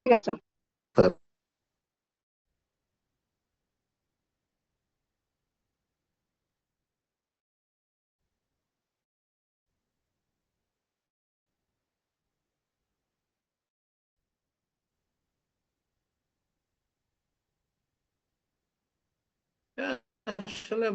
ঠিক আছে। আসলে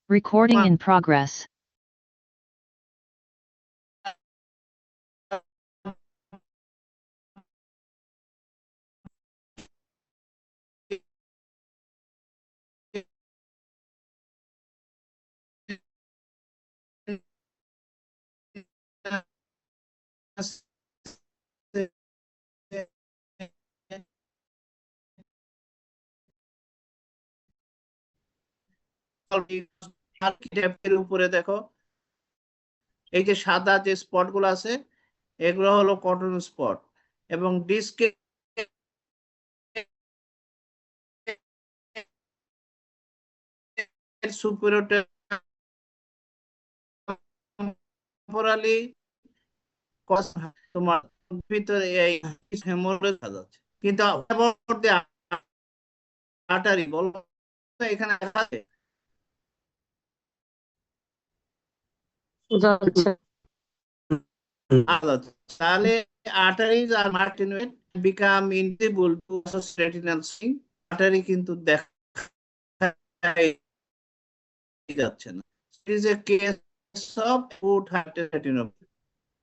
Recording in progress. উপরে দেখো এই যে সাদা যে স্পট গুলো আছে এগুলো হলো কটন স্পট এবং ডিস্কে টেম্পোরালি তোমার ভিতরে এই হেমোরেজ যাচ্ছে কিন্তু আর্টারি বলো এখানে আছে তাহলে arteries R martinuate become invisible to retinal swing artery কিন্তু দেখা যাচ্ছে না it is a case of acute hypertension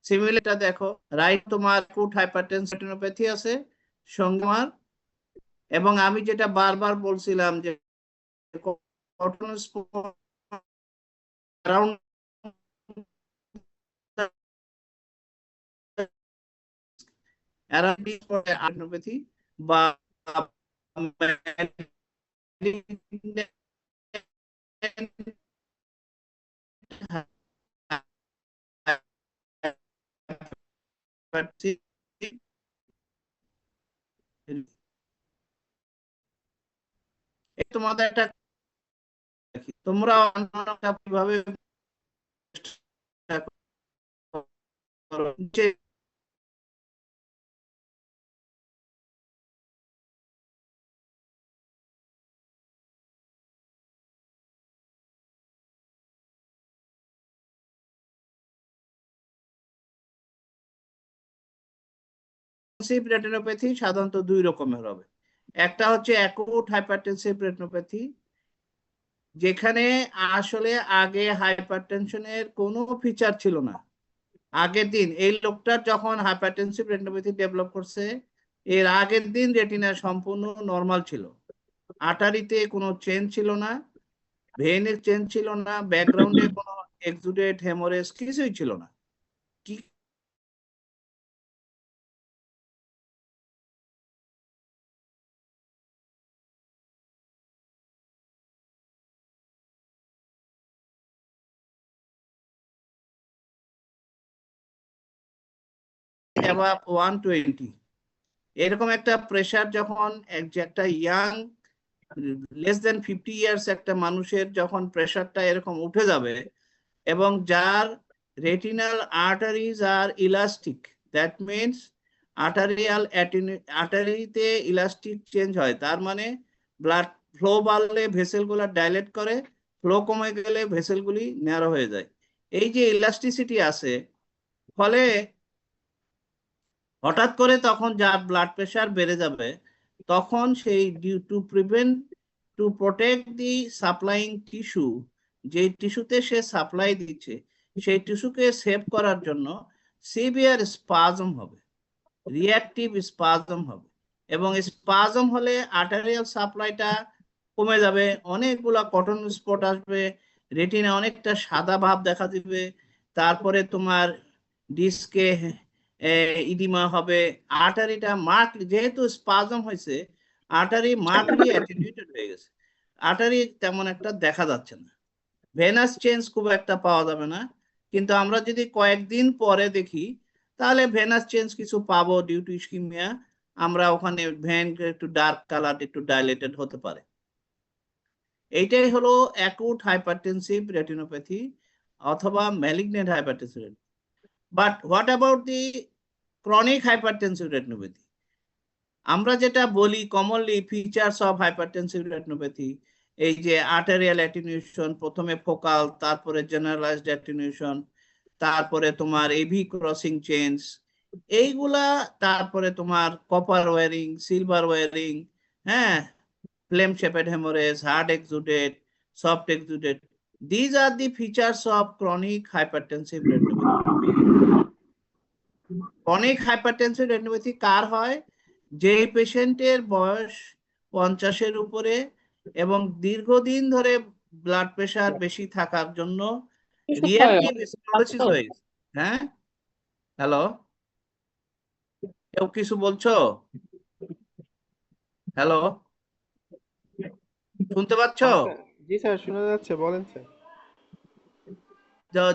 সিমিলারটা দেখো রাইট তোমার acute hypertension retinopathy আছে সঙ্গে আমার এবং আমি যেটা বারবার বলছিলাম যে কটন স্পট around retinopathy বা তোমাদের একটা তোমরা কিভাবে রেটিনোপ্যাথি সাধারণত দুই রকমের হবে একটা হচ্ছে অ্যাকুট হাইপারটেনসিভ রেটিনোপ্যাথি যেখানে আসলে আগে হাইপারটেনশনের কোনো ফিচার ছিল না আগের দিন এই লোকটার যখন হাইপারটেনসিভ রেটিনোপ্যাথি ডেভেলপ করছে এর আগের দিন রেটিনা সম্পূর্ণ নরমাল ছিল আর্টারিতে কোনো চেঞ্জ ছিল না ভেনের চেঞ্জ ছিল না ব্যাকগ্রাউন্ডে কোনো এক্সুডেট হেমোরেজ কিছুই ছিল না কি অ্যাবাভ 120 এরকম একটা প্রেসার যখন একটা ইয়াং লেস দেন 50 ইয়ার্স একটা মানুষের যখন প্রেসারটা এরকম উঠে যাবে এবং যার রেটিনাল আর্টারিজ আর ইলাস্টিক দ্যাট মিনস আর্টারিতে ইলাস্টিক চেঞ্জ হয় তার মানে ব্লাড ফ্লো বাড়লে ভেসেলগুলো ডাইলেট করে ফ্লো কমে গেলে ভেসেলগুলি ন্যারো হয়ে যায় এই যে ইলাস্টিসিটি আছে ফলে হঠাৎ করে তখন যার ব্লাড প্রেশার বেড়ে যাবে তখন সেই due to prevent to protect the supplying tissue যে টিস্যুতে সে সাপ্লাই দিচ্ছে সেই টিস্যুকে সেভ করার জন্য সিভিয়ার স্পাজম হবে রিঅ্যাক্টিভ স্পাজম হবে এবং স্পাজম হলে আর্টারিয়াল সাপ্লাইটা কমে যাবে অনেকগুলা কটন স্পট আসবে রেটিনা অনেকটা সাদা ভাব দেখা দিবে তারপরে তোমার ডিস্কে ইডিমা হবে আর্টারিটা মার্ক যেহেতু স্পাজম হয়েছে আর্টারি মার্কলি অ্যাটেনুয়েটেড হয়ে গেছে আর্টারি তেমন একটা দেখা যাচ্ছে না ভেনাস চেঞ্জ খুব একটা পাওয়া যাবে না কিন্তু আমরা যদি কয়েকদিন পরে দেখি তাহলে ভেনাস চেঞ্জ কিছু পাবো ডিউ টু ইস্কিমিয়া, আমরা ওখানে ভেন একটু ডার্ক কালার একটু ডাইলেটেড হতে পারে। এইটাই হলো অ্যাকুট হাইপারটেনসিভ রেটিনোপ্যাথি অথবা malignant hypertensive. But what about the chronic hypertensive retinopathy? আমরা যেটা বলি commonly features of hypertensive retinopathy, এই যে আর্টেরিয়াল অ্যাটেনুয়েশন, প্রথমে ফোকাল, তারপরে জেনারেলাইজড অ্যাটেনুয়েশন, তারপরে তোমার এভি ক্রসিং চেঞ্জ, এইগুলা, তারপরে তোমার কপার ওয়ারিং, সিলভার ওয়ারিং, হ্যাঁ, flame shaped haemorrhage, hard exudate, soft exudate, these are the features of chronic hypertensive retinopathy. chronic hypertensive retinopathy কার হয়? যে পেশেন্টের বয়স 50-এর উপরে এবং দীর্ঘদিন ধরে ব্লাড প্রেশার বেশি থাকার জন্য রিঅ্যাক্টিভ স্ক্লেরোসিস হয়ে গেছে। হ্যাঁ, হ্যালো, কেউ কিছু বলছো? হ্যালো, শুনতে পাচ্ছ? জি স্যার, শোনা যাচ্ছে, বলেন স্যার।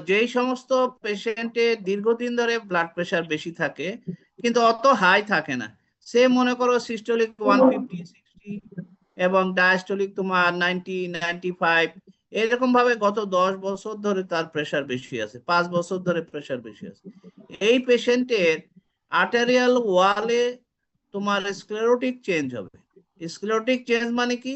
যেই সমস্ত পেশেন্টের দীর্ঘদিন ধরে ব্লাড প্রেশার বেশি থাকে কিন্তু অত হাই থাকে না, সে মনে করো সিস্টোলিক 150-60 এবং ডায়াস্টোলিক তোমার 90-95, এরকম ভাবে গত 10 বছর ধরে তার প্রেশার বেশি আছে, 5 বছর ধরে প্রেশার বেশি আছে, এই পেশেন্টের আর্টেরিয়াল ওয়ালে তোমার স্ক্লেরোটিক চেঞ্জ হবে। স্ক্লেরোটিক চেঞ্জ মানে কি?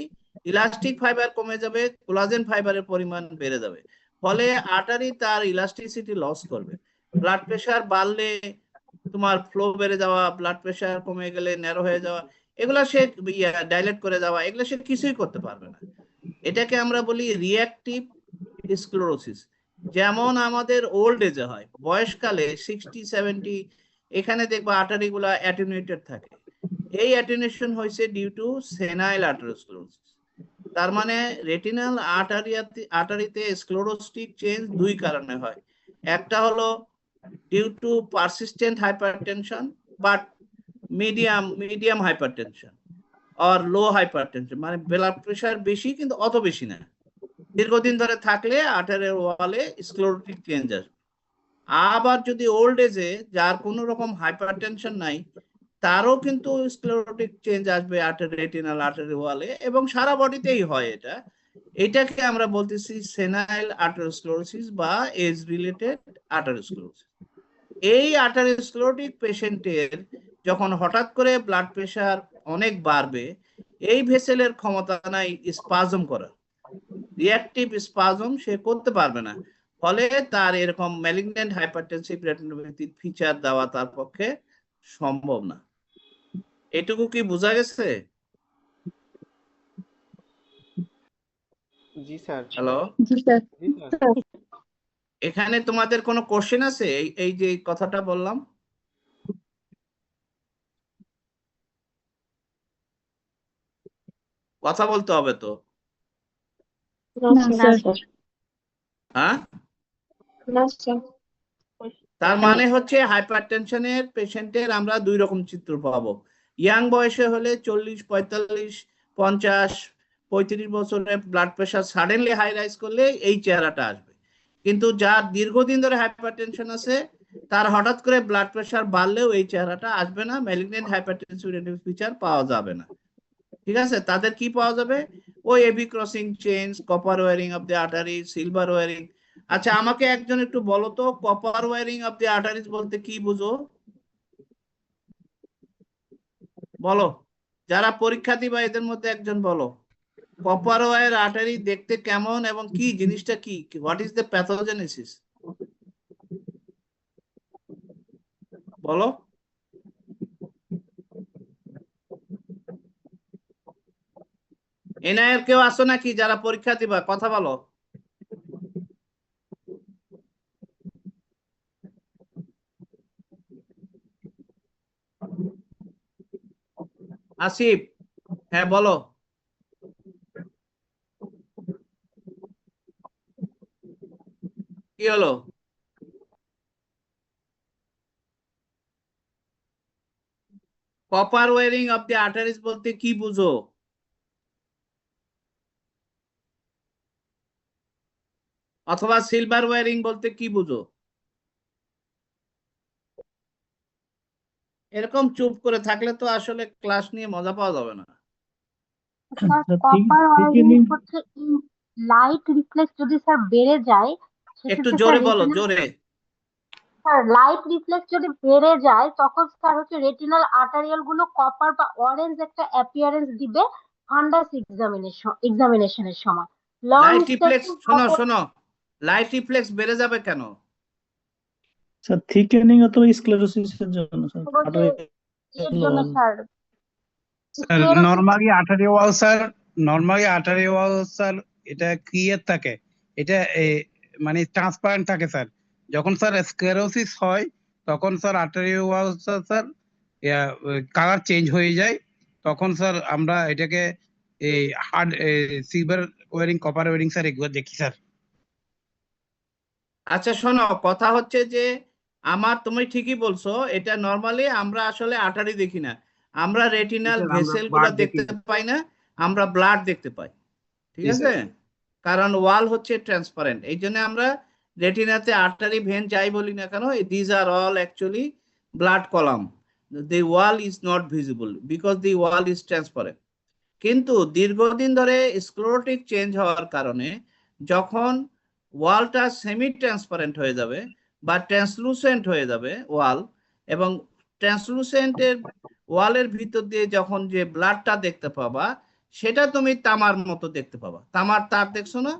ইলাস্টিক ফাইবার কমে যাবে, কোলাজেন ফাইবারের পরিমাণ বেড়ে যাবে, ফলে আর্টারি তার ইলাস্টিসিটি লস করবে। ব্লাড প্রেশার বাড়লে তোমার ফ্লো বেড়ে যাওয়া, ব্লাড প্রেশার কমে গেলে ন্যারো হয়ে যাওয়া, এগুলা সে ডাইলেট করে যাওয়া, এগুলো সে কিছুই করতে পারবে না। এটাকে আমরা বলি রিঅ্যাক্টিভ স্ক্লেরোসিস। যেমন আমাদের ওল্ড এজে হয়, বয়সকালে 60-70, এখানে দেখবা আর্টারি গুলা অ্যাটেনুয়েটেড থাকে। এই অ্যাটেনুয়েশন হয়েছে ডিউ টু সেনাইল আর্টারিওস্ক্লেরোসিস। তার মানে রেটিনাল আর্টারিতে স্ক্লেরোস্টিক চেঞ্জ দুই কারণে হয়। একটা হলো due to persistent hypertension, but medium hypertension or low hypertension, মানে ব্লাড প্রেশার বেশি কিন্তু অত বেশি না, দীর্ঘদিন ধরে থাকলে আর্টারিয়াল ওয়ালে স্ক্লেরোটিক চেঞ্জ আসবে। আবার যদি ওল্ড এজে যার কোনো রকম হাইপারটেনশন নাই, তারও কিন্তু স্ক্লেরোটিক চেঞ্জ আসবে রেটিনাল আর্টারি ওয়ালে, এবং সারা বডিতেই হয় এটা। এটাকে আমরা বলতেছি সেনাইল আর্টারিওস্ক্লেরোসিস বা এজ রিলেটেড আর্টারিওস্ক্লেরোসিস। এই আর্টারিওস্ক্লেরোটিক পেশেন্টের যখন হঠাৎ করে ব্লাড প্রেশার অনেক বাড়বে, এই ভেসেলের ক্ষমতা নাই স্পাজম করার, রিঅ্যাক্টিভ স্পাজম সে করতে পারবে না, ফলে তার এরকম ম্যালিগন্যান্ট হাইপারটেনসিভ রেটিনোপ্যাথি ফিচার দেওয়া তার পক্ষে সম্ভব না। এটুকু কি বোঝা গেছে? জি স্যার। হ্যালো, জি স্যার। জি স্যার। এখানে তোমাদের কোনো কোশ্চেন আছে এই যে কথাটা বললাম? কথা বলতে হবে তো, না স্যার। হ্যাঁ? না স্যার। তার মানে হচ্ছে হাইপারটেনশনের পেশেন্টের আমরা দুই রকম চিত্র পাবো। ইয়াং বয়সে হলে 40, 45, 50, 35 বছরে blood pressure suddenly high rise করলে এই চেহারাটা আসবে। কিন্তু যার দীর্ঘদিন ধরে হাইপারটেনশন আছে, তার হঠাৎ করে ব্লাড প্রেশার বাড়লেও এই চেহারাটা আসবে না, ম্যালিগন্যান্ট হাইপারটেনসিভ ফিচার পাওয়া যাবে না। ঠিক আছে, তাদের কি পাওয়া যাবে? ওই AV crossing change, copper wiring of the artery, silver wiring. আচ্ছা, আমাকে একজন একটু বলো তো, copper wiring of the arteries বলতে কি বুঝো? বলো, যারা পরীক্ষা দিবা এদের মধ্যে একজন বলো, কপার ওয়্যার আর্টারি দেখতে কেমন এবং কি জিনিসটা কি, হোয়াট ইজ দ্য প্যাথোজেনেসিস? বলো। এনআইয়ের কেউ আসো নাকি যারা পরীক্ষা দিবা? কথা বলো। আসিফ, হ্যাঁ বলো। কি হলো? Copper wiring of the arteries বলতে কি বুঝো? অথবা সিলভার ওয়ারিং বলতে কি বুঝো? এরকম চুপ করে থাকলে তো আসলে ক্লাস নিয়ে মজা পাওয়া যাবে না। স্যার আচ্ছা কপার ওয়ারিং থিকেনিং হচ্ছে লাইট রিফ্লেক্স যদি স্যার বেড়ে যায় একটু সেক্ষেত্রে স্যার জোরে বলো, জোরে। লাইট রিফ্লেক্স যদি বেড়ে যায় তখন স্যার হচ্ছে রেটিনাল আর্টারিয়াল গুলো কপার বা অরেঞ্জ একটা অ্যাপিয়ারেন্স দিবে ফান্ডাস এক্সামিনেশনের সময়। লং লাইট রিফ্লেক্স, স্ট্যান্ডিং শোনো শোনো, লাইট রিফ্লেক্স বেড়ে যাবে কেন? স্যার থিকেনিং অথবা স্ক্লেরোসিসের জন্য স্যার বলতে এর জন্য sir sir normally artery wall sir এটা ক্লিয়ার থাকে, এটা মানে ট্রান্সপারেন্ট থাকে স্যার। যখন স্যার স্ক্লেরোসিস হয় তখন sir artery wall sir colour change হয়ে যায়, তখন স্যার আমরা এটাকে এই hard silver wiring, copper wiring sir এগুলো দেখি স্যার। আচ্ছা শোনো, কথা হচ্ছে যে তুমি ঠিকই বলছো, এটা নরমালি আমরা আসলে আর্টারি দেখি না, আমরা রেটিনাল স্যার, আমরা ভেসেল গুলা blood দেখতে দেখি। পাই না, আমরা ব্লাড দেখতে পাই। ঠিক জি, আছে, স্যার। কারণ ওয়াল হচ্ছে ট্রান্সপারেন্ট, এই জন্য আমরা রেটিনাতে আর্টারি ভেন যাই বলি না কেন, these are all actually blood column. The wall is not visible because the wall is transparent. কিন্তু দীর্ঘদিন ধরে স্ক্লেরোটিক চেঞ্জ হওয়ার কারণে যখন ওয়ালটা সেমি ট্রান্সপারেন্ট হয়ে যাবে বা ট্রান্সলুসেন্ট হয়ে যাবে ওয়াল, এবং ট্রান্সলুসেন্টের ওয়ালের ভিতর দিয়ে যখন যে ব্লাডটা দেখতে পাবা সেটা তুমি তামার মতো দেখতে পাবা। তামার তার দেখছো না,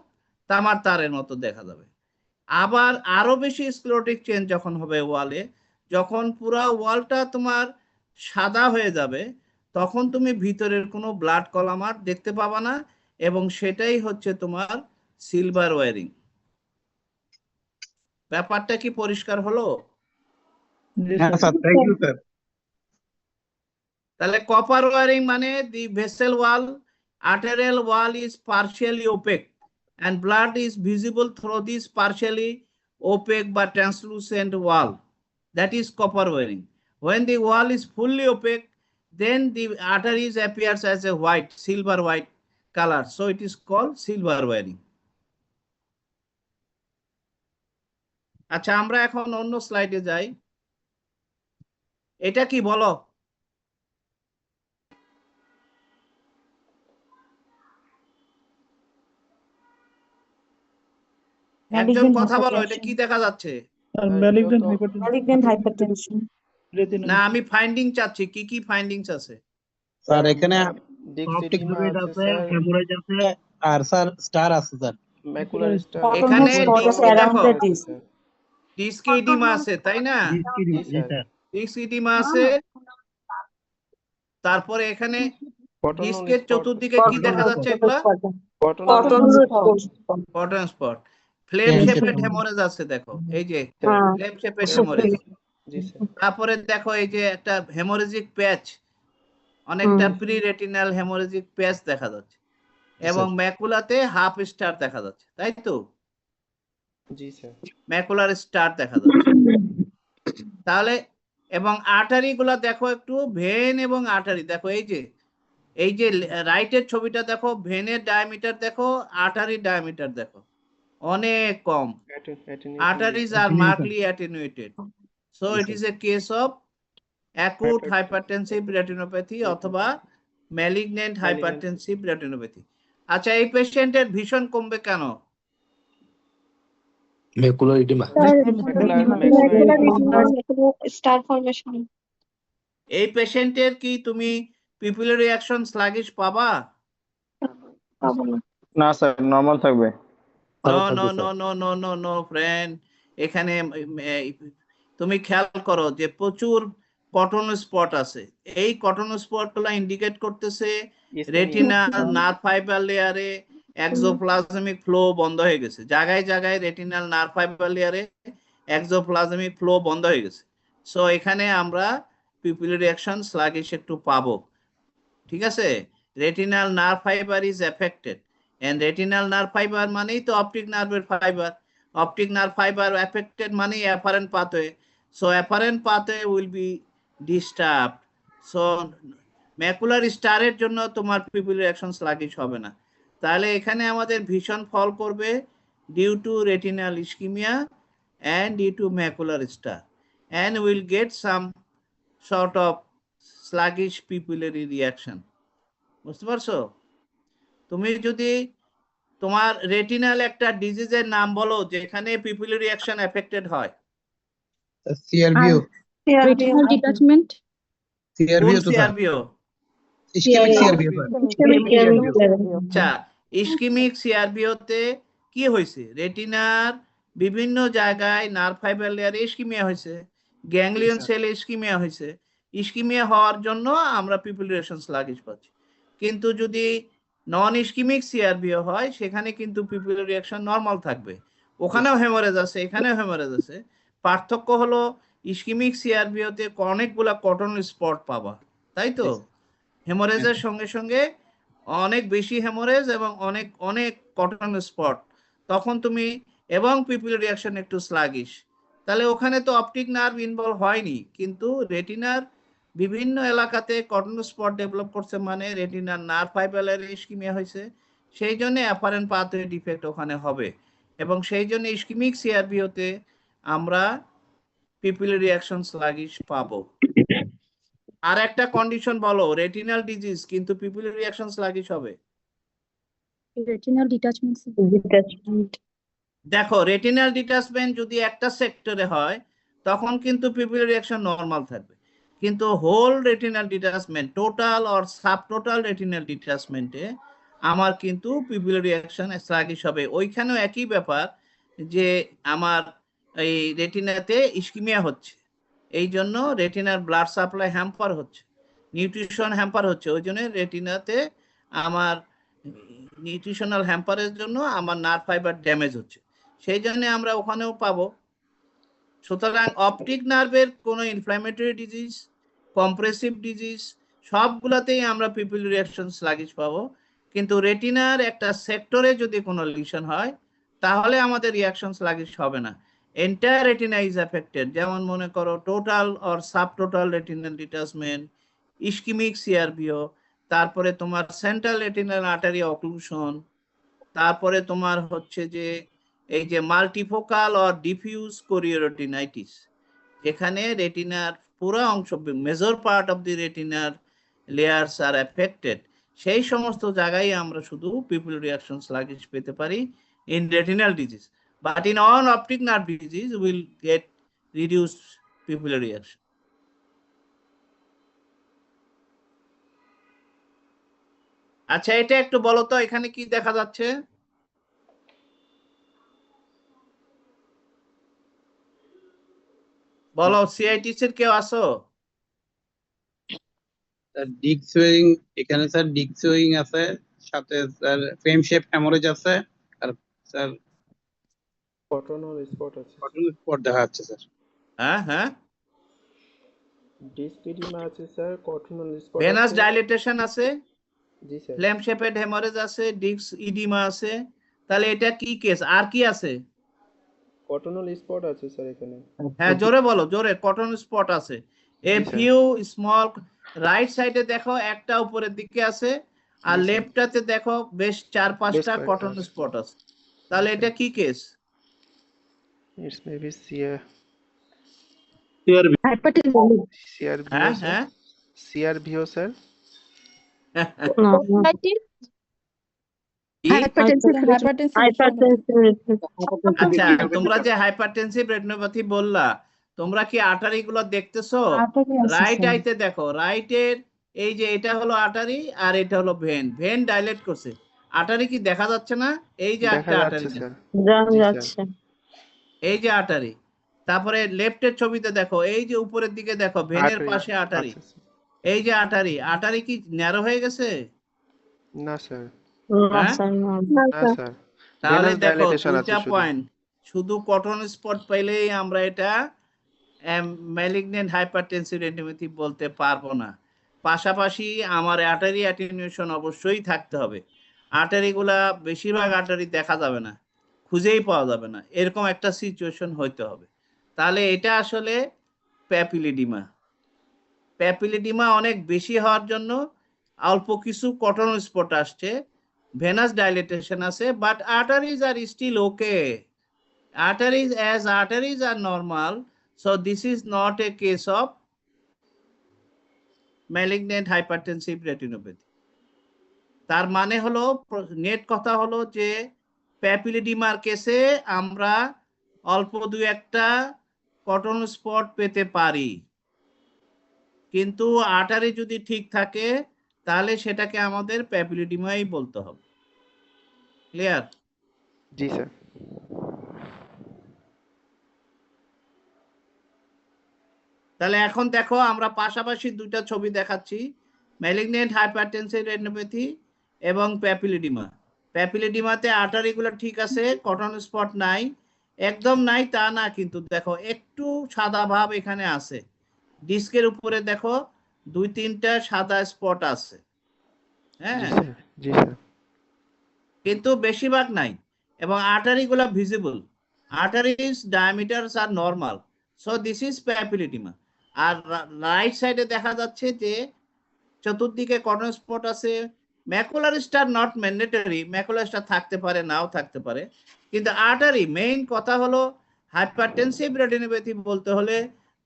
তামার তারের মতো দেখা যাবে। আবার আরো বেশি স্ক্লেরোটিক চেঞ্জ যখন হবে ওয়ালে, যখন পুরা ওয়ালটা তোমার সাদা হয়ে যাবে, তখন তুমি ভিতরের কোনো ব্লাড কলাম আর দেখতে পাবা না, এবং সেটাই হচ্ছে তোমার সিলভার ওয়ারিং। ব্যাপারটা কি পরিষ্কার হলো? জি হ্যাঁ sir. Sir, thank you sir. তাহলে কপার ওয়ারিং মানে the vessel wall, arterial wall is partially opaque and blood is visible through this partially opaque but translucent wall. That is copper wiring. When the wall is fully opaque, then the arteries appears as a white, silver white color. So it is called silver wiring. আচ্ছা আমরা এখন অন্য স্লাইডে যাই। এটা কি বলো? একজন কথা বলো, এটা কি দেখা যাচ্ছে? স্যার স্যার, ম্যালিগন্যান্ট এটা তো malignant hypertension. না আমি ফাইন্ডিং চাচ্ছি, কি কি ফাইন্ডিংস আছে? স্যার এখানে ডিস্ক অপটিক এডিমা ফ্লুইড আছে আছে, স্যার, হেমোরেজ আছে, আর স্যার স্টার আছে স্যার। ম্যাকুলার স্টার এখানে Spot ডিস্ক around দেখো, the disc. ডিস্ক ইডিমা আছে তাই না? জি জি স্যার। স্যার। ডিস্ক ইডিমা আছে, তারপরে এখানে কটন ডিস্কের স্পট, চতুর্দিকে কি দেখা যাচ্ছে এগুলা? Cotton Cotton spot. Cotton spot. Flame Yes, shaped sir. Haemorrhage আছে দেখো, এই যে হ্যাঁ, ফ্লেম শেপেড হেমোরেজ। জি স্যার। তারপরে দেখো এই যে একটা হেমোরেজিক প্যাচ, অনেকটা প্রি রেটিনাল হেমোরেজিক প্যাচ দেখা যাচ্ছে, এবং ম্যাকুলাতে হাফ স্টার দেখা যাচ্ছে, তাই তো? জি স্যার। ম্যাকুলার স্টার দেখা যাচ্ছে। তাহলে এবং আর্টারি গুলা দেখো একটু, ভেন এবং আর্টারি দেখো, এই যে রাইটের ছবিটা দেখো, ভেনের ডায়ামিটার দেখো, আর্টারির ডায়ামিটার দেখো, অনেক কম। Arteries are markedly attenuated. So it is a case of acute hypertensive retinopathy অথবা malignant hypertensive retinopathy. আচ্ছা এই পেশেন্টের ভিশন কমবে কেন? Macular edema. Star formation. এই পেশেন্টের কি তুমি পিপুলারি অ্যাকশন স্লাগিশ পাবা? পাবো না। না স্যার, নরমাল থাকবে। No no no no no no no friend, এখানে তুমি খেয়াল করো যে প্রচুর কটন স্পট আছে। এই কটন স্পট গুলা ইন্ডিকেট করতেছে রেটিনা নার্ভ ফাইবার লেয়ারে এক্সোপ্লাজমিক ফ্লো বন্ধ হয়ে গেছে, জায়গায় জায়গায় রেটিনাল নার্ভ ফাইবার লেয়ারে এক্সোপ্লাজমিক ফ্লো বন্ধ হয়ে গেছে। সো এখানে আমরা পিপুলারি অ্যাকশন স্লাগিশ একটু পাবো। ঠিক আছে, retinal nerve fibre is affected, and retinal nerve fiber মানেই তো অপটিক নার্ভের fibre, optic nerve fibre affected মানে afferent pathway, so afferent pathway will be disturbed. So macular স্টারের জন্য তোমার পিপুলারি অ্যাকশন স্লাগিশ হবে না। তাহলে এখানে আমাদের ভীষণ ফল করবে due to retinal ischaemia and due to macular star, and we'll get some sort of sluggish pupillary reaction. বুঝতে পারছো? তুমি যদি তোমার রেটিনাল একটা ডিজিজের নাম বলো যেখানে পিপুলারি রিঅ্যাকশন এফেক্টেড হয়। CRBO Retinal detachment. কোন CRBO তো স্যার সিআরবিও? ইসকেমিক CRBO স্যার আচ্ছা, ইসকেমিক সিআরবিওতে কি হয়েছে? রেটিনার বিভিন্ন জায়গায় নার্ভ ফাইবার লেয়ারে ইসকিমিয়া হয়েছে, গ্যাংলিয়ন সেলে ইসকিমিয়া হয়েছে। ইসকিমিয়া হওয়ার জন্য আমরা পিপুলারি রিঅ্যাকশন স্লাগিশ পাচ্ছি। কিন্তু যদি নন ইসকিমিক সিআরবিও হয় সেখানে কিন্তু পিপুলারি রিঅ্যাকশন নরমাল থাকবে, ওখানেও হেমোরেজ আছে, এখানেও হেমোরেজ আছে। পার্থক্য হলো ইসকিমিক সিআরবিওতে অনেকগুলা কটন স্পট পাবা, তাই তো? হেমোরেজের সঙ্গে সঙ্গে অনেক বেশি হেমোরেজ এবং অনেক অনেক কটন স্পট, তখন তুমি এবং পিপুলারি রিঅ্যাকশন একটু স্লাগিশ। তাহলে ওখানে তো অপটিক নার্ভ ইনভলভ হয়নি, কিন্তু রেটিনার বিভিন্ন এলাকাতে কটন স্পট ডেভেলপ করছে, মানে রেটিনার নার্ভ ফাইবারের ইসকিমিয়া হয়েছে, সেই জন্য অ্যাপারেন্ট পাথওয়ে ডিফেক্ট ওখানে হবে। এবং সেই জন্য ইসকিমিক সিআরবিওতে আমরা পিপুলারি রিঅ্যাকশন স্লাগিশ পাবো। আর একটা কন্ডিশন বলো, রেটিনাল ডিজিজ কিন্তু পিপুলারি রিঅ্যাকশন স্লাগিশ হবে। Retinal detachment. দেখো, রেটিনাল ডিটাচমেন্ট যদি একটা সেক্টরে হয় তখন কিন্তু পিপুলারি রিঅ্যাকশন নরমাল থাকবে, কিন্তু whole retinal detachment, total or subtotal retinal ডিটাচমেন্টে আমার কিন্তু পিপুলারি রিঅ্যাকশন স্লাগিশ হবে। ওইখানেও একই ব্যাপার, যে আমার এই রেটিনাতে ইসকিমিয়া হচ্ছে, এই জন্য রেটিনার ব্লাড সাপ্লাই হ্যাম্পার হচ্ছে, নিউট্রিশন হ্যাম্পার হচ্ছে, ওই জন্য রেটিনাতে আমার নিউট্রিশনাল হ্যাম্পারের জন্য আমার নার্ভ ফাইবার ড্যামেজ হচ্ছে, সেই জন্য আমরা ওখানেও পাবো। সুতরাং অপটিক নার্ভের কোনো ইনফ্ল্যামেটরি ডিজিজ, কম্প্রেসিভ ডিজিজ সবগুলাতেই আমরা পিপুলারি রিঅ্যাকশন স্লাগিশ পাবো, কিন্তু রেটিনার একটা সেক্টরে যদি কোনো লিশন হয় তাহলে আমাদের রিঅ্যাকশন স্লাগিশ হবে না। এন্টায়ার রেটিনা ইজ এফেক্টেড, যেমন মনে করো total or subtotal retinal detachment, ischaemic CRVO, তারপরে তোমার সেন্ট্রাল রেটিনাল আর্টারি অক্লুশন, তারপরে তোমার হচ্ছে যে এই যে মাল্টিফোকাল অর ডিফিউজ কোরিওরেটিনাইটিস, যেখানে রেটিনার পুরো অংশ, মেজর পার্ট অফ দি রেটিনার লেয়ার্স আর এফেক্টেড, সেই সমস্ত জায়গায় আমরা শুধু পিপুলারি রিঅ্যাকশন স্লাগিশ পেতে পারি in retinal disease, but in all optic nerve disease will get reduced pupillary reaction. আচ্ছা, এটা একটু বলো তো এখানে কি দেখা যাচ্ছে? বলো, সিআইটিস এর কেউ আসো? স্যার ডিক সুইং, এখানে স্যার ডিক সুইং আছে, সাথে স্যার ফ্রেম শেপ হ্যামোরেজ আছে, আর স্যার কটন স্পট আছে, কটন স্পট দেখা যাচ্ছে স্যার। হ্যাঁ হ্যাঁ, ডিস্ক ইডিমা আছে স্যার, কটনাল স্পট ভেনাস আছে। ডাইলেটেশন আছে, জি স্যার। ফ্লেম শেপেড হেমোরেজ আছে, ডিস্ক ইডিমা আছে, তাহলে এটা কি কেস? আর কি আছে? কটনাল স্পট আছে স্যার এখানে। হ্যাঁ, জোরে বলো, জোরে। কটন স্পট আছে, এ জি স্যার। Few small. রাইট সাইডে দেখো একটা উপরের দিকে আছে, আর জি স্যার। লেফটটাতে দেখো বেশ 4-5টা বেশ কটন কয়েকটা স্পট আছে, তাহলে এটা কি কেস? It's maybe Hypertension. সিআরবিও হ্যাঁ স্যার। হ্যাঁ, সিআরবিও স্যার। Hypertensive. আচ্ছা, তোমরা যে হাইপারটেনসিভ রেটিনোপ্যাথি বললা, তোমরা কি আর্টারি গুলো দেখতেছো? রাইট আইতে দেখো, রাইটের এই যে এটা হলো আর্টারি আর এটা হলো ভেন, ভেন ডাইলেট করছে, আর্টারি কি দেখা যাচ্ছে না? এই যে দেখা একটা আর্টারি, যাচ্ছে স্যার। জি স্যার। এই যে আর্টারি। তারপরে লেফটের ছবিতে দেখো, এই যে উপরের দিকে দেখো, ভেনের আর্টারি পাশে আর্টারি, আছে স্যার। এই যে আর্টারি, আর্টারি কি ন্যারো হয়ে গেছে? না স্যার। হ্যাঁ, না স্যার। তাহলে ভেনাস দেখো ডাইলেটেশন আছে দুইটা শুধু। পয়েন্ট, শুধু কটন স্পট পাইলেই আমরা এটা ম্যালিগনেন্ট হাইপারটেনসিভ রেটিনোপ্যাথি বলতে পারবো না। পাশাপাশি আমার আর্টারি অ্যাটেনুয়েশন অবশ্যই থাকতে হবে, আর্টারিগুলা বেশিরভাগ আর্টারি দেখা যাবে না, খুঁজেই পাওয়া যাবে না, এরকম একটা সিচুয়েশন হইতে হবে। তাহলে এটা আসলে প্যাপিলিডিমা। প্যাপিলিডিমা অনেক বেশি হওয়ার জন্য অল্প কিছু কটন স্পট আসছে, ভেনাস ডাইলেটেশন আছে, but arteries are still okay. Arteries, as arteries are normal, so this is not a case of malignant hypertensive retinopathy. তার মানে হলো নেট কথা হলো যে প্যাপিলিডিমার কেসে আমরা অল্প দু একটা কটন স্পট পেতে পারি, কিন্তু আর্টারি যদি ঠিক থাকে তাহলে সেটাকে আমাদের প্যাপিলিডিমাই বলতে হবে। ক্লিয়ার? জি স্যার। তাহলে এখন দেখো আমরা পাশাপাশি দুইটা ছবি দেখাচ্ছি, ম্যালিগনেন্ট হাইপারটেনসিভ রেটিনোপ্যাথি এবং প্যাপিলিডিমা। প্যাপিলিডিমাতে আর্টারিগুলো ঠিক আছে, কটন স্পট নাই, একদম নাই তা না, কিন্তু দেখো একটু সাদা ভাব এখানে আছে, ডিস্কের উপরে দেখো দুই তিনটা সাদা স্পট আছে, জি হ্যাঁ, স্যার। জি স্যার। কিন্তু বেশিরভাগ নাই, এবং আর্টারিগুলো visible, arteries diameters are normal, so this is papilloedema. আর রাইট সাইডে দেখা যাচ্ছে যে চতুর্দিকে কটন স্পট আছে। Macular star not mandatory, macular star থাকতে পারে নাও থাকতে পারে, কিন্তু আর্টারি মেইন কথা হলো হাইপারটেনসিভ রেটিনোপ্যাথি বলতে হলে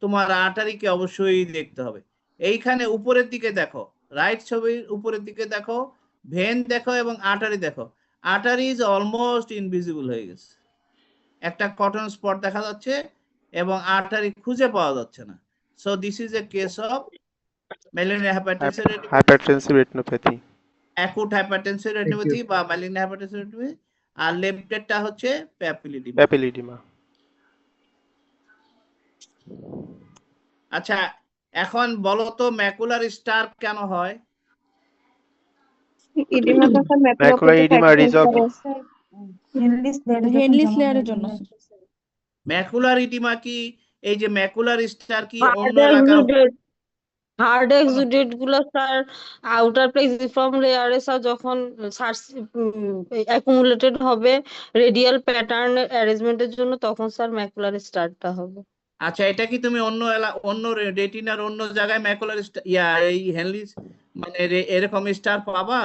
তোমার আর্টারিকে অবশ্যই দেখতে হবে। এইখানে উপরের দিকে দেখো, রাইট ছবির উপরের দিকে দেখো, ভেন দেখো এবং আর্টারি দেখো, আর্টারি ইজ অলমোস্ট ইনভিজিবল হয়ে গেছে, একটা কটন স্পট দেখা যাচ্ছে এবং আর্টারি খুঁজে পাওয়া যাচ্ছে না। So this is a case of malignant hypertensive hypertensive retinopathy. Acute hypertensive retinopathy বা ম্যালিগনেন্ট হাইপারটেনসিভ রেটিনোপ্যাথি, আর লেফটেরটা হচ্ছে প্যাপিলিডিমা। প্যাপিলিডিমা। আচ্ছা, এখন বলো তো ম্যাকুলার স্টার কেন হয়? Macular edema resolve. হেনলিস লেয়ারের জন্য। ম্যাকুলার ইডিমা কি এই যে ম্যাকুলার স্টার কি অন্য এলাকার? হার্ড এক্সুডেট গুলো স্যার আউটার প্লেক্সিফর্ম লেয়ারে স্যার যখন অ্যাকুমুলেটেড হবে রেডিয়াল প্যাটার্ন অ্যারেঞ্জমেন্টের জন্য, তখন স্যার ম্যাকুলার স্টারটা হবে। আচ্ছা, এটা কি তুমি অন্য রেটিনার অন্য জায়গায় ম্যাকুলার এই হেনলিস মানে এরকম স্টার পাবা?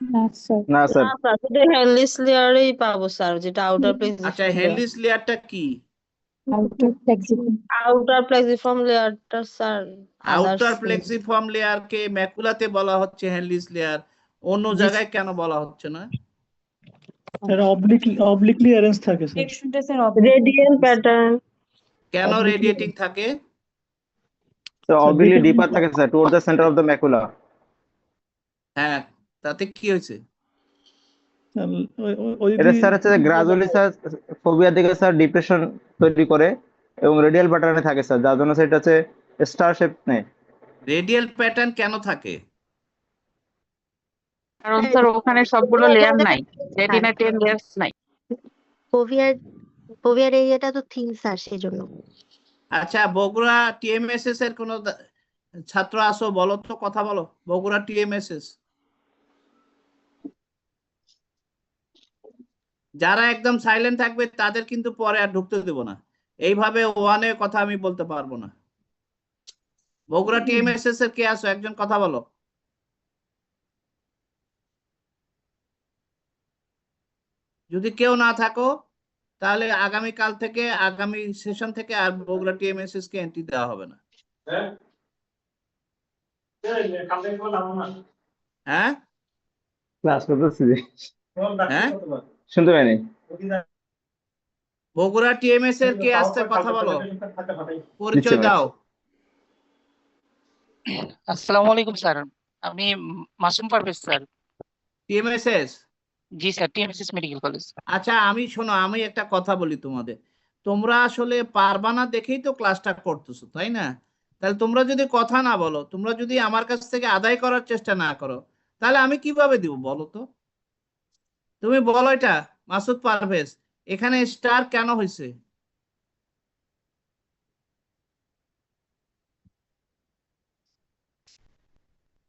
না স্যার। না স্যার, না স্যার, শুধু হেনলিস লেয়ারেই পাবো স্যার, যেটা আউটার আচ্ছা, প্লেক্সিফর্ম হেনলিস লেয়ারটা কি? আউটার প্লেক্সিফর্ম। আউটার প্লেক্সিফর্ম লেয়ারটা স্যার আউটার প্লেক্সিফর্ম লেয়ারকে ম্যাকুলাতে বলা হচ্ছে হেনলিস লেয়ার, অন্য জায়গায় কেন বলা হচ্ছে না? স্যার অবলিকলি অ্যারেঞ্জ থাকে স্যার। Radial pattern. কেন রেডিয়েটিং থাকে? স্যার অবলিকলি ডিপার থাকে sir toward the centre of the macula. হ্যাঁ, তাতে কি হয়েছে? এটা স্যার হচ্ছে গ্রাজুয়ালি স্যার ফোবিয়ার দিকে স্যার ডিপ্রেশন তৈরি করে এবং রেডিয়াল প্যাটার্নে থাকে স্যার, যার জন্য সেটা হচ্ছে স্টার শেপ নেয়। রেডিয়াল প্যাটার্ন কেন থাকে? কারণ স্যার ওখানে সবগুলো লেয়ার নাই, রেটিনা 10 লেয়ার্স নাই। ফোবিয়ার এরিয়াটা তো থিন স্যার, সেজন্য। আচ্ছা, বগুড়া টিএমএসএস এর কোন ছাত্র আসো, বলো তো, কথা বলো, বগুড়া টিএমএসএস যারা একদম সাইলেন্ট থাকবে তাদের কিন্তু পরে আর ঢুকতে দেব না, এইভাবে ওয়ানে কথা আমি বলতে পারবো না। বগুড়া টিএমএসএস এর কে আসো, একজন কথা বলো। যদি কেউ না থাকো তাহলে আগামী কাল থেকে, আগামী সেশন থেকে আর বগুড়া টিএমএসএস কে এন্ট্রি দেওয়া হবে না। হ্যাঁ ক্লাস করতেছি, হ্যাঁ, শুনতে পাইনি। বগুড়া টিএমএস এর কে আসতে কথা বলো, পরিচয় দাও। আসসালামু আলাইকুম স্যার, আমি মাসুম পারভেজ স্যার। টিএমএসএস? জি স্যার, টিএমএসএস মেডিকেল কলেজ। আচ্ছা, শোনো, আমি একটা কথা বলি তোমাদের, তোমরা আসলে পারবা না দেখেই তো ক্লাসটা করতেছো, তাই না? তাহলে তোমরা যদি কথা না বলো, তোমরা যদি আমার কাছ থেকে আদায় করার চেষ্টা না করো, তাহলে আমি কিভাবে দিব বলো তো? তুমি বলো এটা, মাসুদ পারভেজ, এখানে স্টার কেন হয়েছে?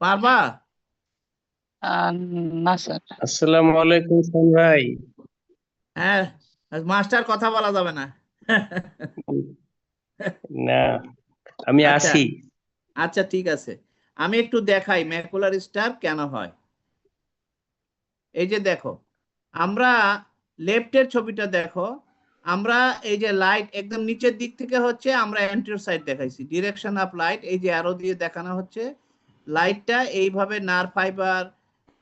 পারবা? না স্যার। আসসালামু আলাইকুম স্যার ভাই। হ্যাঁ, মাস্টার কথা বলা যাবে না। না, আমি আচ্ছা, আসি। আচ্ছা, ঠিক আছে, আমি একটু দেখাই ম্যাকুলার স্টার কেন হয়। এই যে দেখো, আমরা লেফটের ছবিটা দেখো, আমরা এই যে লাইট একদম নিচের দিক থেকে হচ্ছে, আমরা অ্যান্টিরিয়র সাইড দেখাইছি, ডিরেকশন অফ লাইট এই যে অ্যারো দিয়ে দেখানো হচ্ছে, লাইটটা এইভাবে নার্ভ ফাইবার,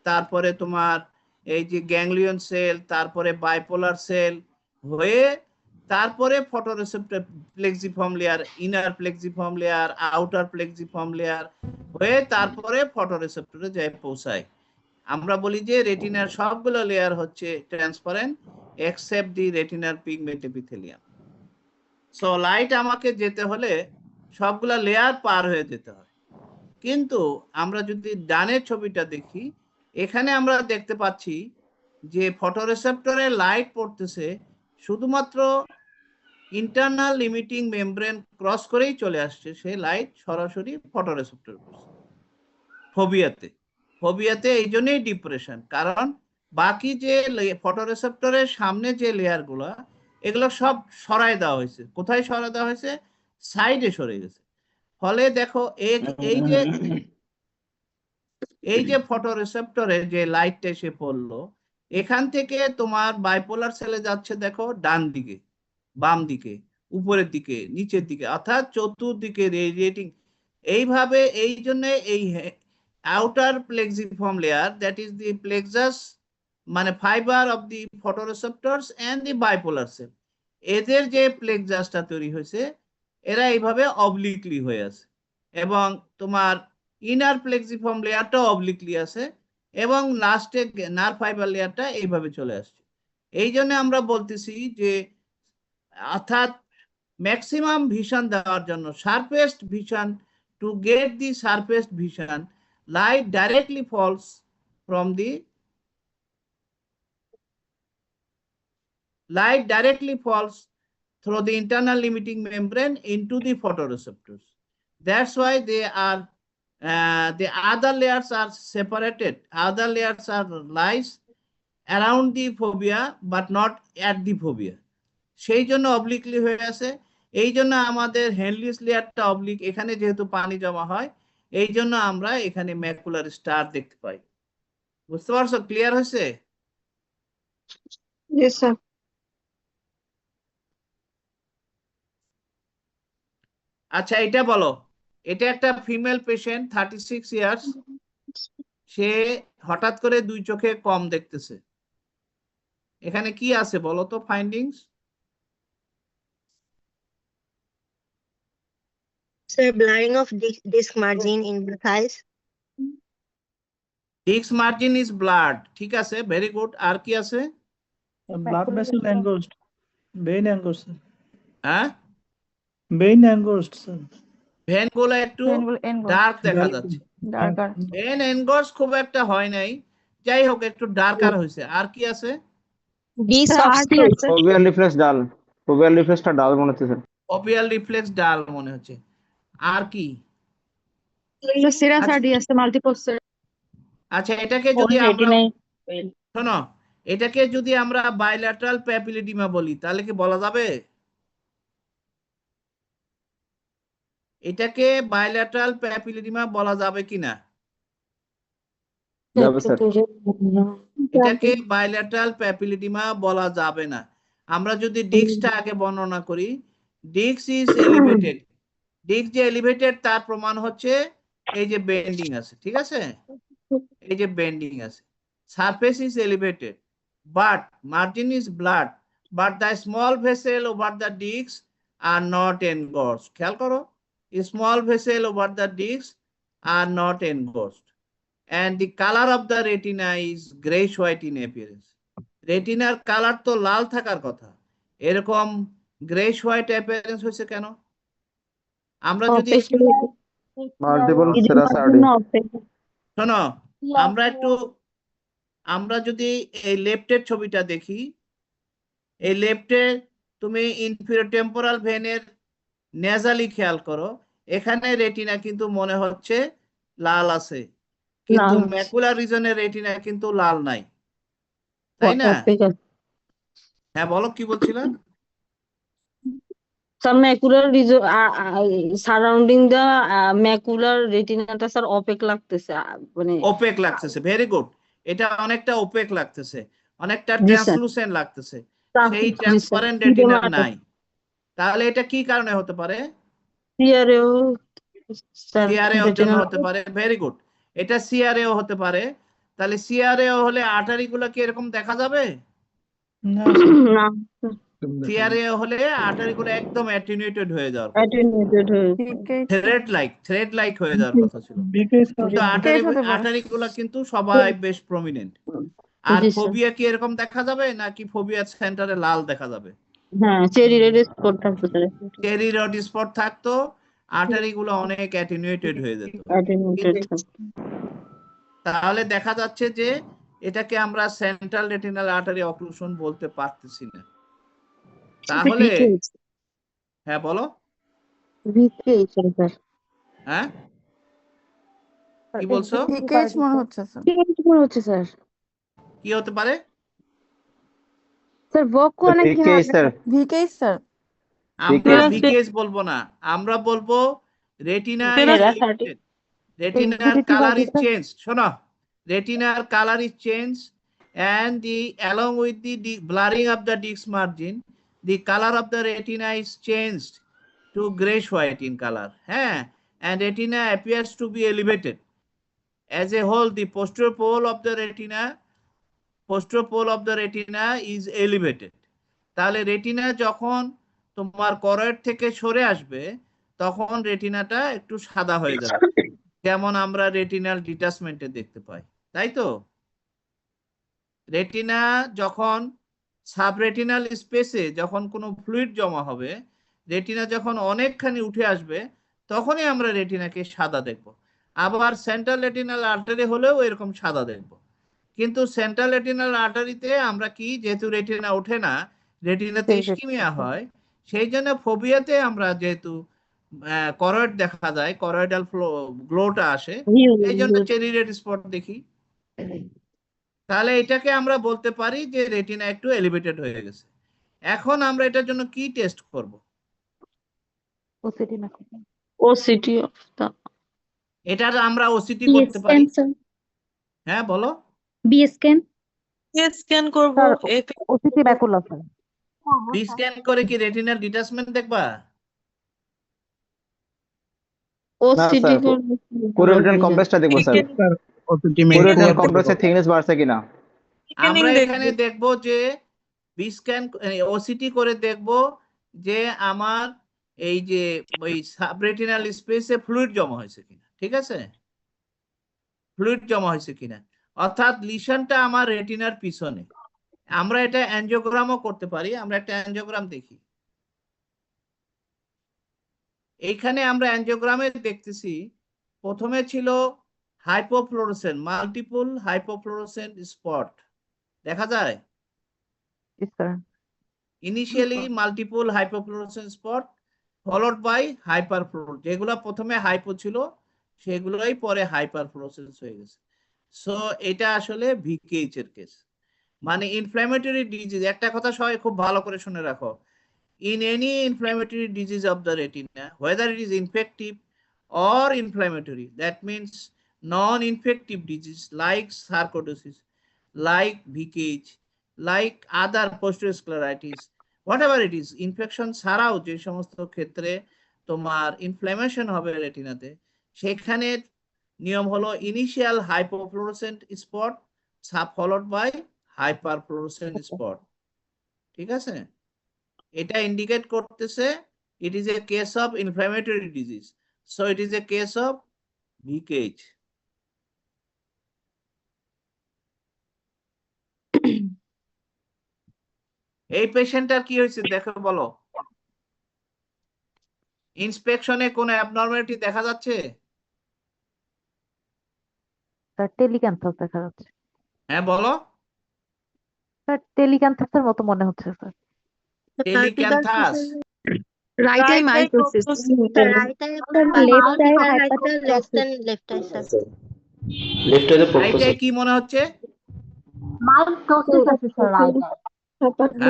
তারপরে তোমার এই যে গ্যাংলিয়ন সেল, তারপরে বাইপোলার সেল হয়ে তারপরে photoreceptor plexiform layer, inner plexiform layer, outer plexiform layer হয়ে তারপরে ফটোরিসেপ্টরে যায় পৌঁছায়। আমরা বলি যে রেটিনার সবগুলো লেয়ার হচ্ছে ট্রান্সপারেন্ট এক্সেপ্ট দি রেটিনার পিগমেন্ট এপিথেলিয়াম। সো লাইট আমাকে যেতে হলে সবগুলা লেয়ার পার হয়ে যেতে হয়। কিন্তু আমরা যদি ডানের ছবিটা দেখি, এখানে আমরা দেখতে পাচ্ছি যে ফটোরিসেপ্টরে লাইট পড়তেছে শুধুমাত্র ইন্টারনাল লিমিটিং মেমব্রেন ক্রস করেই চলে আসছে, সেই লাইট সরাসরি ফটোরিসেপ্টর ফোবিয়াতে। ফোবিয়াতে এই জন্যই ডিপ্রেশন, কারণ বাকি যে ফটোরিসেপ্টরের সামনে যে লেয়ার গুলা এগুলো সব সরায় দেওয়া হয়েছে। কোথায় সরায় দেওয়া হয়েছে? সাইডে সরে গেছে। ফলে দেখো এই যে ফটোরিসেপ্টরে যে লাইটটা এসে পড়লো, এখান থেকে তোমার বাইপোলার সেলে যাচ্ছে দেখো ডান দিকে, বাম দিকে, উপরের দিকে, নিচের দিকে, অর্থাৎ চতুর্দিকে রেডিয়েটিং। এইভাবে এই জন্য এই outer plexiform layer, that is the plexus মানে fibre of the photoreceptors and the bipolar cell, এদের যে প্লেক্সাসটা তৈরি হয়েছে এরা এইভাবে অবলিকলি হয়ে আছে, এবং তোমার ইনার প্লেক্সিফর্ম লেয়ারটা অবলিকলি আছে, এবং লাস্টে নার্ভ ফাইবার লেয়ারটা এইভাবে চলে আসছে। এই জন্য আমরা বলতেছি যে অর্থাৎ ম্যাক্সিমাম ভিশন দেওয়ার জন্য, শার্পেস্ট vision, to get the শার্পেস্ট vision, light directly falls from the through the internal limiting membrane into the photoreceptors. That's why they are the other layers are separated. Other layers are lies around the fovea but not at the fovea. সেই জন্য অবলিকলি হয়ে আছে। এই জন্য আমাদের হেনলিস লেয়ারটা oblique, এখানে যেহেতু পানি জমা হয় এই জন্য আমরা এখানে ম্যাকুলার স্টার দেখতে পাই। বুঝতে পারছো? ক্লিয়ার হয়েছে? Yes, sir. আচ্ছা এটা বলো, এটা একটা ফিমেল পেশেন্ট 36 ইয়ার্স, সে হঠাৎ করে দুই চোখে কম দেখতেছে। এখানে কি আছে বলো তো findings? Sir, blurring of disc margin in both eyes. Disc margin is blurred, ঠিক আছে, ভেরি গুড। আর কি আছে? Blood vessel engorged, vein engorged, হ্যাঁ ভেইন এনগোজড স্যার। ভেন গুলো একটু ডার্ক দেখা যাচ্ছে, ডার্কার। ভেন এনগোজ খুব একটা হয় নাই, যাই হোক একটু ডার্কার হয়েছে। আর কি আছে? ফোবিয়াল রিফ্লেক্স ডাল, ফোবিয়াল রিফ্লেক্সটা ডাল মনে হচ্ছে স্যার। অপিয়াল রিফ্লেক্স ডাল মনে হচ্ছে। আর কি? সিরাসাডি আছে, মাল্টিপোস্টার। আচ্ছা এটাকে যদি আমরা শোনো, এটাকে যদি আমরা বাইল্যাটারাল প্যাপিলিডিমা বলি তাহলে কি বলা যাবে? এটাকে বাইল্যাটারাল প্যাপিলিডিমা বলা যাবে কিনা? যাবে স্যার। এটাকে বাইল্যাটারাল প্যাপিলিডিমা বলা যাবে না। আমরা যদি ডিস্কটা আগে বর্ণনা করি, ডিস্ক ইজ এলিভেটেড। ডিস্ক যে এলিভেটেড তার প্রমাণ হচ্ছে এই যে বেন্ডিং আছে, ঠিক আছে, এই যে বেন্ডিং আছে। Surface is elevated but margin is blurred, but the small vessel over the disc are not engorged. খেয়াল করো, small vessel over the disc are not engorged, and the color of the retina is grayish white in appearance. রেটিনার colour তো লাল থাকার কথা, এরকম greyish white appearance হয়েছে কেন? আমরা যদি মাল্টিপল সেরাসাডি, শোনো, আমরা যদি এই লেফটের ছবিটা দেখি, এই লেফটে তুমি ইনফিরিয়র টেম্পোরাল ভেনের নেজালি খেয়াল করো, এখানে রেটিনা কিন্তু মনে হচ্ছে লাল আছে, কিন্তু ম্যাকুলার রিজনের রেটিনা কিন্তু লাল নাই, তাই না? হ্যাঁ বলো কি বলছিলা? Some macular region surrounding the macular retina টা স্যার অপেক লাগতেছে, মানে ওপেক লাগতেছে, ভেরি গুড। এটা অনেকটা ওপেক লাগতেছে, অনেকটা ট্রান্সলুসেন্ট লাগতেছে, সেই ট্রান্সপারেন্ট রেটিনা নাই। তাহলে এটা কি কারণে হতে পারে? স্যার সিআরএ এর জন্য রেটিনাল হতে পারে, ভেরি গুড, এটা সিআরএও হতে পারে। তাহলে সিআরএও হলে আর্টারি গুলো কি এরকম দেখা যাবে? না স্যার না সিআরএ হলে আর্টারি গুলো একদম অ্যাটেনুয়েটেড হয়ে যাওয়ার কথা, অ্যাটেনুয়েটেড হয়ে থ্রেড লাইক হয়ে যাওয়ার কথা ছিল। বিকে স্যার কিন্তু আর্টারি গুলো কিন্তু সবাই বেশ প্রমিনেন্ট। আর জি স্যার ফোবিয়া কি এরকম দেখা যাবে, নাকি ফোবিয়ার সেন্টারে লাল দেখা যাবে? হ্যাঁ চেরি রেড স্পট থাকতো স্যার চেরি রড স্পট থাকতো, আর্টারি গুলো অনেক অ্যাটেনুয়েটেড হয়ে যেত। অ্যাটেনুয়েটেড থাকতো তাহলে দেখা যাচ্ছে যে এটাকে আমরা সেন্ট্রাল রেটিনাল আর্টারি অক্লুশন বলতে পারতেছি না। তাহলে হ্যাঁ বলো, ভিকেএইচ স্যার হ্যাঁ কি বলছো? ভিকেএইচ মনে হচ্ছে স্যার। ভিকেএইচ মনে হচ্ছে স্যার কি হতে পারে? স্যার বকো নাকি বিকে স্যার ভিকেএইচ স্যার। আমরা Yes, ভিকেএস বলবো না, আমরা বলবো রেটিনা Vera রেটিনার কালার ইজ চেঞ্জ। শোনো, রেটিনার colour is change and along with the blurring of the disc margin, the color of the retina is changed to grayish white in color. And retina appears to be elevated. As a whole, the posterior pole of the retina is elevated. তাহলে retina যখন তোমার choroid থেকে সরে আসবে তখন রেটিনাটা একটু সাদা হয়ে যাবে, যেমন আমরা রেটিনাল ডিটাচমেন্টে দেখতে পাই, তাই তো? রেটিনা যখন সাবরেটিনাল স্পেসে যখন কোনো ফ্লুইড জমা হবে, রেটিনা যখন অনেকখানি উঠে আসবে, তখনই আমরা রেটিনাকে সাদা দেখব। আবার সেন্ট্রাল রেটিনাল আর্টারি হলেও এরকম সাদা দেখব। কিন্তু সেন্ট্রাল রেটিনাল আর্টারিতে আমরা কি, যেহেতু রেটিনা ওঠে না, রেটিনাতে ইস্কিমিয়া হয়, সেই জন্য ফোবিয়াতে আমরা যেহেতু করয়েড দেখা যায়, করয়েডাল গ্লোটা আসে, এই জন্য চেরি রেড স্পট দেখি। তাহলে এটাকে আমরা বলতে পারি যে রেটিনা একটু এলিভেটেড হয়ে গেছে। এখন আমরা এটার জন্য কি টেস্ট করব? ওসিটি অফ দা এটার আমরা ওসিটি করতে পারি। হ্যাঁ বলো, বি স্ক্যান স্ক্যান করব ওসিটি ব্যাকুলা স্যার। বি স্ক্যান করে কি রেটিনাল ডিটাচমেন্ট দেখবা? ওসিটি স্যার, করব কোরিলেশন কমপ্লেক্সটা দেখবো স্যার, কোরিলেশন কমপ্লেক্সের থিকনেস বাড়ছে কিনা। আমরা এখানে দেখব যে বি স্ক্যান ওসিটি করে দেখব যে আমার এই যে ওই সাবরেটিনাল স্পেসে ফ্লুইড জমা হয়েছে কিনা, ঠিক আছে? ফ্লুইড জমা হয়েছে কিনা, অর্থাৎ লিশনটা আমার রেটিনার পিছনে। আমরা এটা অ্যাঞ্জিওগ্রামও করতে পারি। আমরা একটা অ্যাঞ্জিওগ্রাম দেখি। এইখানে আমরা অ্যাঞ্জিওগ্রামে দেখতেছি, প্রথমে ছিল হাইপোফ্লোরোসেন্ট, মাল্টিপল হাইপোফ্লোরোসেন্ট স্পট দেখা যায়। Initially multiple hypofluorescent spot followed by hyperfluorescence. যেগুলো প্রথমে হাইপো ছিল সেগুলোই পরে হাইপারফ্লোরোসেন্স হয়ে গেছে। সো এটা আসলে ভিকেএইচ এর কেস, মানে ইনফ্ল্যামেটরি ডিজিজ। একটা কথা সবাই খুব ভালো করে শুনে রাখো, in any inflammatory disease of the retina, whether it is infective or inflammatory, that means non-infective disease like sarcoidosis, like VKH, like other posterior scleritis, whatever it is, infection ছাড়াও যে সমস্ত ক্ষেত্রে তোমার ইনফ্ল্যামেশন হবে রেটিনাতে, সেখানে নিয়ম হলো initial hypofluorescent spot followed by hyperfluorescent spot, ঠিক আছে? এটা ইন্ডিকেট করতেছে it is a case of inflammatory disease, so it is a case of VKH. এই পেশেন্টটার কি হয়েছে দেখো, বলো। ইন্সপেকশনে কোনো অ্যাবনরমালিটি দেখা যাচ্ছে? স্যার টেলিক্যান্থাস দেখা যাচ্ছে। হ্যাঁ বলো। স্যার টেলিক্যান্থাসের মতো মনে হচ্ছে sir. Telecanthus, right eye mitosis. Right eye Left eye less than left eye, sir. Left আইতে এইটাই কি মনে হচ্ছে? মাইটোসিস আছে sir right eye.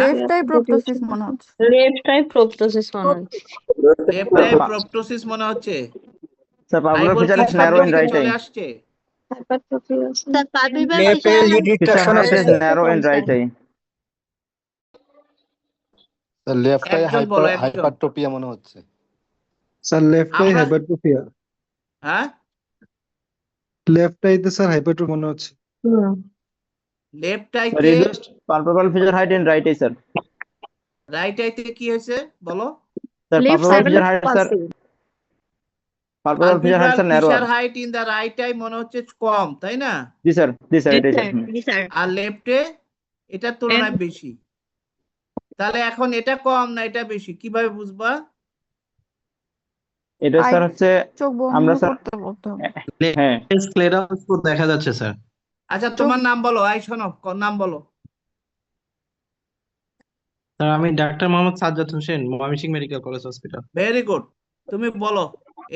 Left eye proptosis মনে হচ্ছে। লেফট আই প্রোপটোসিস মনে হচ্ছে লেফট আই প্রপটোসিস মনে হচ্ছে। স্যার পাবলার আইবল ফিচার কি ইজ ন্যারো ইন শব্দ রাইট আই, চলে আসছে? Sir, palpebral feature fissure is narrow in right eye. Left I একজন বলো, একজন। হাইপারট্রপিয়া মনে হচ্ছে। স্যার লেফট আই আমরা- হাইপারট্রফিয়া। হ্যাঁ, লেফট আইতে স্যার হাইপারট্রফি মনে হচ্ছে। লেফট আইতে reduced palpable fissure height in right eye sir. Right আইতে কি হয়েছে বলো? Sir left palpable side fissure height sir, palpable fissure height palpebral sir narrower. Fissure height in the right eye মনে হচ্ছে কম, তাই না? জি স্যার, এটাই স্যার। জি স্যার। আর লেফটে এটার তুলনায় বেশি। তাহলে এখন এটা কম না এটা বেশি কিভাবে বুঝবা? এটা স্যার হচ্ছে চোখ বন্ধ আমরা স্যার করতে বলতে হবে। হ্যাঁ স্ক্লেরাস দেখা যাচ্ছে স্যার। আচ্ছা তোমার নাম বলো, আই শোনো নাম বলো। স্যার আমি doctor Mohammad Sajjad Hossain, Mymensingh medical college hospital. Very good, তুমি বলো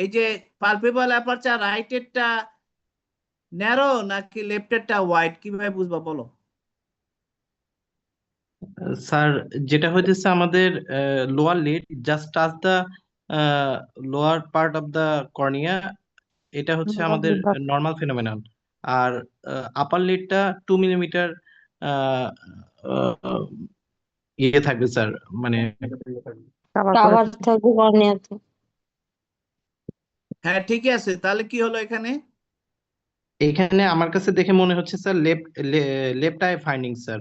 এই যে পালপেবল অ্যাপারচার রাইটেরটা ন্যারো নাকি লেফটেরটা ওয়াইড কিভাবে বুঝবা বলো? স্যার যেটা হইতেছে আমাদের lower lid just touch the lower part of the cornea, এটা হচ্ছে আমাদের নর্মাল ফিনোমেনন। আর আপার লিডটা 2 মিলিমিটার ইয়ে থাকবে স্যার, মানে টাওয়ার থাকবে কর্নিয়াতে। হ্যাঁ ঠিকই আছে, তাহলে কি হলো এখানে? এখানে আমার কাছে দেখে মনে হচ্ছে sir left I finding sir.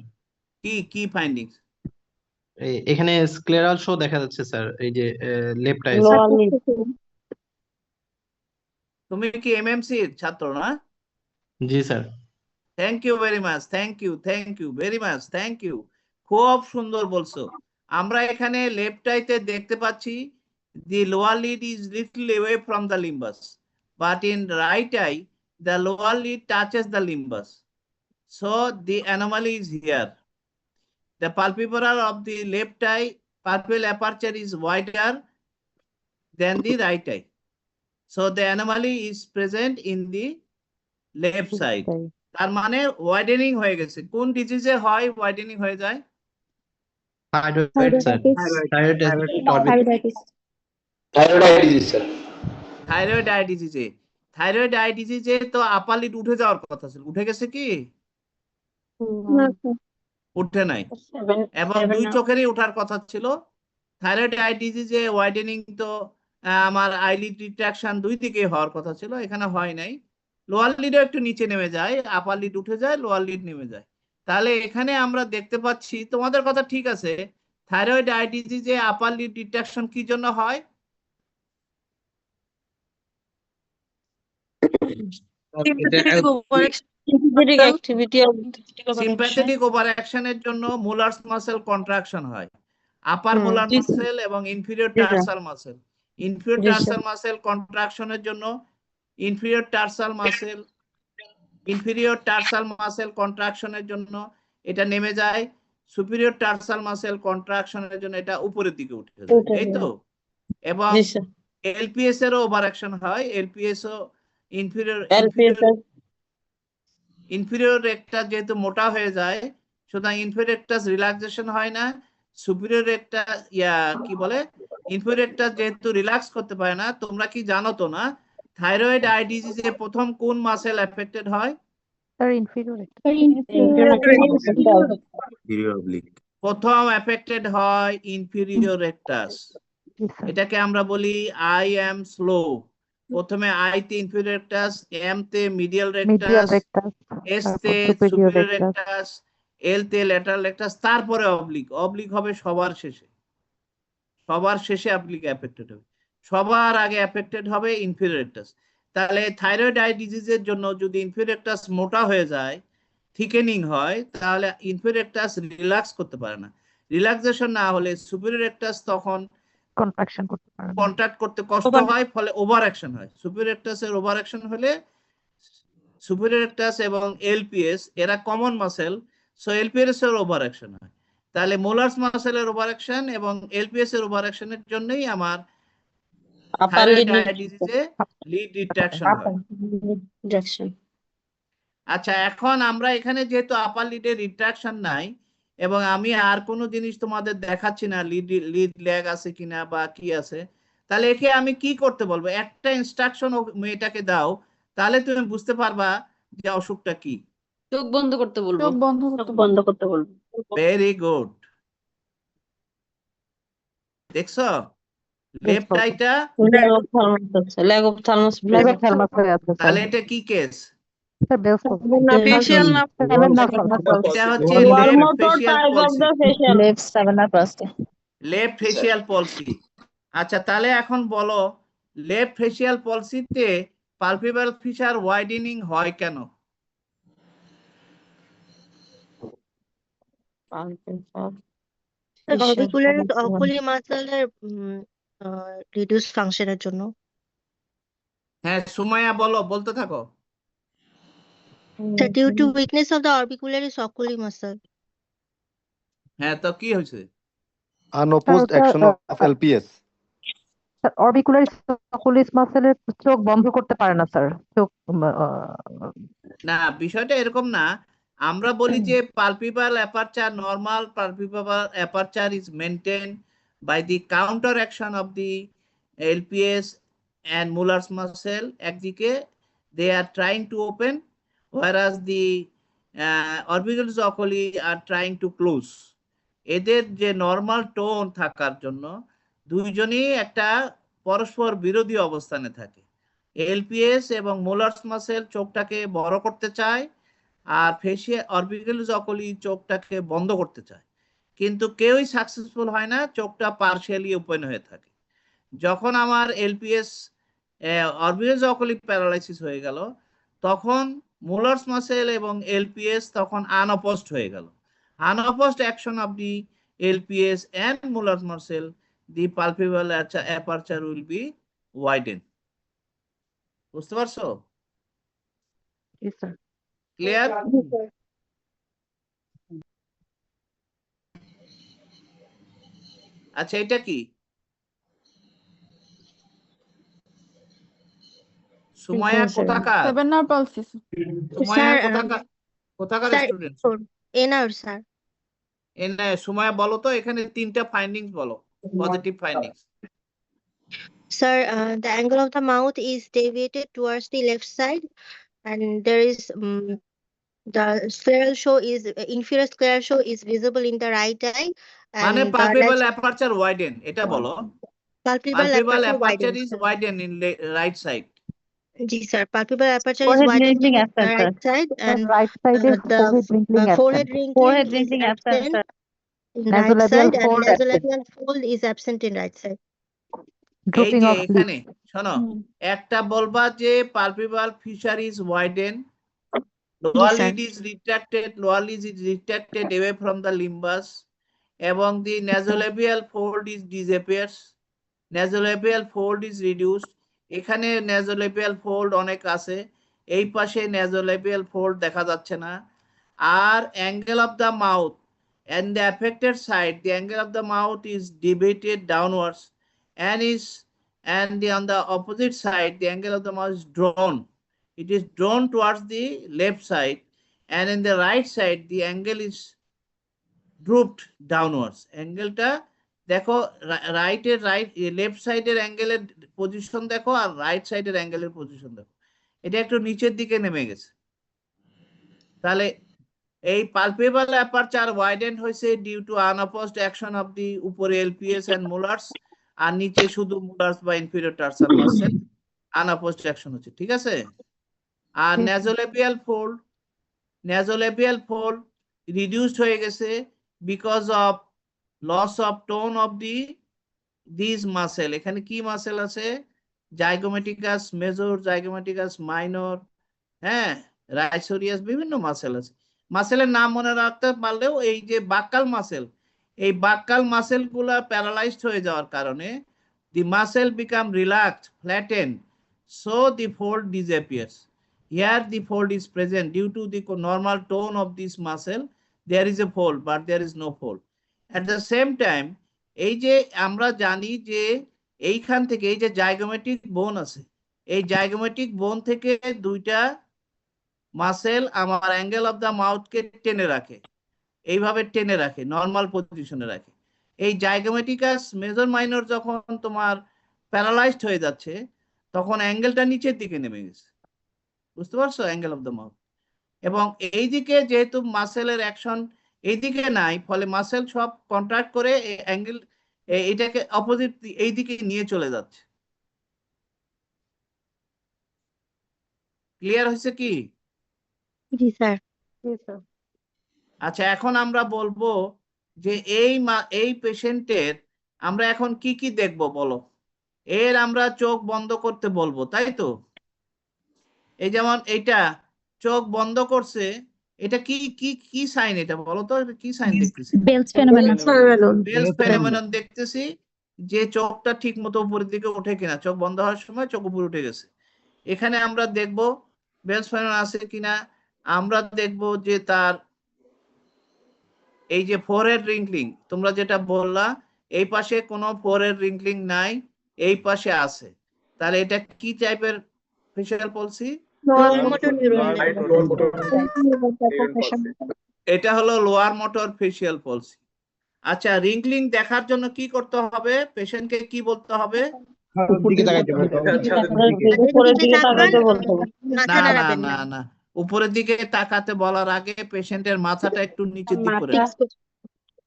কি কি ফাইন্ডিংস? এখানে স্ক্লেরাল শো দেখা যাচ্ছে স্যার, এই যে লেফট আই। Lower lead. তুমি কি এমএমসি এর ছাত্র না? জি sir. Thank you very much, thank you very much, thank you. খুব সুন্দর বলছো। আমরা এখানে লেফট আইতে দেখতে পাচ্ছি the lower lid is little away from the limbus, but in right eye the lower lid touches the limbus, so the anomaly is here. The palpebral of the left eye pupil aperture is wider than the right eye, so the anomaly is present in the left side. তার মানে widening হয়ে গেছে। কোন ডিজিজে হয় widening হয়ে যায়? Thyroid sir, thyroid eye ডিজিজে। Thyroid eye ডিজিজে তো আপার লিড উঠে যাওয়ার কথা ছিল, উঠে গেছে কি? উঠে নাই। এবং দুই চোখেরই ওঠার কথা ছিল। থাইরয়েড আই ডিজিজে ওয়াইডেনিং তো আমার আইলিড রিট্রাকশন দুই দিকে হওয়ার কথা ছিল, এখানে হয় নাই। লোয়ার লিডও একটু নিচে নেমে যায়, আপার লিড উঠে যায়, লোয়ার লিড নেমে যায়। তাহলে এখানে আমরা দেখতে পাচ্ছি তোমাদের কথা ঠিক আছে, থাইরয়েড আই ডিজিজে আপার লিড রিট্রাকশন কি জন্য হয়? সিম্প্যাথেটিক ওভার অ্যাকশনের জন্য মুলার্স মাসেল কন্ট্রাকশন হয়। আপার মোলার মাসেল এবং inferior tarsal muscle. Inferior tarsal muscle কন্ট্রাকশনের জন্য ইনফিরিয়র টার্সাল মাসেল কন্ট্রাকশনের জন্য এটা নেমে যায়, সুপিরিয়র টার্সাল মাসেল কন্ট্রাকশনের জন্য এটা উপরের দিকে উঠে যায়, এই তো। এবং এলপিএস এরও ওভার অ্যাকশন হয়, এলপিএস ও ইনফিরিয়র রেক্টাস যেহেতু মোটা হয়ে যায়, সুতরাং ইনফিরিয়র রেক্টাস রিল্যাক্সেশন হয় না। সুপিরিয়র রেক্টাস কি বলে, ইনফিরিয়র রেক্টাস যেহেতু রিল্যাক্স করতে পারে না। তোমরা কি জানো তো না থাইরয়েড আই ডিজিজে প্রথম কোন মাসেল এফেক্টেড হয়? প্রথম এফেক্টেড হয় ইনফিরিয়র রেক্টাস। এটাকে আমরা বলি আই এম স্লো। প্রথমে আই তে ইনফিরিয়র রেক্টাস, এম তে মিডিয়াল রেক্টাস, এস তে সুপিরিয়র রেক্টাস, এল তে ল্যাটারাল রেক্টাস, তারপরে অবলিক। অবলিক হবে সবার শেষে, সবার শেষে অবলিক এফেক্টেড হবে, সবার আগে এফেক্টেড হবে ইনফিরিয়র রেক্টাস। তাহলে থাইরয়েড আই ডিজিজের জন্য যদি ইনফিরিয়র রেক্টাস মোটা হয়ে যায়, থিকেনিং হয়, তাহলে ইনফিরিয়র রেক্টাস রিল্যাক্স করতে পারে না। রিল্যাক্সেশন না হলে সুপিরিয়র রেক্টাস তখন কন্ট্রাক্ট করতে কষ্ট হয়, ফলে ওভার অ্যাকশন হয়। সুপিরিয়র রেক্টাসের ওভার অ্যাকশন হলে সুপিরিয়র রেক্টাস এবং এলপিএস এরা কমন মাসেল, সো এলপিএস এর ওভার অ্যাকশন হয়। তাহলে মোলার্স মাসেলের ওভার অ্যাকশন এবং এলপিএস এর ওভার অ্যাকশনের জন্যই আমার থাইরয়েড আই ডিজিজে লিড রিট্রাকশন হয়। আচ্ছা, এখন আমরা এখানে যেহেতু আপার লিডে রিট্রাকশন নাই এবং আমি আর কোনো জিনিস তোমাদের দেখাচ্ছি না লিড ল্যাগ আছে কিনা বা কি আছে, তাহলে একে আমি কি করতে বলবো? একটা ইনস্ট্রাকশন মেয়েটাকে দাও, তাহলে তুমি বুঝতে পারবা যে অসুখটা কি। চোখ বন্ধ করতে বলবো। চোখ বন্ধ করতে বলবো। ভেরি গুড, দেখছো লেফট আইটা ল্যাগ অফ থার্মাস আছে, lag of thermos lag of present. Thermos হয়ে আছে স্যার। তাহলে এটা কি কেস? স্যার বেলস ফেশিয়াল না এটা হচ্ছে ওয়ার লেফট মতো facial type of palsy, the facial. Left 7 আছে। Left facial palsy. আচ্ছা তাহলে এখন বলো লেফট ফেসিয়াল পলসিতে পালপেবল ফিচার ওয়াইডেনিং হয় কেন? অকুলি মাসেলের রিডিউস ফাংশনের জন্য। হ্যাঁ সুমাইয়া বলো, বলতে থাকো। Due to weakness of the orbicularis oculi muscle. হ্যাঁ তো কি হয়েছে? Unopposed action of LPS. Sir orbicularis oculis মাসেলের চোখ বন্ধ করতে পারে না স্যার, চোখ না বিষয়টা এরকম না, আমরা বলি যে palpebral aperture, normal palpebral aperture is maintained by the counter action of the LPS and Mueller's muscle একদিকে they are trying to open whereas the orbicularis oculi are trying to close. এদের যে নরমাল টোন থাকার জন্য দুইজনই একটা পরস্পর বিরোধী অবস্থানে থাকে। LPS এবং Mueller's muscle চোখটাকে বড় করতে চায় আর ফেসিয়াল অরবিকুলারিস অকুলি চোখটাকে বন্ধ করতে চায়, কিন্তু কেউই সাকসেসফুল হয় না, চোখটা পার্শিয়ালি ওপেন হয়ে থাকে। যখন আমার LPS অরবিকুলারিস অকুলি প্যারালাইসিস হয়ে গেল তখন Mueller's muscle এবং LPS তখন আনঅপোজড হয়ে গেল। Unopposed action of the LPS and Mueller's muscle, the palpebral aperture will be widened. বুঝতে পারছো? ক্লিয়ার? আচ্ছা এটা কি? সুমাইয়া কোথাকার? সেভেনার পলসি। সুমাইয়া কোথাকার স্টুডেন্ট? NR sir. সুমাইয়া বলো তো এখানে তিনটা ফাইন্ডিংস বলো, positive findings. Sir, the angle of the mouth is deviated towards the left side, and there is the scleral show is inferior scleral show is visible in the right eye. মানে And palpable aperture widen, এটা বলো। palpebral Palpebral aperture aperture widens. is widened in right side. Ji sir, palpebral aperture is Forehead widened wrinkling in absent, right side, and right সাইডে the forehead wrinkling forehead absent, wrinkling is absent, absent in right nasolabial side, and fold absent, nasolabial fold is absent in right side. এই drooping যে of lips. এখানে শোনো, একটা বলবা যে palpable feature is widen, lower sir. lid is retracted away from the limbus, এবং the nasolabial fold is disappears, nasolabial fold is reduced। এখানে nasolabial fold অনেক আছে, এই পাশে nasolabial fold দেখা যাচ্ছে না। আর angle of the mouth and the affected side, the angle of the mouth is deviated downwards and on the opposite side the angle of the mouth is drawn, it is drawn towards the left side, and in the right side the angle is drooped downwards। অ্যাঙ্গেলটা দেখো, left সাইডের অ্যাঙ্গেলের position দেখো আর right সাইডের অ্যাঙ্গেলের position দেখো, এটা একটু নিচের দিকে নেমে গেছে। তাহলে এই পালপেবল অ্যাপারচার ওয়াইডেন হয়েছে due to unopposed action of the উপরে LPS এন্ড Mueller's, আর নিচে শুধু Mueller's বা inferior tarsal muscle unopposed action হচ্ছে, ঠিক আছে? আর nasolabial fold রিডিউসড হয়ে গেছে because of loss of tone of this muscle. এখানে কি মাসেল আছে? জাইগোমেটিকাস মেজর, জাইগোমেটিকাস মাইনর, হ্যাঁ, রাইসোরিয়াস, বিভিন্ন মাসেল আছে। মাসেলের নাম মনে রাখতে পারলেও এই যে বাক্কাল মাসেল, এই বাক্কাল মাসেল গুলা প্যারালাইজড হয়ে যাওয়ার কারণে the muscle become relaxed, flattened, so the fold disappears. Here the fold is present due to the normal tone of this muscle. There is a fold, but there is no fold. At the same time, এই যে আমরা জানি যে এইখান থেকে এই যে zygomatic bone আছে, এই জাইগোমেটিক বোন থেকে দুইটা মাসেল আমার অ্যাঙ্গেল অফ দা মাউথকে টেনে রাখে, এইভাবে টেনে রাখে, নর্মাল পজিশনে রাখে। এই জাইগোমেটিকাস মেজর মাইনর যখন তোমার প্যারালাইজড হয়ে যাচ্ছে তখন অ্যাঙ্গেলটা নিচের দিকে নেমে গেছে, বুঝতে পারছো? Angle of the mouth. এবং এইদিকে যেহেতু মাসেলের অ্যাকশন এইদিকে নাই, ফলে মাসেল সব কন্ট্রাক্ট করে এটাকে অপোজিট এই দিকে নিয়ে চলে যাচ্ছে। ক্লিয়ার হয়েছে কি? জি স্যার। আচ্ছা, এখন আমরা বলবো যে এই পেশেন্টের আমরা এখন কি কি দেখব বলো। এর আমরা চোখ বন্ধ করতে বলবো, তাই তো? এই যেমন এইটা চোখ বন্ধ করছে, এটা কি কি কি সাইন? এটা বলো তো, এটা কি সাইন দেখতেছি? Bells phenomenon. বেলস ফেনোমেনন দেখতেছি, যে চোখটা ঠিক মতো উপরের দিকে ওঠে কিনা। চোখ বন্ধ হওয়ার সময় চোখ উপরে উঠে গেছে। এখানে আমরা দেখব বেলস ফেনোমেনন আছে কিনা। আমরা দেখব যে তার এই যে ফোরহেড রিঙ্কলিং, তোমরা যেটা বললা, এই পাশে কোনো ফোরহেড রিঙ্কলিং নাই, এই পাশে আছে। তাহলে এটা কি টাইপের ফেশিয়াল পলসি? এটা হলো লোয়ার মোটর ফেশিয়াল পলসি। আচ্ছা, রিঙ্কলিং দেখার জন্য কি করতে হবে? পেশেন্টকে কি বলতে হবে? না না না না, উপরের দিকে তাকাতে বলার আগে পেশেন্টের মাথাটা একটু নিচের দিকে করে,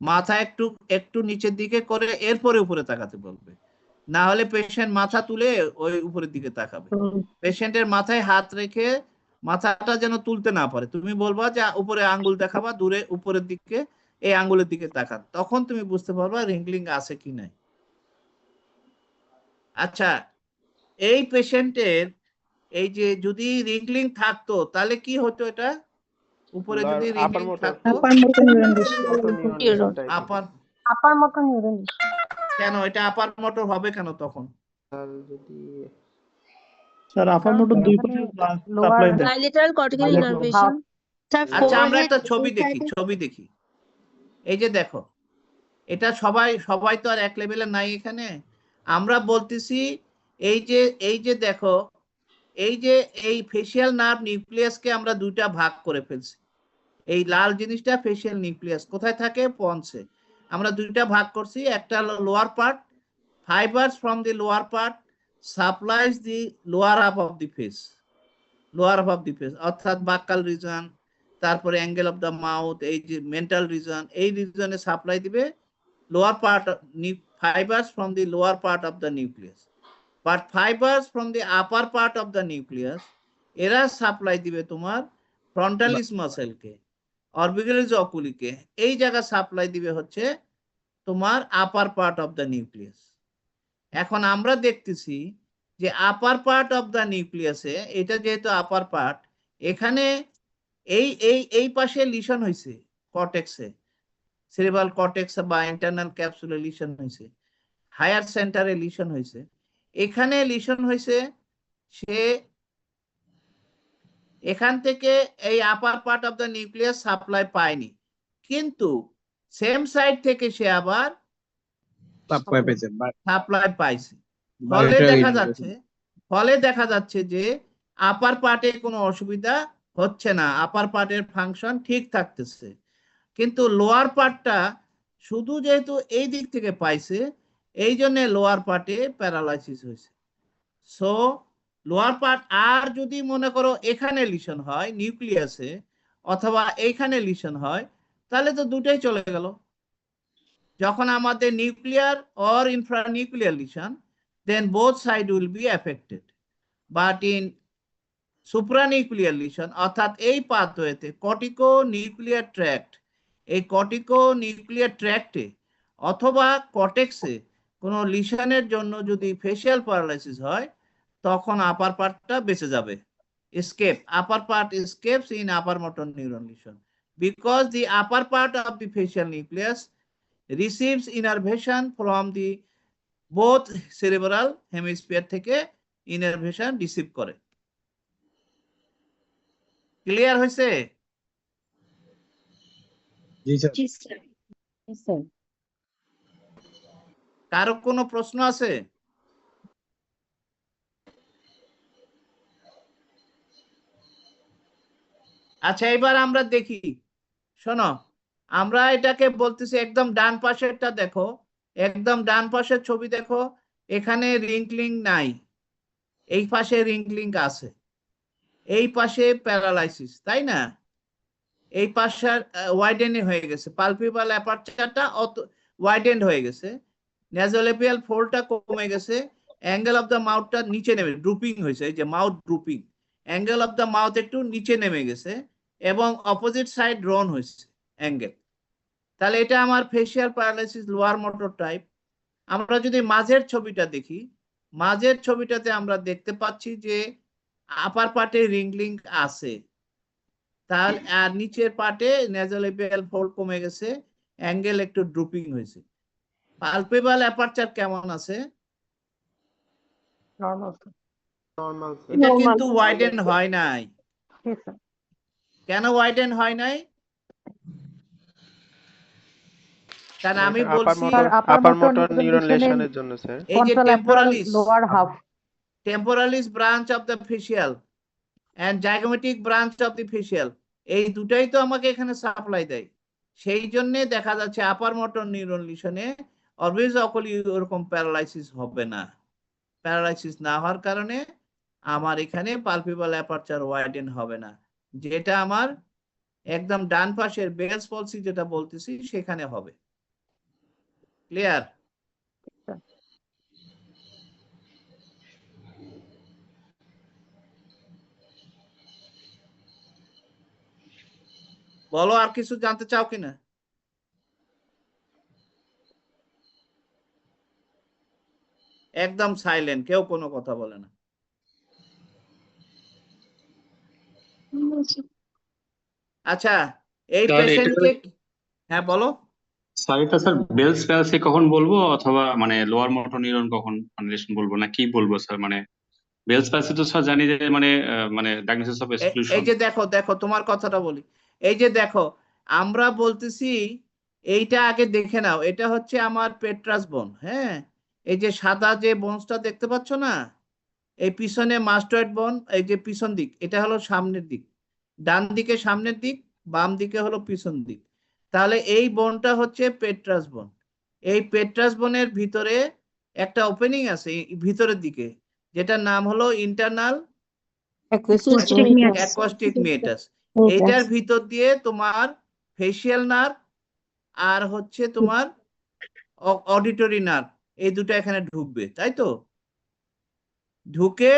মাথা একটু একটু নিচের দিকে করে এরপরে উপরে তাকাতে বলবে। না হলে পেশেন্ট মাথা তুলে ওই উপরের দিকে তাকাবে। পেশেন্টের মাথায় হাত রেখে মাথাটা যেন তুলতে না পারে। তুমি বলবা যে উপরে আঙ্গুল দেখাবা, দূরে উপরের দিকে, এই আঙ্গুলের দিকে তাকান, তখন তুমি বুঝতে পারবা রিঙ্কলিং আছে কি নাই। আচ্ছা, এই পেশেন্টের এই যে যদি রিঙ্কলিং থাকতো তাহলে কি হতো? এটা উপরে যদি রিঙ্কলিং থাকতো, আপার মোটর নিউরন। কেন এটা আপার মোটর হবে কেন তখন? স্যার আপার মোটর দুই পাশে সাপ্লাই দেয়। Bilateral cortical innervation. আচ্ছা, আমরা একটা ছবি দেখি। এই যে দেখো, এটা সবাই তো আর এক লেভেলে নাই এখানে। আমরা বলতেছি এই যে দেখো, এই ফেশিয়াল নার্ভ নিউক্লিয়াসকে আমরা দুইটা ভাগ করে ফেলছি। এই লাল জিনিসটা ফেশিয়াল নিউক্লিয়াস কোথায় থাকে? পন্সে। আমরা দুইটা ভাগ করছি, একটা হলো lower part, fibres from the lower part supplies the lower half of the face, অর্থাৎ বাক্কাল রিজন, তারপরে অ্যাঙ্গেল অফ দ্য মাউথ, এই যে মেন্টাল রিজন, এই রিজনে সাপ্লাই দিবে lower part, fibres from the lower part of the nucleus. But fibres from the upper part of the nucleus, এরা supply দিবে তোমার ফ্রন্টালিস মাসেলকে, orbicularis অকুলিকে। এই জায়গা সাপ্লাই দিবে হচ্ছে তোমার আপার পার্ট অফ দ্য নিউক্লিয়াস। এখন আমরা দেখতেছি যে আপার পার্ট অফ দ্য নিউক্লিয়াসে, এটা যেহেতু আপার পার্ট, এখানে এই পাশে লিশন হয়েছে কর্টেক্সে, সেরেব্রাল কর্টেক্স বা ইন্টারনাল ক্যাপসুলে লিশন হয়েছে, হায়ার সেন্টারে লিশন হয়েছে। এখানে লিশন হয়েছে, সে এখান থেকে এই আপার part of the nucleus supply পায়নি, কিন্তু সেম সাইড থেকে সে আবার সাপ্লাই পাইছে। ফলে দেখা যাচ্ছে যে আপার পার্টে কোনো অসুবিধা হচ্ছে না, আপার পার্টের ফাংশন ঠিক থাকতেছে। কিন্তু লোয়ার পার্টটা শুধু যেহেতু এই দিক থেকে পাইছে, এই জন্য লোয়ার পার্টে প্যারালাইসিস হয়েছে। সো লোয়ার পার্ট, আর যদি মনে করো এখানে লিশন হয় নিউক্লিয়াসে অথবা এইখানে লিশন হয়, তাহলে তো দুটোই চলে গেল। যখন আমাদের nuclear or infranuclear lesion, then both side will be affected. But in supranuclear lesion, অর্থাৎ এই পাথওয়েতে কর্টিকো নিউক্লিয়ার ট্র্যাক্ট, এই কর্টিকো নিউক্লিয়ার ট্র্যাক্টে অথবা কর্টেক্সে কোনো লিশনের জন্য যদি ফেশিয়াল প্যারালাইসিস হয়, তখন আপার পার্টটা বেঁচে যাবে। Upper part escapes in upper motor neuron lesion because the upper part of the facial nucleus receives innervation from the both cerebral hemisphere থেকে ইনারভেশন রিসিভ করে। ক্লিয়ার হয়েছে? কারো কোনো প্রশ্ন আছে? আচ্ছা, এবার আমরা দেখি, শোনো, আমরা এটাকে বলতেছি একদম ডান পাশেরটা দেখো, একদম ডান পাশের ছবি দেখো, এখানে রিঙ্কলিং নাই, এই পাশে রিঙ্কলিং আছে, এই পাশে প্যারালাইসিস, তাই না? এই পাশে ওয়াইডেন হয়ে গেছে, পালপেবরাল অ্যাপারচারটা ওয়াইডেন্ড হয়ে গেছে, নেজোলেপিয়াল ফোল্ডটা কমে গেছে, অ্যাঙ্গেল অফ দ্য মাউথটা নিচে নেমে ড্রুপিং হয়েছে, এই যে mouth drooping, angle of the mouth একটু নিচে নেমে গেছে এবং অপোজিট সাইড ড্রন হয়েছে অ্যাঙ্গেল। তাহলে এটা আমার facial paralysis lower motor type. আমরা যদি মাঝের ছবিটা দেখি, মাঝের ছবিটাতে আমরা দেখতে পাচ্ছি যে আপার পার্টে রিংলিং আছে, তাহলে আর নিচের পার্টে নেজোলেপিয়াল ফোল্ড কমে গেছে, অ্যাঙ্গেল একটু ড্রুপিং হয়েছে। পালপেবল অ্যাপারচার কেমন আছে? নরমাল এটা কিন্তু ওয়াইডেন হয় নাই। স্যার। কেন ওয়াইডেন হয় নাই? কারণ আমি বলছি আপার মোটর নিউরন লেশনের জন্য স্যার। এই যে temporalis lower half, temporalis branch of the facial and zygomatic branch of the facial, এই দুটাই তো আমাকে এখানে সাপ্লাই দেয়। সেই জন্য দেখা যাচ্ছে আপার মোটর নিউরন লিশনে অলওয়েজ অকলি ওরকম প্যারালাইসিস হবে না। প্যারালাইসিস না হওয়ার কারণে আমার এখানে পালপেবল অ্যাপারচার ওয়াইডেন হবে না, যেটা আমার একদম ডান পাশের বেলস পলসি যেটা বলতেছি সেখানে হবে। ক্লিয়ার? বলো আর কিছু জানতে চাও কিনা? একদম সাইলেন্ট, কেউ কোনো কথা বলে না। আচ্ছা, এই পেশেন্টকে, হ্যাঁ বলো। স্যার এটা স্যার বেলস প্যালসি কখন বলবো, অথবা মানে লোয়ার মোটর নিউরন কখন রিলেশন বলবো, না কি বলবো স্যার? মানে বেলস প্যালসি তো স্যার জানি যে মানে ডায়াগনোসিস অফ এক্সক্লুশন। এই যে দেখো দেখো তোমার কথাটা বলি, এই যে দেখো আমরা বলতেছি এইটা আগে দেখে নাও, এটা হচ্ছে আমার পেট্রাস বোন। হ্যাঁ, এই যে সাদা যে বোনসটা দেখতে পাচ্ছ না, এই পিছনে মাস্টয়েড বোন, এই যে পিছন দিক, এটা হলো সামনের দিক, ডান দিকে সামনের দিক, বাম দিকে হলো পিছন দিক। তাহলে এই বোনটা হচ্ছে পেট্রাস বোন। এই পেট্রাস বোনের ভিতরে একটা ওপেনিং আছে ভিতরের দিকে, যেটার নাম হলো ইন্টারনাল অ্যাকোস্টিক মেটাস। এইটার ভিতর দিয়ে তোমার ফেসিয়াল নার্ভ আর হচ্ছে তোমার অডিটরি নার্ভ, এই দুটো এখানে ঢুকবে, তাই তো? ঢুকে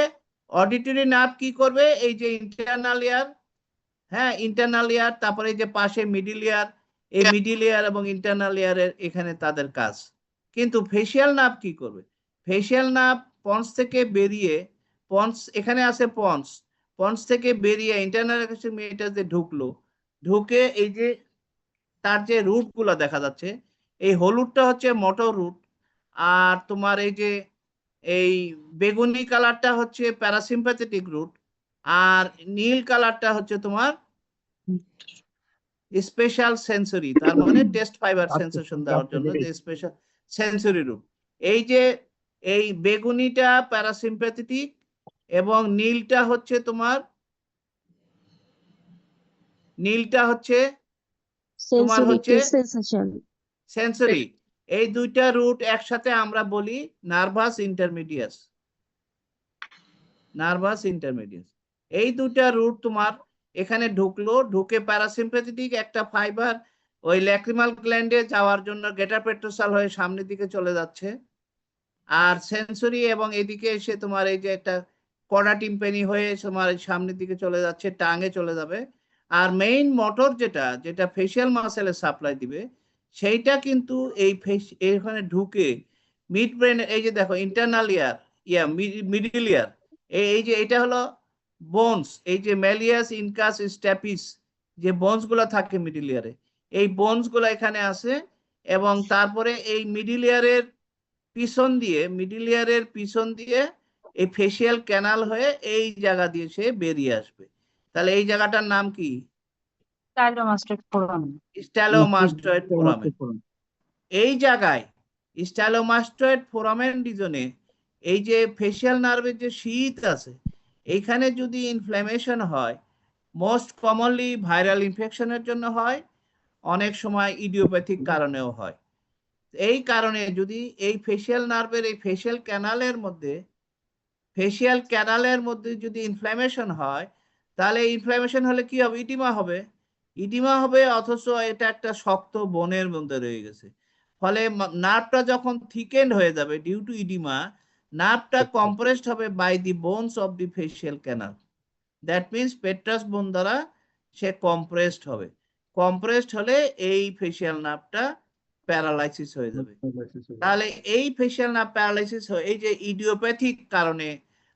অডিটরি নার্ভ কি করবে, এই যে ইন্টারনাল ইয়ার, হ্যাঁ ইন্টারনাল ইয়ার, তারপরে এই যে পাশে মিডিল ইয়ার, এই মিডিল ইয়ার এবং ইন্টারনাল ইয়ারের এখানে তাদের কাজ। কিন্তু ফেসিয়াল নার্ভ কি করবে? ফেসিয়াল নার্ভ পন্স থেকে বেরিয়ে, পন্স এখানে আছে পন্স, পন্স থেকে বেরিয়ে ইন্টারনাল অ্যাকোস্টিক মেটাসে ঢুকলো, ঢুকে এই যে তার যে রুট গুলো দেখা যাচ্ছে, এই হলুদটা হচ্ছে মোটর রুট, আর তোমার এই যে এই বেগুনি কালারটা হচ্ছে প্যারাসিম্প্যাথেটিক রুট, আর নীল কালারটা হচ্ছে তোমার স্পেশাল সেন্সরি, তার মানে টেস্ট ফাইবার সেন্সেশন দেওয়ার জন্য যে স্পেশাল সেন্সরি রুট। এই যে এই বেগুনিটা প্যারাসিম্প্যাথেটিক এবং নীলটা হচ্ছে তোমার, নীলটা হচ্ছে তোমার হচ্ছে সেন্সরি। এই দুইটা রুট একসাথে আমরা বলি নার্ভাস ইন্টারমিডিয়াস, নার্ভাস ইন্টারমিডিয়াস। এই দুইটা রুট তোমার এখানে ঢুকলো, ঢুকে প্যারাসিম্প্যাথেটিক একটা ফাইবার ওই ল্যাক্রিমাল গ্ল্যান্ডে যাওয়ার জন্য গেটা পেট্রোসাল হয়ে সামনের দিকে চলে যাচ্ছে, আর সেন্সরি এবং এদিকে এসে তোমার এই যে একটা কর্ডা টিম্পানি হয়ে তোমার সামনের দিকে চলে যাচ্ছে, টাঙে চলে যাবে। আর মেইন মোটর যেটা যেটা ফেসিয়াল মাসেলে সাপ্লাই দিবে, সেইটা কিন্তু এই এখানে ঢুকে মিড ব্রেন, এই যে দেখো ইন্টারনাল ইয়ার, মিডিল ইয়ার, এই যে এটা হলো বোনস, এই যে ম্যালিয়াস ইনকাস স্ট্যাপিস যে বোনস গুলো থাকে মিডিল ইয়ারে, এই বোনস গুলো এখানে আছে। এবং তারপরে এই মিডিল ইয়ারের পিছন দিয়ে, মিডিল ইয়ারের পিছন দিয়ে এই ফেসিয়াল ক্যানাল হয়ে এই জায়গা দিয়ে সে বেরিয়ে আসবে। তাহলে এই জায়গাটার নাম কি? স্টাইলোমাস্টয়েড ফোরামেন। এই জায়গায় স্টাইলোমাস্টয়েড ফোরামেন রিজনে এই যে ফেসিয়াল নার্ভের যে শীত আছে, এইখানে যদি ইনফ্ল্যামেশন হয়, মোস্ট কমনলি ভাইরাল ইনফেকশনের জন্য হয়, অনেক সময় ইডিওপ্যাথিক কারণেও হয়। এই কারণে যদি এই ফেসিয়াল নার্ভের এই ফেসিয়াল ক্যানালের মধ্যে যদি ইনফ্ল্যামেশন হয়, তাহলে ইনফ্ল্যামেশন হলে কি হবে? ইডিমা হবে, ইডিমা হবে, অথচ এটা একটা শক্ত বোনের মধ্যে রয়ে গেছে। ফলে নার্ভটা যখন থিকেন্ড হয়ে যাবে ডিউ টু ইডিমা, নার্ভটা কম্প্রেসড হবে by the bones of the facial canal. That means petrous bone দ্বারা সে কম্প্রেসড হবে। কম্প্রেসড হলে এই ফেসিয়াল নার্ভটা প্যারালাইসিস হয়ে যাবে। তাহলে এই ফেসিয়াল নার্ভ প্যারালাইসিস হয় এই যে ইডিওপ্যাথিক কারণে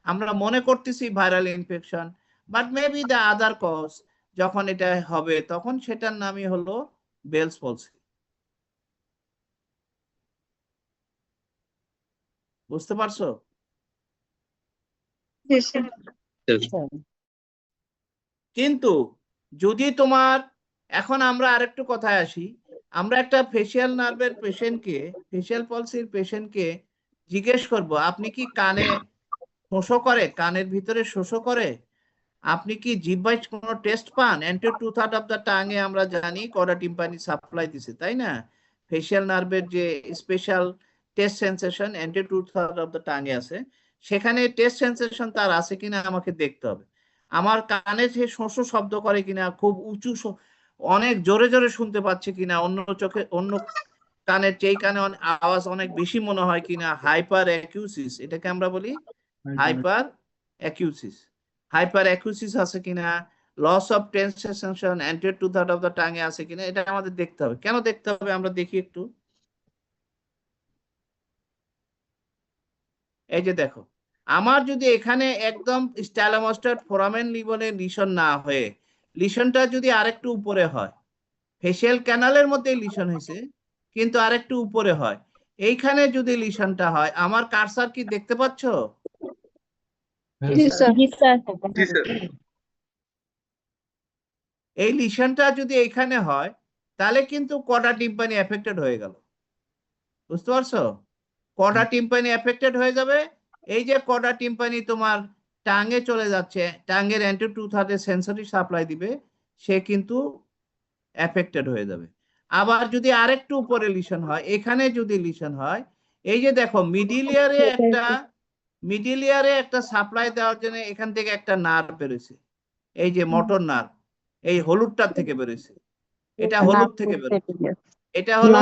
আমরা মনে করতেছি viral infection, but maybe the other cause. যখন এটা হবে তখন সেটার নামই হলো বেলস পলসি। বুঝতে পারছো? কিন্তু যদি তোমার, এখন আমরা আরেকটু কথায় আসি, আমরা একটা ফেসিয়াল নার্ভের পেশেন্টকে, ফেসিয়াল পলসির পেশেন্টকে জিজ্ঞেস করব আপনি কি কানে শোষো করে, কানের ভিতরে শোষো করে, আপনি কি জিহ্বায় কোনো টেস্ট পান? অ্যান্টির 2/3 অফ দ্য টাঙে আমরা জানি কর্ডা টিম্পানি সাপ্লাই দিছে, তাই না? ফেসিয়াল নার্ভের যে special taste sensation anterior 2/3 of the টাঙে আছে, সেখানে টেস্ট সেন্সেশন তার আছে কিনা আমাকে দেখতে হবে। আমার কানে সে শোষো শব্দ করে কিনা, খুব উঁচু অনেক জোরে জোরে শুনতে পাচ্ছে কিনা, অন্য চোখে অন্য কানের চেয়ে কানে আওয়াজ অনেক বেশি মনে হয় কিনা, হাইপার অ্যাকিউসিস, এটাকে আমরা বলি হাইপার অ্যাকিউসিস। হাইপার অ্যাকিউসিস আছে কিনা, লস অফ টেন্স সেন্সেশন অ্যান্টির 2/3 অফ দ্য টাঙে আছে কিনা, এটা আমাদের দেখতে হবে। কেন দেখতে হবে আমরা দেখি একটু। এই যে দেখো, আমার যদি এখানে একদম স্টাইলোমাস্টার ফোরামেন লিবনে লিশন না হয়ে লিশনটা যদি আরেকটু উপরে হয়, ফেসিয়াল ক্যানালের মধ্যে লিশন হয়েছে কিন্তু আরেকটু উপরে হয়, এইখানে যদি লিশনটা হয়, আমার কার্সার কি দেখতে পাচ্ছ? এই লিশনটা যদি এইখানে হয় তাহলে কিন্তু কর্ডা টিম্পানি এফেক্টেড হয়ে গেল। বুঝতে পারছো? কর্ডা টিম্পানি এফেক্টেড হয়ে যাবে। এই যে কর্ডা টিম্পানি তোমার টাঙ্গে চলে যাচ্ছে, টাঙ্গের অ্যান্টির 2/3 সেন্সরি সাপ্লাই দিবে, সে কিন্তু এফেক্টেড হয়ে যাবে। আবার যদি আরেকটু উপরে লিশন হয়, এখানে যদি লিশন হয়, এই যে দেখো মিডিল ইয়ারে একটা সাপ্লাই দেওয়ার জন্য এখান থেকে একটা নার্ভ বেরোছে, এই যে মোটর নার্ভ, এই হলুদটার থেকে বেরোছে, এটা হলুদ থেকে বেরোছে, এটা হলো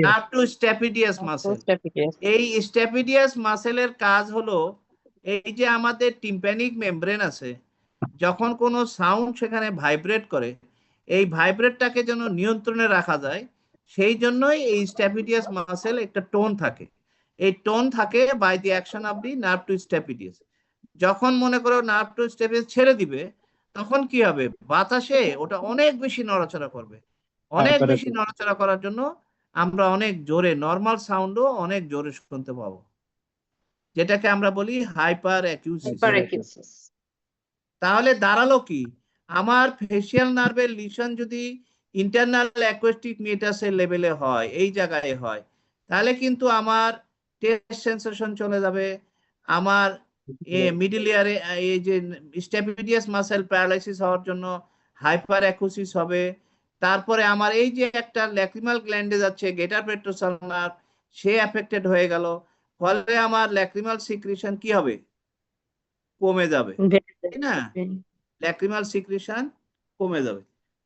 নার্ভ টু স্ট্যাপিডিয়াস মাসেল। এই স্ট্যাপিডিয়াস মাসেলের কাজ হলো, এই যে আমাদের টিম্প্যানিক মেমব্রেন আছে, যখন কোনো সাউন্ড সেখানে ভাইব্রেট করে, এই ভাইব্রেটটাকে যেন নিয়ন্ত্রণে রাখা যায়, সেই জন্যই এই স্ট্যাপিডিয়াস মাসেল একটা টোন থাকে। এই টোন থাকে by the action of the nerve to stapedius. যখন মনে করো নার্ভ টু স্ট্যাপিডিয়াস ছেড়ে দিবে, তখন কি হবে? বাতাসে ওটা অনেক বেশি নড়াচড়া করবে। অনেক বেশি নড়াচড়া করার জন্য আমরা অনেক জোরে, নর্মাল সাউন্ডও অনেক জোরে শুনতে পাবো, যেটাকে আমরা বলি হাইপার অ্যাকিউসিস। তাহলে দাঁড়ালো কি, আমার ফেসিয়াল নার্ভের লিশন যদি ইন্টারনাল অ্যাকোস্টিক মিটাসের লেভেলে হয়, এই জায়গায় হয়, তাহলে কিন্তু আমার টেস্ট সেন্সেশন চলে যাবে, আমার মিডল ইয়ারে এই যে স্ট্যাপিডিয়াস মাসেল প্যারালাইসিস হওয়ার জন্য হাইপার অ্যাকুসিস হবে। তারপরে আমার এই যে একটা ল্যাক্রিমাল গ্ল্যান্ডে যাচ্ছে গেটার পেট্রোসাল নার্ভ, সে অ্যাফেক্টেড হয়ে গেল, ফলে আমার ল্যাক্রিমাল সিক্রিশন কি হবে? কমে যাবে, তাই না? ল্যাক্রিমাল সিক্রিশন কমে যাবে।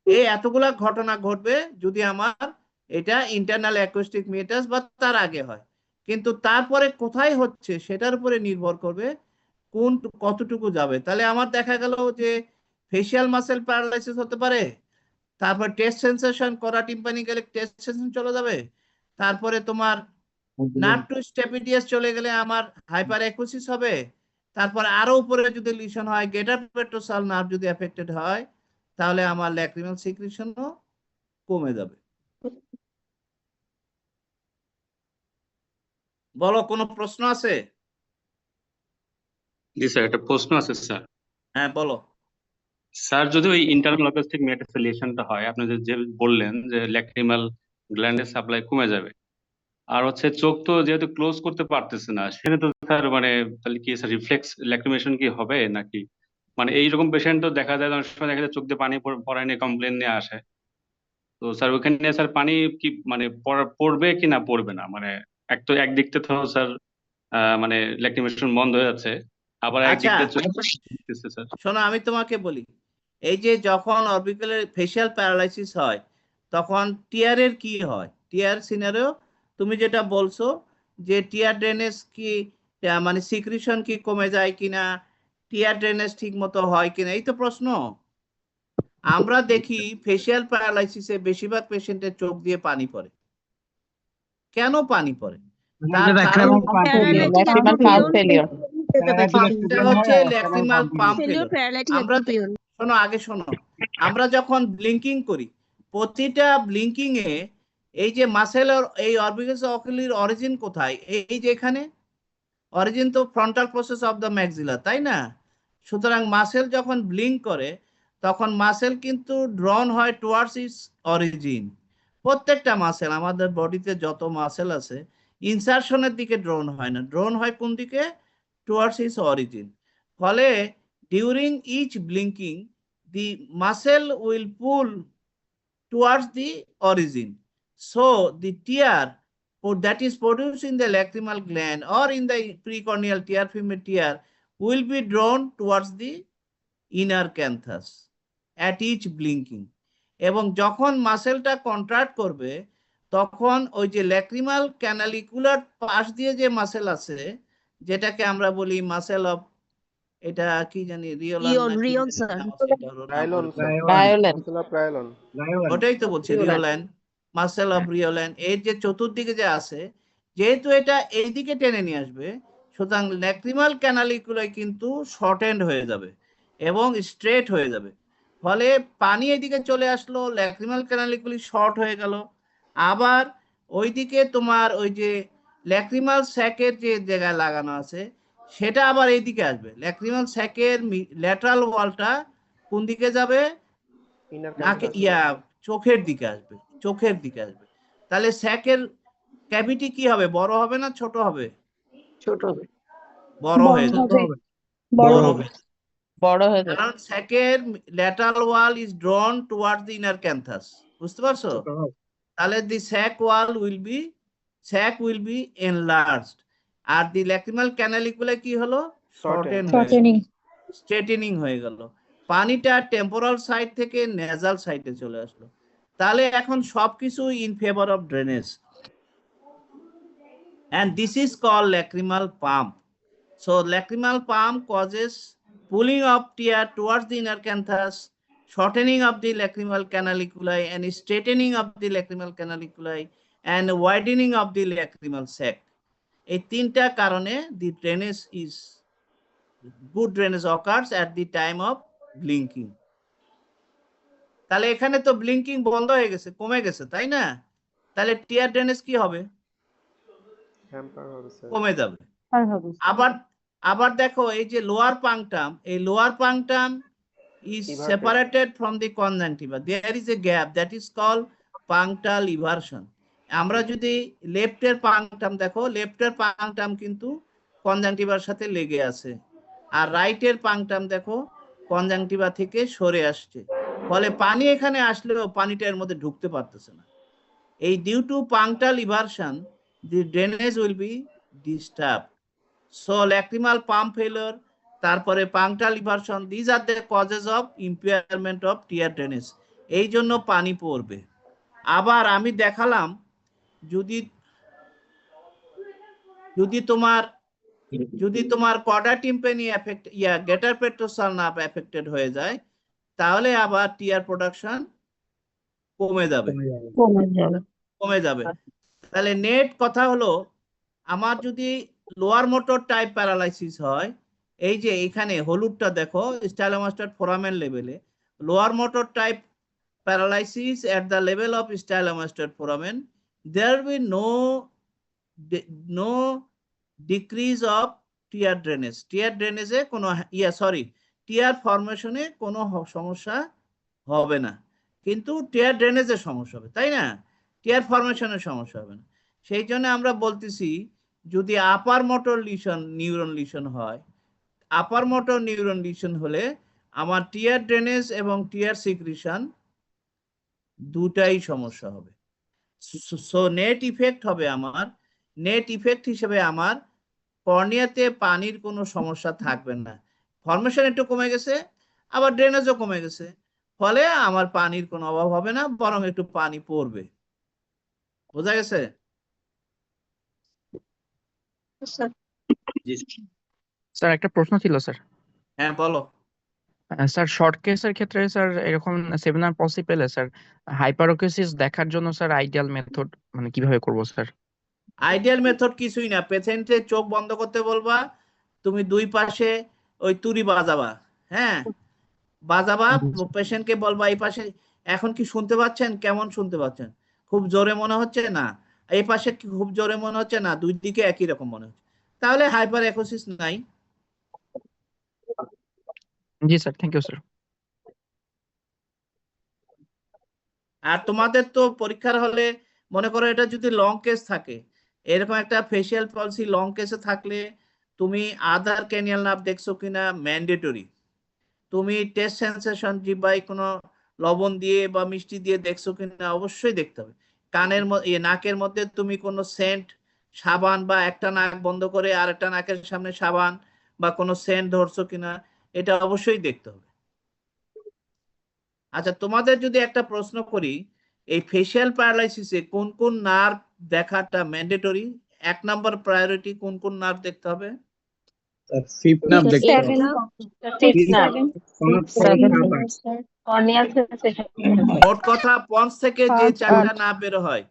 এই এতগুলা ঘটনা ঘটবে যদি আমার এটা ইন্টারনাল অ্যাকোস্টিক মিটাস বা তার আগে হয়। কিন্তু তারপরে কোথায় হচ্ছে সেটার উপরে নির্ভর করবে কোন কতটুকু যাবে। তাহলে আমার দেখা গেল যে ফেসিয়াল মাসেল প্যারালাইসিস হতে পারে, তারপর টেস্ট সেন্সেশন করা টিম্পানি গেলে টেস্ট সেন্সেশন চলে যাবে, তারপরে তোমার নার্ভ টু স্ট্যাপিডিয়াস চলে গেলে আমার হাইপার অ্যাকুসিস হবে, তারপর আরো উপরে যদি লিশন হয় গেটার পেট্রোসাল নার্ভ যদি এফেক্টেড হয়, তাহলে আমার ল্যাক্রিমাল সিক্রিশনও কমে যাবে। বলো, কোনো প্রশ্ন আছে? জি স্যার, একটা প্রশ্ন আছে স্যার। হ্যাঁ বলো। স্যার, যদি ওই ইন্টারনাল অ্যাকোস্টিক মেটাসেলিয়েশনটা হয়, আপনি যে বললেন যে ল্যাক্রিমাল গ্ল্যান্ডের সাপ্লাই কমে যাবে, আর হচ্ছে চোখ তো যেহেতু ক্লোজ করতে পারতেছে না, সেখানে তো স্যার মানে তাহলে কি স্যার রিফ্লেক্স ল্যাক্রিমেশন কি হবে নাকি? মানে এইরকম পেশেন্ট তো দেখা যায়, অনেক সময় দেখা যায় চোখ দিয়ে পানি পড়ায় নিয়ে কমপ্লেন নিয়ে আসে। তো স্যার ওইখানে স্যার পানি কি মানে পড়বে কি না পড়বে না, মানে একদিক থেকে তো স্যার মানে ল্যাক্রিমেশন বন্ধ হয়ে যাচ্ছে, আবার একদিক আচ্ছা দিয়ে স্যার। শোনো, আমি তোমাকে বলি, এই যে যখন অরবিকুলার ফেসিয়াল প্যারালাইসিস হয়, তখন টিয়ারের কি হয়, টিয়ার সিনারিও তুমি যেটা বলছো যে টিয়ার ড্রেনেজ কি মানে সিক্রিশন কি কমে যায় কিনা, টিয়ার ড্রেনেজ ঠিক মতো হয় কিনা, এই তো প্রশ্ন। আমরা দেখি ফেসিয়াল প্যারালাইসিসে বেশিরভাগ পেশেন্টের চোখ দিয়ে পানি পড়ে। কেন পানি পড়ে? তার কারণ এটা হচ্ছে ল্যাক্রিমাল পাম্প ফেলিওর। আমরা শোনো, আগে শোনো, আমরা যখন ব্লিঙ্কিং করি, প্রতিটা ব্লিঙ্কিং এ এই যে মাসেলের এই অরবিটাস অকুলির অরিজিন কোথায়? এই যে এখানে অরিজিন তো frontal process of the maxilla, তাই না? সুতরাং মাসেল যখন ব্লিঙ্ক করে তখন মাসেল কিন্তু ড্রন হয় টুয়ার্ডস ইটস অরিজিন। প্রত্যেকটা মাসেল, আমাদের বডিতে যত মাসেল আছে, ইনসারশনের দিকে ড্রোন হয় না, ড্রোন হয় কোন দিকে? Towards its origin. ফলে during each blinking the muscle will pull towards the origin. So the tear that is produced in the lacrimal gland or in the precorneal tear film tear will be drawn towards the inner canthus at each blinking. এবং যখন মাসেলটা contract করবে তখন ওই যে lacrimal ক্যানালিকুলার পাশ দিয়ে যে muscle আছে, যেটাকে আমরা বলি মাসেল অফ, এটা কি জানি, ওটাই তো বলছি, রিওল্যান, মাসেল অফ রিওল্যান। এর যে চতুর্দিকে যে আছে, যেহেতু এটা এইদিকে টেনে নিয়ে আসবে, সুতরাং ল্যাক্রিমাল ক্যানালিকুলাই কিন্তু শর্টেন্ড হয়ে যাবে এবং স্ট্রেট হয়ে যাবে। ফলে পানি এদিকে চলে আসলো, ল্যাক্রিমাল ক্যানালিকুলি শর্ট হয়ে গেল। আবার ওইদিকে তোমার ওই যে ল্যাক্রিমাল স্যাকের যে জায়গায় লাগানো আছে সেটা আবার এইদিকে আসবে। ল্যাক্রিমাল স্যাকের ল্যাটারাল ওয়ালটা কোন দিকে যাবে? চোখের দিকে আসবে, চোখের দিকে আসবে। তাহলে স্যাকের ক্যাভিটি কি হবে? বড় হবে না ছোট হবে? ছোট হবে, বড় হয়ে যাবে, বড় হবে, বড় হয়ে যাবে। কারণ স্যাকের lateral wall is drawn towards the inner canthus. বুঝতে পারছো? তাহলে the sac wall will be enlarged, আর দি ল্যাক্রিমাল ক্যানালিকুলা কি হলো? স্ট্রেটেনিং হয়ে গেল। পানিটা টেম্পোরাল সাইড থেকে নেজাল সাইডে চলে আসলো। তাহলে এখন সবকিছু in favour of drainage, and this is called lacrimal pump. So lacrimal pump causes pulling of tear towards the inner canthus, shortening of the lacrimal canaliculi and straightening of the lacrimal canaliculi and widening of the lacrimal sac. এই তিনটা কারণে the drainage is good drainage occurs at the time of blinking. তাহলে এখানে তো blinking বন্ধ হয়ে গেছে, কমে গেছে, তাই না? তাহলে টিয়ার ড্রেনেজ কি হবে? কমে যাবে। আবার দেখো এই যে লোয়ার পাংটাম, এই lower পাংটাম is separated from the conjunctiva. There is a gap that is called punctal eversion. আমরা যদি লেফটের পাংটাম দেখো, লেফটের পাংটাম কিন্তু কনজাংটিভার সাথে লেগে আছে, আর রাইটের পাংটাম দেখো কনজাংটিভা থেকে সরে আসছে। ফলে পানি এখানে আসলেও পানিটা এর মধ্যে ঢুকতে পারতেছে না। এই due to punctal eversion the drainage will be disturbed. So lacrimal pump failure, তারপরে punctal eversion, these are the causes of impairment of tear drainage. এই জন্য পানি পড়বে। আবার আমি দেখালাম যদি তোমার কর্ডা টিম্পানি এফেক্ট গেটার পেট্রোসাল নার্ভ এফেক্টেড হয়ে যায়, তাহলে আবার টিয়ার প্রোডাকশন কমে যাবে। তাহলে নেট কথা হলো, আমার যদি লোয়ার মোটর টাইপ প্যারালাইসিস হয়, এই যে এখানে হলুদটা দেখো স্টাইলোমাস্টার ফোরামেন লেভেলে, lower motor type paralysis at the level of stylomastoid foramen, there will no decrease of tear drainage. Tear ড্রেনেজে কোনো টিয়ার ফরমেশনে কোনো সমস্যা হবে না, কিন্তু টিয়ার ড্রেনেজের সমস্যা হবে, তাই না? টিয়ার ফরমেশনের সমস্যা হবে না। সেই জন্য আমরা বলতেছি যদি আপার মোটর নিউরন লিশন হয়, আপার মোটর নিউরন লিশন হলে আমার টিয়ার ড্রেনেজ এবং টিয়ার সিক্রিশন দুটাই সমস্যা হবে। সো নেট ইফেক্ট হবে আমার, নেট ইফেক্ট হিসেবে আমার কর্নিয়াতে পানির কোনো সমস্যা থাকবে না। ফরমেশন একটু কমে গেছে, আবার ড্রেনেজও কমে গেছে, ফলে আমার পানির কোনো অভাব হবে না, বরং একটু পানি পড়বে। বোঝা গেছে? জি স্যার একটা প্রশ্ন ছিল স্যার। হ্যাঁ, বলো। স্যার শর্ট কেসের ক্ষেত্রে স্যার এরকম সেমিনার পসিবল স্যার হাইপারোকেসিস দেখার জন্য স্যার আইডিয়াল মেথড মানে কিভাবে করব স্যার? আইডিয়াল মেথড কিছুই না, পেশেন্টের চোখ বন্ধ করতে বলবা, তুমি দুই পাশে ওই তুড়ি বাজাবা, হ্যাঁ বাজাবা, পেশেন্টকে বলবা এই পাশে, এখন কি শুনতে পাচ্ছেন? কেমন শুনতে পাচ্ছেন? খুব জোরে মনে হচ্ছে? না। এই পাশে কি খুব জোরে মনে হচ্ছে? না। দুই দিকে একই রকম মনে হচ্ছে, তাহলে হাইপার একুসিস নাই। জি স্যার, থ্যাংক ইউ স্যার। আর তোমাদের তো পরীক্ষার হলে মনে করো এটা যদি লং কেস থাকে, এরকম একটা ফেসিয়াল পলসি লং কেসে থাকলে তুমি আদার ক্যানিয়াল নার্ভ দেখছো কিনা ম্যান্ডেটরি। তুমি টেস্ট সেন্সেশন জিহ্বায় কোনো লবণ দিয়ে বা মিষ্টি দিয়ে দেখছো কিনা অবশ্যই দেখতে হবে। কানের নাকের মধ্যে তুমি কোনো সেন্ট সাবান বা একটা নাক বন্ধ করে আর একটা নাকের সামনে সাবান বা কোনো সেন্ট ধরছো কিনা এটা অবশ্যই দেখতে হবে। আচ্ছা, তোমাদের যদি একটা প্রশ্ন করি, এই ফেসিয়াল প্যারালাইসিসে কোন কোন নার্ভ দেখাটা ম্যান্ডেটরি? 1 নাম্বার প্রায়োরিটি কোন কোন নার্ভ দেখতে হবে? ফিফথ নার্ভ দেখতে হবে। মোট কথা 5 থেকে যে 4টা নার্ভ বের হয়,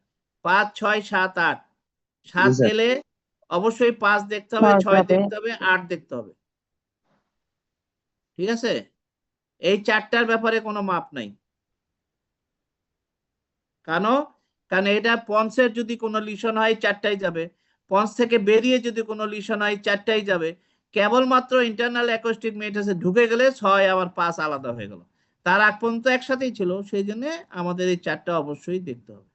5, 6, 7, 8। 7 গেলে অবশ্যই 5 দেখতে হবে, 6 দেখতে হবে, 8 দেখতে হবে। ঠিক আছে? এই 4টার ব্যাপারে কোনো মাপ নাই। কারণ এটা পন্সের যদি কোনো লিশন হয় 4টাই যাবে, পন্স থেকে বেরিয়ে যদি কোনো লিশন হয় 4টাই যাবে। কেবলমাত্র ইন্টারনাল অ্যাকোস্টিক মেটাসে ঢুকে গেলে 6 আবার 5 আলাদা হয়ে গেল। তার আগ পর্যন্ত একসাথেই ছিল, সেই জন্য আমাদের এই 4টা অবশ্যই দেখতে হবে।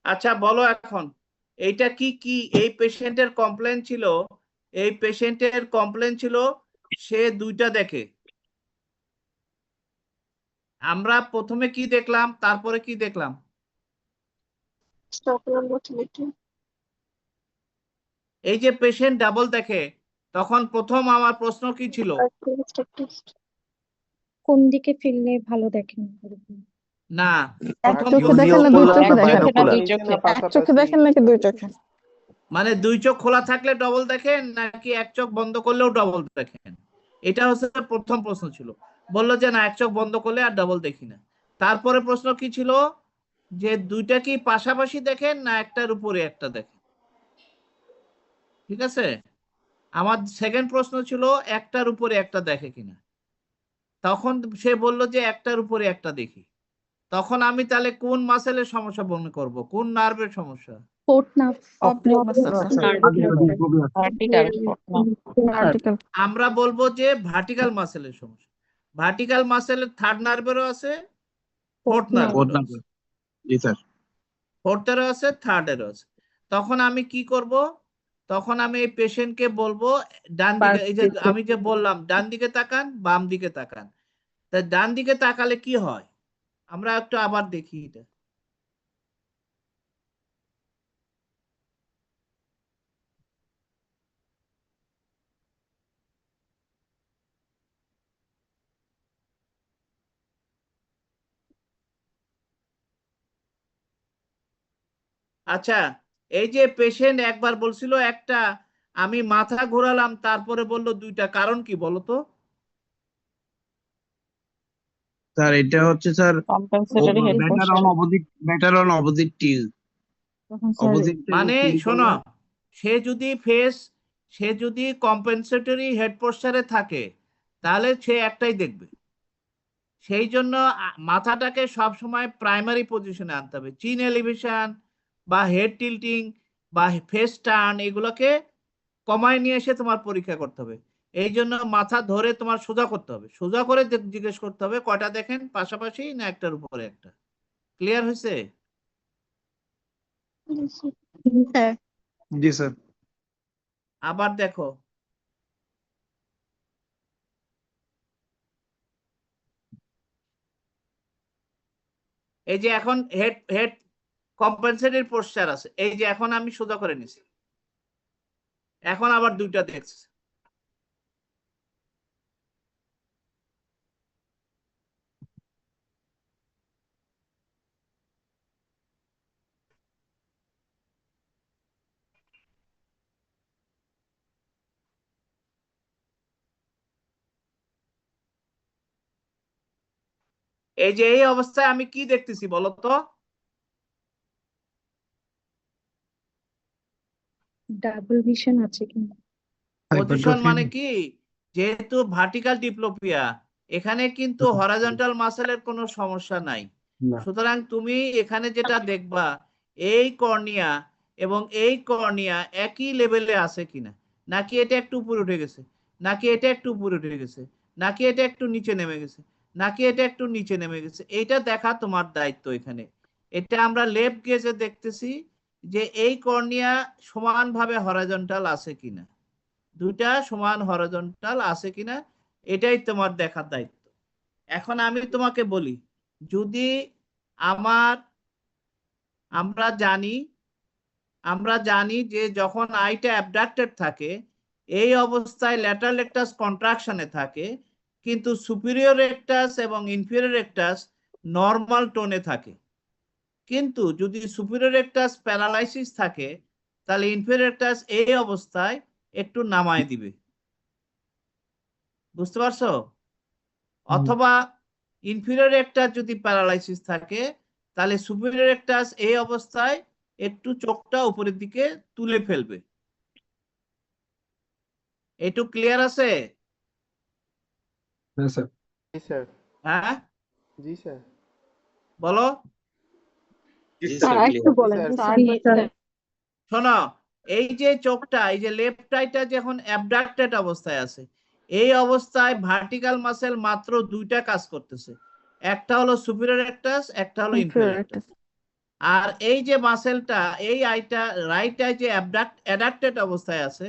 আচ্ছা বলো এখন, এইটা কি কি এই পেশেন্টের কমপ্লেন ছিল? এই পেশেন্টের কমপ্লেন ছিল সে 2টা দেখে। আমরা প্রথমে কি দেখলাম, তারপরে কি দেখলাম? এই যে পেশেন্ট ডাবল দেখে, তখন প্রথম আমার প্রশ্ন কি ছিল? কোন দিকে ফিরলে ভালো দেখেন? না, এক প্রথম চোখে দেখেন না দুই চোখে দেখেন? এক চোখে দেখেন নাকি দুই চোখে? মানে 2 চোখ খোলা থাকলে ডবল দেখেন নাকি 1 চোখ বন্ধ করলেও ডবল দেখেন? এটা হচ্ছে প্রথম প্রশ্ন ছিল। বললো যে না, 1 চোখ বন্ধ করলে আর ডবল দেখি না। তারপরে প্রশ্ন কি ছিল, যে 2টা কি পাশাপাশি দেখেন না একটার উপরে একটা দেখেন? ঠিক আছে, আমার সেকেন্ড প্রশ্ন ছিল একটার উপরে একটা দেখে কিনা। তখন সে বলল যে একটার উপরে একটা দেখি। তখন আমি তাহলে কোন মাসেলের সমস্যা মনে করব, কোন নার্ভের সমস্যা? Fourth nerve, oblique muscle sir. আমরা বলবো যে ভার্টিক্যাল মাসেলের সমস্যা। ভার্টিক্যাল মাসেলের থার্ড নার্ভেরও আছে, ফোর্থ নার্ভেরও আছে। জি স্যার। ফোর্থেরও আছে, থার্ডেরও আছে। তখন আমি কি করব? তখন আমি এই পেশেন্টকে বলবো ডান দিকে, এই যে আমি যে বললাম ডান দিকে তাকান, বাম দিকে তাকান। তা ডান দিকে তাকালে কি হয় আমরা একটু আবার দেখি এটা। আচ্ছা, এই যে পেশেন্ট একবার বলছিল একটা আমি মাথা ঘোরালাম তারপরে বললো দুইটা, কারণ কি বলো তো? স্যার এটা হচ্ছে sir compensatory head better on opposite till তখন স্যার অপোজিট মানে শোনো, সে যদি কম্পেনসেটরি হেড পোস্টারে থাকে তাহলে সে একটাই দেখবে। সেই জন্য মাথাটাকে সব সময় প্রাইমারি পজিশনে আনতে হবে। চিন এলিভেশন বা হেড টিল্টিং বা ফেস টার্ন এগুলোকে কমায় নিয়ে এসে তোমার পরীক্ষা করতে হবে। এই জন্য মাথা ধরে তোমার সোজা করতে হবে, সোজা করে জিজ্ঞেস করতে হবে কয়টা দেখেন পাশাপাশি না একটার উপরে একটা। ক্লিয়ার হয়েছে? স্যার জি স্যার। আবার দেখো, এই যে এখন হেড হেড কম্পেনসেটেড পোস্টার আছে, এই যে এখন আমি সোজা করে নিছি, এখন আবার দুইটা দেখছি। এই যে এই অবস্থায় আমি কি দেখতেছি বলো তো? ডাবল ভিশন আছে কিনা পজিশন মানে কি, যেহেতু ভার্টিক্যাল ডিপ্লোপিয়া, এখানে কিন্তু হরাইজন্টাল মাসেলের কোনো সমস্যা নাই। সুতরাং তুমি এখানে যেটা দেখবা, এই কর্নিয়া এবং এই কর্নিয়া একই লেভেলে আছে কিনা, নাকি এটা একটু উপরে উঠে গেছে, নাকি এটা একটু উপরে উঠে গেছে, নাকি এটা একটু নিচে নেমে গেছে, নাকি এটা একটু নিচে নেমে গেছে, এইটা দেখা তোমার দায়িত্ব এখানে। এটা আমরা লেফট গেজে দেখতেছি যে এই কর্নিয়া সমানভাবে হরাইজন্টাল আছে কিনা, দুইটা সমান হরাইজন্টাল আছে কিনা, এটাই তোমার দেখার দায়িত্ব। এখন আমি তোমাকে বলি, যদি আমরা জানি যে যখন আইটা অ্যাবডাক্টেড থাকে এই অবস্থায় ল্যাটারাল রেকটাস কন্ট্রাকশনে থাকে, কিন্তু সুপিরিয়র রেকটাস এবং ইনফিরিয়র রেকটাস নর্মাল টোনে থাকে। কিন্তু যদি সুপিরিয়র রেকটাস প্যারালাইসিস থাকে তাহলে ইনফিরিয়র রেকটাস এই অবস্থায় একটু নামায় দিবে। বুঝতে পারছো? অথবা ইনফিরিয়র রেকটাস যদি প্যারালাইসিস থাকে তাহলে সুপিরিয়র রেকটাস এই অবস্থায় একটু চোখটা উপরের দিকে তুলে ফেলবে। একটু ক্লিয়ার আছে? হ্যাঁ স্যার। জি স্যার। হ্যাঁ জি স্যার। বলো। স্যার একটু বলেন শোনো, এই যে চোখটা, এই যে লেফট আইটা যখন অ্যাবডাক্টেড অবস্থায় আছে, এই অবস্থায় ভার্টিক্যাল মাসেল মাত্র দুইটা কাজ করতেছে, একটা হলো সুপিরিয়র রেকটাস, একটা হলো ইনফিরিয়র রেকটাস। আর এই যে মাসেলটা, এই আইটা রাইট আই যে অ্যাডাক্টেড অবস্থায় আছে,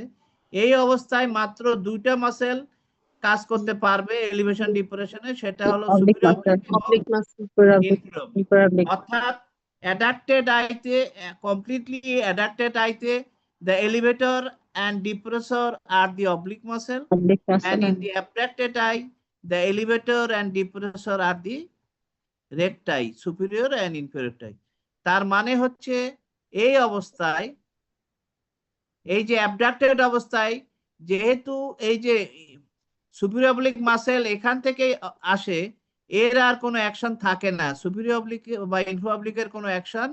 এই অবস্থায় মাত্র দুইটা মাসেল কাজ করতে পারবে এলিভেশন ডিপ্রেশনে, সেটা হলো সুপিরিয়র অবলিক। অর্থাৎ অ্যাডাক্টেড আইতে, কমপ্লিটলি অ্যাডাক্টেড আইতে the elevator and depressor are the oblique muscle, and in the abducted eye the elevator and depressor are the recti, superior and inferior recti। তার মানে হচ্ছে এই অবস্থায়, এই যে অ্যাবডাক্টেড অবস্থায়, যেহেতু এই যে সুপিরিয়র অবলিক মাসেল এখান থেকে আসে, এর আর কোনো অ্যাকশন থাকে না, সুপিরিয়র অবলিক বা ইনফিরিয়র অবলিকের কোনো অ্যাকশন,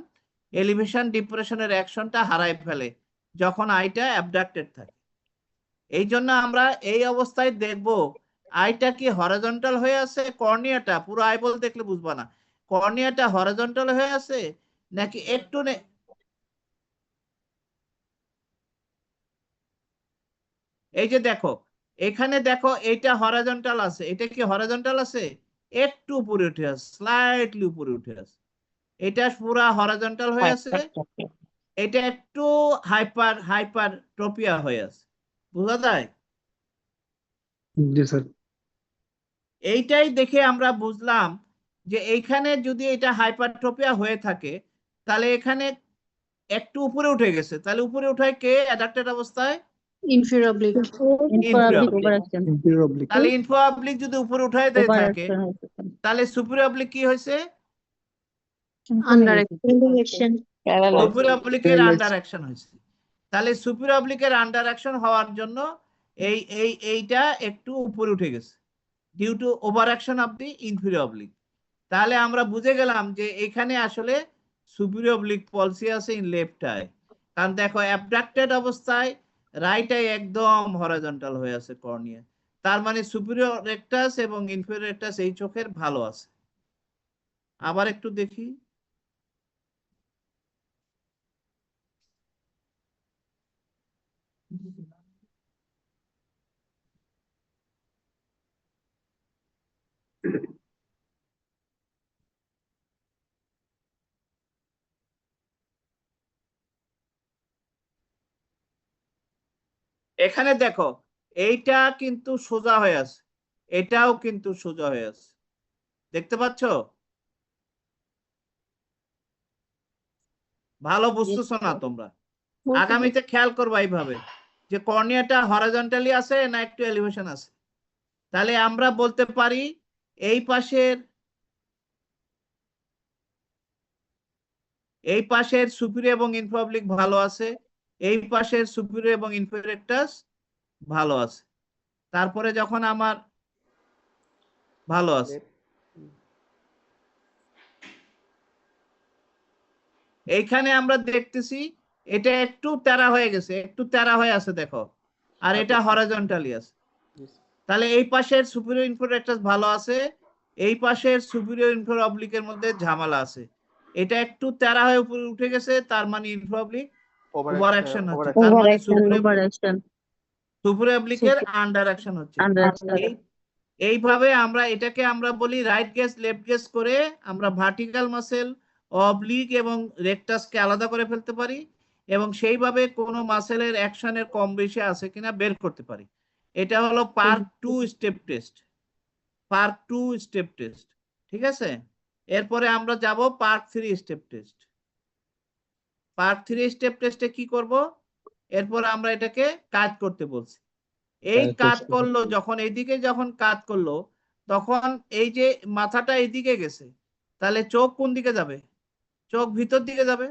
এলিভেশন ডিপ্রেশনের অ্যাকশনটা হারায় ফেলে যখন আইটা অ্যাবডাক্টেড থাকে। এই জন্য আমরা এই অবস্থায় দেখব আইটা কি হরাইজন্টাল হয়ে আছে, কর্নিয়াটা পুরো আইবল দেখলে বুঝবা না, কর্নিয়াটা হরাইজন্টাল হয়ে আছে নাকি একটু এই যে দেখো, এখানে দেখো এইটা হরাইজন্টাল আছে, এটা কি হরাইজন্টাল আছে, একটু উপরে উঠে আছে, স্লাইটলি উপরে উঠে আছে, এটা পুরা হরাইজন্টাল হয়ে আছে, এটা একটু হাইপারট্রপিয়া হয়ে আছে। বোঝা যায়? জি স্যার। এইটাই দেখে আমরা বুঝলাম যে এইখানে যদি এটা হাইপারট্রপিয়া হয়ে থাকে তাহলে এখানে একটু উপরে উঠে গেছে, তাহলে উপরে উঠায় কে অ্যাডাক্টেড অবস্থায়? ইনফিরিয়র অবলিক তাহলে ইনফিরিয়র অবলিক যদি উপরে উঠায় দিয়ে থাকে তাহলে সুপিরিয়র অবলিক কি হয়েছে? আন্ডার অ্যাকশন সুপিরিয়র অবলিকের আন্ডার অ্যাকশন হয়েছে। তাহলে সুপিরিয়র অবলিকের আন্ডার অ্যাকশন হওয়ার জন্য এইটা একটু উপরে উঠে গেছে due to over action of the inferior oblique. তাহলে আমরা বুঝে গেলাম যে এখানে আসলে সুপিরিয়র অবলিক পলসি আছে ইন লেফট আই। কারণ দেখো অ্যাবডাক্টেড অবস্থায় রাইট আই একদম হরাইজন্টাল হয়ে আছে কর্নিয়া, তার মানে সুপিরিয়র রেকটাস এবং ইনফিরিয়র রেকটাস এই চোখের ভালো আছে। আবার একটু দেখি, এখানে দেখো এইটা কিন্তু সোজা হয়ে আছে, এটাও কিন্তু সোজা হয়ে আছে, দেখতে পাচ্ছ? ভালো বুঝতেছো না তোমরা? আগামীতে খেয়াল করবা এইভাবে যে কর্নিয়াটা হরাইজন্টালি আছে না একটু এলিভেশন আছে। তাহলে আমরা বলতে পারি এই পাশের সুপিরিয়র এবং ইনফিরিয়র অবলিক ভালো আছে, এই পাশের সুপিরিয়র এবং ইনফিরিয়র রেকটাস ভালো আছে, তারপরে যখন আমার ভালো আছে, এইখানে আমরা দেখতেছি এটা একটু তেরা হয়ে গেছে, একটু তেরা হয়ে আছে দেখো, আর এটা হরাইজন্টালি আছে। তাহলে এই পাশের সুপিরিয়র ইনফিরিয়র রেকটাস ভালো আছে, এই পাশের সুপিরিয়র ইনফিরিয়র অবলিকের মধ্যে ঝামেলা আছে, এটা একটু তেরা হয়ে উপরে উঠে গেছে, তার মানে ইনফিরিয়র অবলিক ওভার অ্যাকশন হচ্ছে, তার মানে সুপিরিয়র অবলিকের আন্ডার অ্যাকশন হচ্ছে। এইভাবে আমরা এটাকে আমরা বলি রাইট গেজ লেফট গেজ করে আমরা ভার্টিক্যাল মাসেল অবলিক এবং রেকটাসকে আলাদা করে ফেলতে পারি এবং সেইভাবে কোনো মাসেলের অ্যাকশনের কম বেশি আছে কিনা বের করতে পারি। এটা হলো part 2 step test, part 2 step test, ঠিক আছে? এরপরে আমরা যাব part 3 step test. Part 3 step টেস্টে কি করব? এরপর আমরা এটাকে কাজ করতে বলছি। এই কাজ করলো যখন এইদিকে যখন কাজ করলো তখন এই যে মাথাটা এইদিকে গেছে, তাহলে চোখ কোন দিকে যাবে? চোখ ভিতর দিকে যাবে,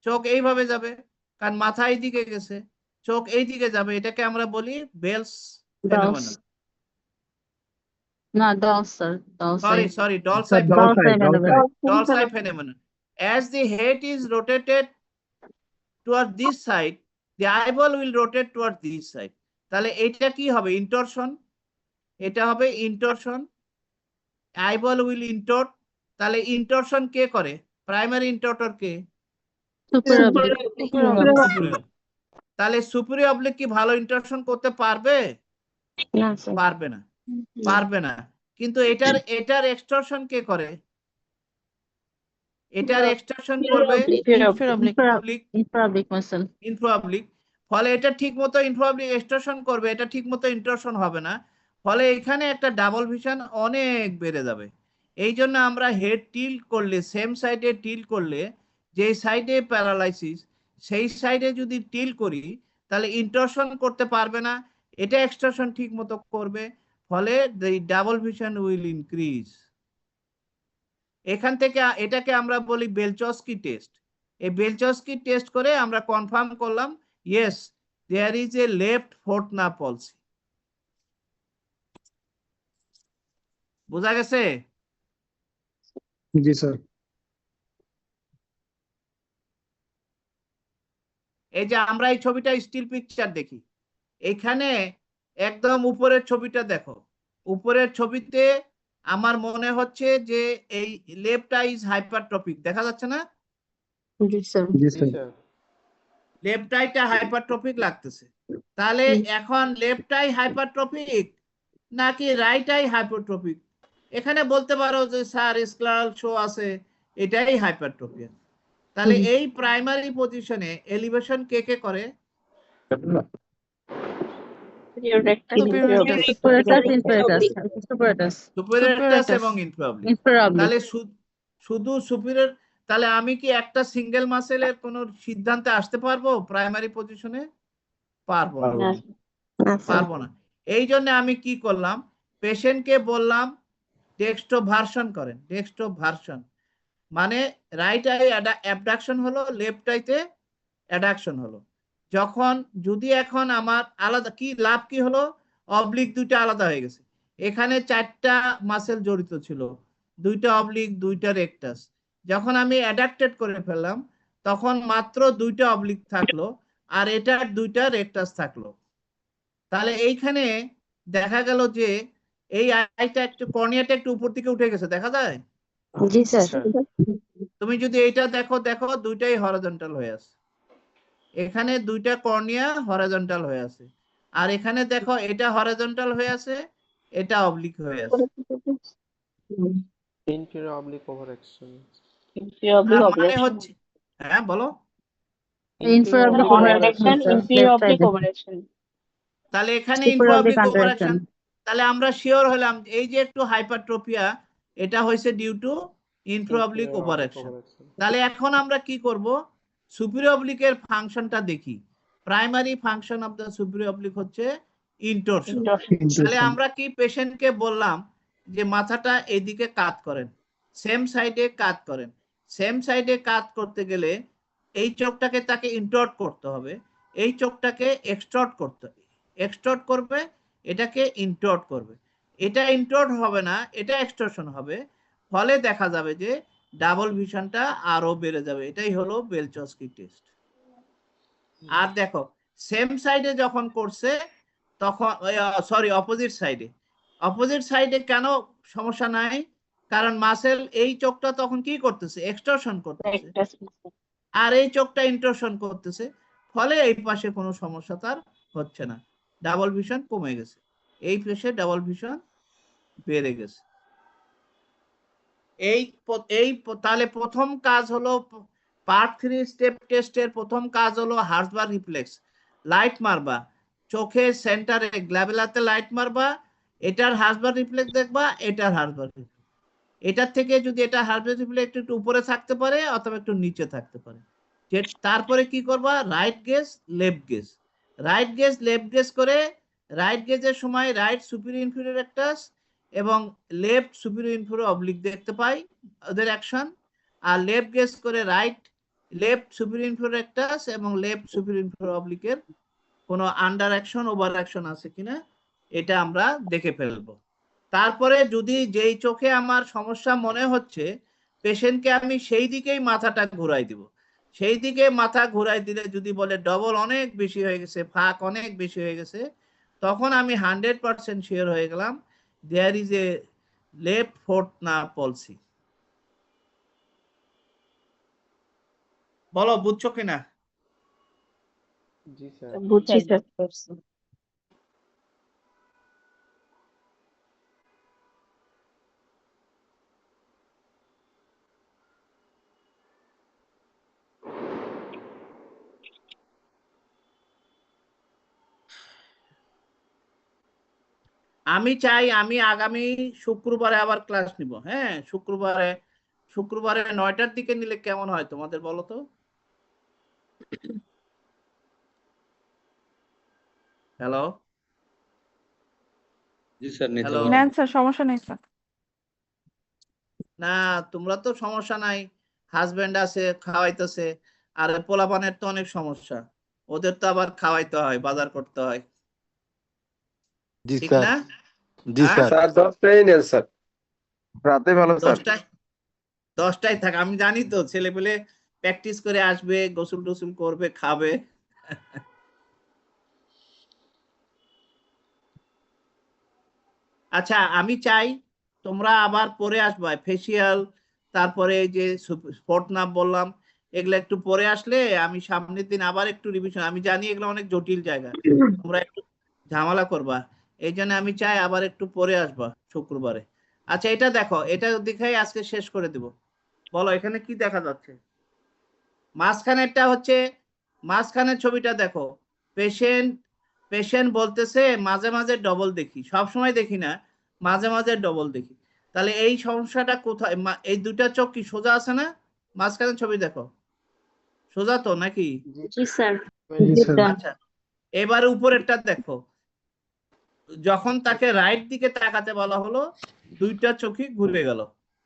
চোখ এইভাবে যাবে, কারণ মাথা এইদিকে গেছে, চোখ এইদিকে যাবে। এটাকে আমরা বলি বেলস ফেনোমেনন। না dolls sir, Sorry, doll's eye phenomenon. Doll's eye phenomenon. As the head is rotated toward this side, the eyeball will rotate toward this side. তাহলে এটা কি হবে? ইন্টরশন। এটা হবে ইন্টরশন, আইবল উইল ইন্টর্ট। তাহলে ইন্টরশন কে করে? প্রাইমারি ইন্টর্টর কে? তাহলে সুপিরিয়র অবলিক কি ভালো ইন্টরশন করতে পারবে? পারবে না, পারবে না। কিন্তু এটার এক্সটরশন কে করে? এটার এক্সটরশন করবে ইনফিরিয়র অবলিক। ফলে এটা ঠিক মতো ইনফিরিয়র অবলিক এক্সটরশন করবে, এটা ঠিক মতো ইন্টরশন হবে না। ফলে এখানে একটা ডাবল ভিশন অনেক বেড়ে যাবে। এই জন্য আমরা হেড টিল্ট করলে, সেম সাইডে টিল্ট করলে, যে সাইডে প্যারালাইসিস সেই সাইডে যদি টিল্ট করি তাহলে ইন্টরশন করতে পারবে না, এটা এক্সটরশন ঠিক মতো করবে, ফলে the double vision will increase। এখান থেকে এটাকে আমরা বলি বেলচস্কি টেস্ট। এই বেলচস্কি টেস্ট করে আমরা কনফার্ম করলাম yes there is a left fourth nerve palsy। বোঝা গেছে? জি স্যার। এই যে আমরা এই ছবিটা স্টিল পিকচার দেখি, এখানে একদম উপরের ছবিটা দেখো, উপরের ছবিতে আমার মনে হচ্ছে যে এই লেফট আই ইজ হাইপারট্রপিক, দেখা যাচ্ছে না? জি স্যার। লেফট আইটা হাইপারট্রপিক লাগতেছে। তাহলে এখন লেফট আই হাইপারট্রপিক নাকি রাইট আই হাইপারট্রপিক? এখানে বলতে পারো যে স্যার স্ক্লেরাল শো আছে, এটাই হাইপারট্রপিক। তাহলে এই প্রাইমারি পজিশনে এলিভেশন কে কে করে? সুপিরিয়র রেকটাস এবং ইনফিরিয়র অবলিক। তাহলে শুধু সুপিরিয়র, তাহলে আমি কি একটা সিঙ্গেল মাসেলের কোন সিদ্ধান্তে আসতে পারবো প্রাইমারি পজিশনে? পারবো না, পারবো না। এই জন্য আমি কি করলাম, পেশেন্টকে বললাম ডেক্সট্রোভার্সন করেন। ডেক্সট্রোভার্সন মানে রাইট আই অ্যাবডাকশন হলো, লেফট আইতে অ্যাডাকশন হলো। যখন যদি এখন আমার আলাদা কি লাভ কি হলো, অবলিক দুইটা আলাদা হয়ে গেছে। এখানে 4টা মাসেল জড়িত ছিল, 2টা অবলিক 2টা রেকটাস। যখন আমি অ্যাডাপ্টেড করে ফেললাম তখন মাত্র 2টা অবলিক থাকলো আর এটার 2টা রেকটাস থাকলো। তাহলে এইখানে দেখা গেল যে এই আইটা একটু কর্নিয়াটা একটু উপর দিকে উঠে গেছে, দেখা যায়? জি স্যার। তুমি যদি এইটা দেখো, দেখো দুইটাই হরাইজন্টাল হয়ে আছে। এখানে 2টা কর্নিয়া হরাইজন্টাল হয়ে আছে, আর এখানে দেখো এটা হরাইজন্টাল হয়ে আছে, এটা অবলিক হয়ে আছে। Inferior oblique over action. তার মানে হচ্ছে, হ্যাঁ বলো। Inferior oblique over action, left সাইডে। তাহলে এখানে super oblique infraoblique under over action. Action. তাহলে আমরা শিওর হলাম এই যে একটু হাইপারট্রোপিয়া, এটা হয়েছে ডিউ টু ইনফ্রাঅবলিক ওভার অ্যাকশন। তাহলে এখন আমরা কি করব, সুপিরিয়র অবলিকের ফাংশনটা দেখি। Primary function of the superior oblique হচ্ছে ইনটরশন। তাহলে আমরা কি পেশেন্টকে বললাম যে মাথাটা এইদিকে কাত করেন, সেম সাইডে কাত করেন। সেম সাইডে কাত করতে গেলে এই চোখটাকে তাকে ইন্টর্ট করতে হবে, এই চোখটাকে এক্সট্রট করতে হবে। এক্সট্রট করবে, এটাকে ইন্টর্ট করবে। এটা ইন্টর্ট হবে না, এটা এক্সট্রশন হবে। ফলে দেখা যাবে যে ডাবল ভিশনটা আরো বেড়ে যাবে। এটাই হলো বেলচস্কি টেস্ট। আর দেখো সেম সাইডে যখন করছে তখন, সরি অপোজিট সাইডে, অপোজিট সাইডে কেন সমস্যা নাই, কারণ মাসেল এই চোখটা তখন কি করতেছে, এক্সট্রশন করতেছে, আর এই চোখটা ইন্টরশন করতেছে। ফলে এই পাশে কোনো সমস্যা তার হচ্ছে না, ডাবল ভিশন কমে গেছে, এই পাশে ডাবল ভিশন বেড়ে গেছে। তাহলে প্রথম কাজ হলো পার্ট 3 স্টেপ টেস্টের প্রথম কাজ হলো হার্সবার্গ রিফ্লেক্স। লাইট মারবা চোখের সেন্টারে, গ্ল্যাবেলাতে লাইট মারবা, এটার হার্সবার্গ রিফ্লেক্স দেখবা, এটার হার্সবার্গ রিফ্লেক্স। এটার থেকে যদি এটা হার্সবার্গ রিফ্লেক্স একটু উপরে থাকতে পারে অথবা একটু নিচে থাকতে পারে। তারপরে কি করবা, right gauge left gauge, right gauge left gauge করে, রাইট গেজের সময় রাইট সুপিরিয়র ইনফিরিয়র রেকটাস এবং লেফট সুপিরিয়র ইনফিরিয়র অবলিক দেখতে পাই ওদের অ্যাকশন। আর লেফট গেজ করে right left superior inferior rectus এবং লেফট সুপিরিয়র ইনফিরিয়র অবলিকের কোনো আন্ডার অ্যাকশন ওভার অ্যাকশন আছে কিনা এটা আমরা দেখে ফেলবো। তারপরে যদি যেই চোখে আমার সমস্যা মনে হচ্ছে পেশেন্টকে আমি সেই দিকেই মাথাটা ঘুরাই দিব। সেই দিকে মাথা ঘুরাই দিলে যদি বলে ডবল অনেক বেশি হয়ে গেছে, ফাঁক অনেক বেশি হয়ে গেছে, তখন আমি 100% শিওর হয়ে গেলাম there is a left fourth nerve palsy. বলো বুঝছো কিনা? জি স্যার। বুঝছি স্যার। আমি চাই আমি আগামী শুক্রবারে আবার ক্লাস নিব। হ্যাঁ, শুক্রবারে 9টার দিকে নিলে কেমন হয় তোমাদের বলো তো? হ্যালো জি স্যার, নিতে হ্যালো, পারেন। নেন স্যার, সমস্যা নেই স্যার। না তোমরা তো সমস্যা নাই, হাজবেন্ড আছে খাওয়াইতেছে, আর পোলাপানের তো অনেক সমস্যা, ওদের তো আবার খাওয়াইতে হয়, বাজার করতে হয়, জি ঠিক স্যার। না? জি হ্যাঁ? স্যার। স্যার 10টাই নেন স্যার, রাতে ভালো স্যার। 10টায় থাক, আমি জানি তো ছেলে পেলে প্র্যাকটিস করে আসবে, গোসল টোসল করবে, খাবে। আচ্ছা আমি চাই তোমরা আবার পরে আসবা, ফেসিয়াল তারপরে এই যে স্পট নাপ বললাম এগুলো একটু পরে আসলে আমি সামনের দিন আবার একটু রিভিশন, আমি জানি এগুলো অনেক জটিল জায়গা, তোমরা একটু ঝামেলা করবা, এই জন্য আমি চাই আবার একটু পরে আসবা শুক্রবারে। আচ্ছা এটা দেখো, এটা দেখাই আজকে শেষ করে দেব। বলো এখানে কি দেখা যাচ্ছে? মাঝখানেরটা হচ্ছে, মাঝখানের ছবিটা দেখো, পেশেন্ট বলতেছে মাঝে মাঝে ডবল দেখি, সব সময় দেখি না, মাঝে মাঝে ডবল দেখি। তাহলে এই সমস্যাটা কোথায়? এই দুটা চোখ কি সোজা আছে না? মাঝখানের ছবি দেখো, সোজা তো নাকি? জি স্যার। আচ্ছা এবারে উপরেরটা দেখো, যখন তাকে রাইট দিকে তাকাতে বলা হলো দুইটা চোখই ঘুরে গেল।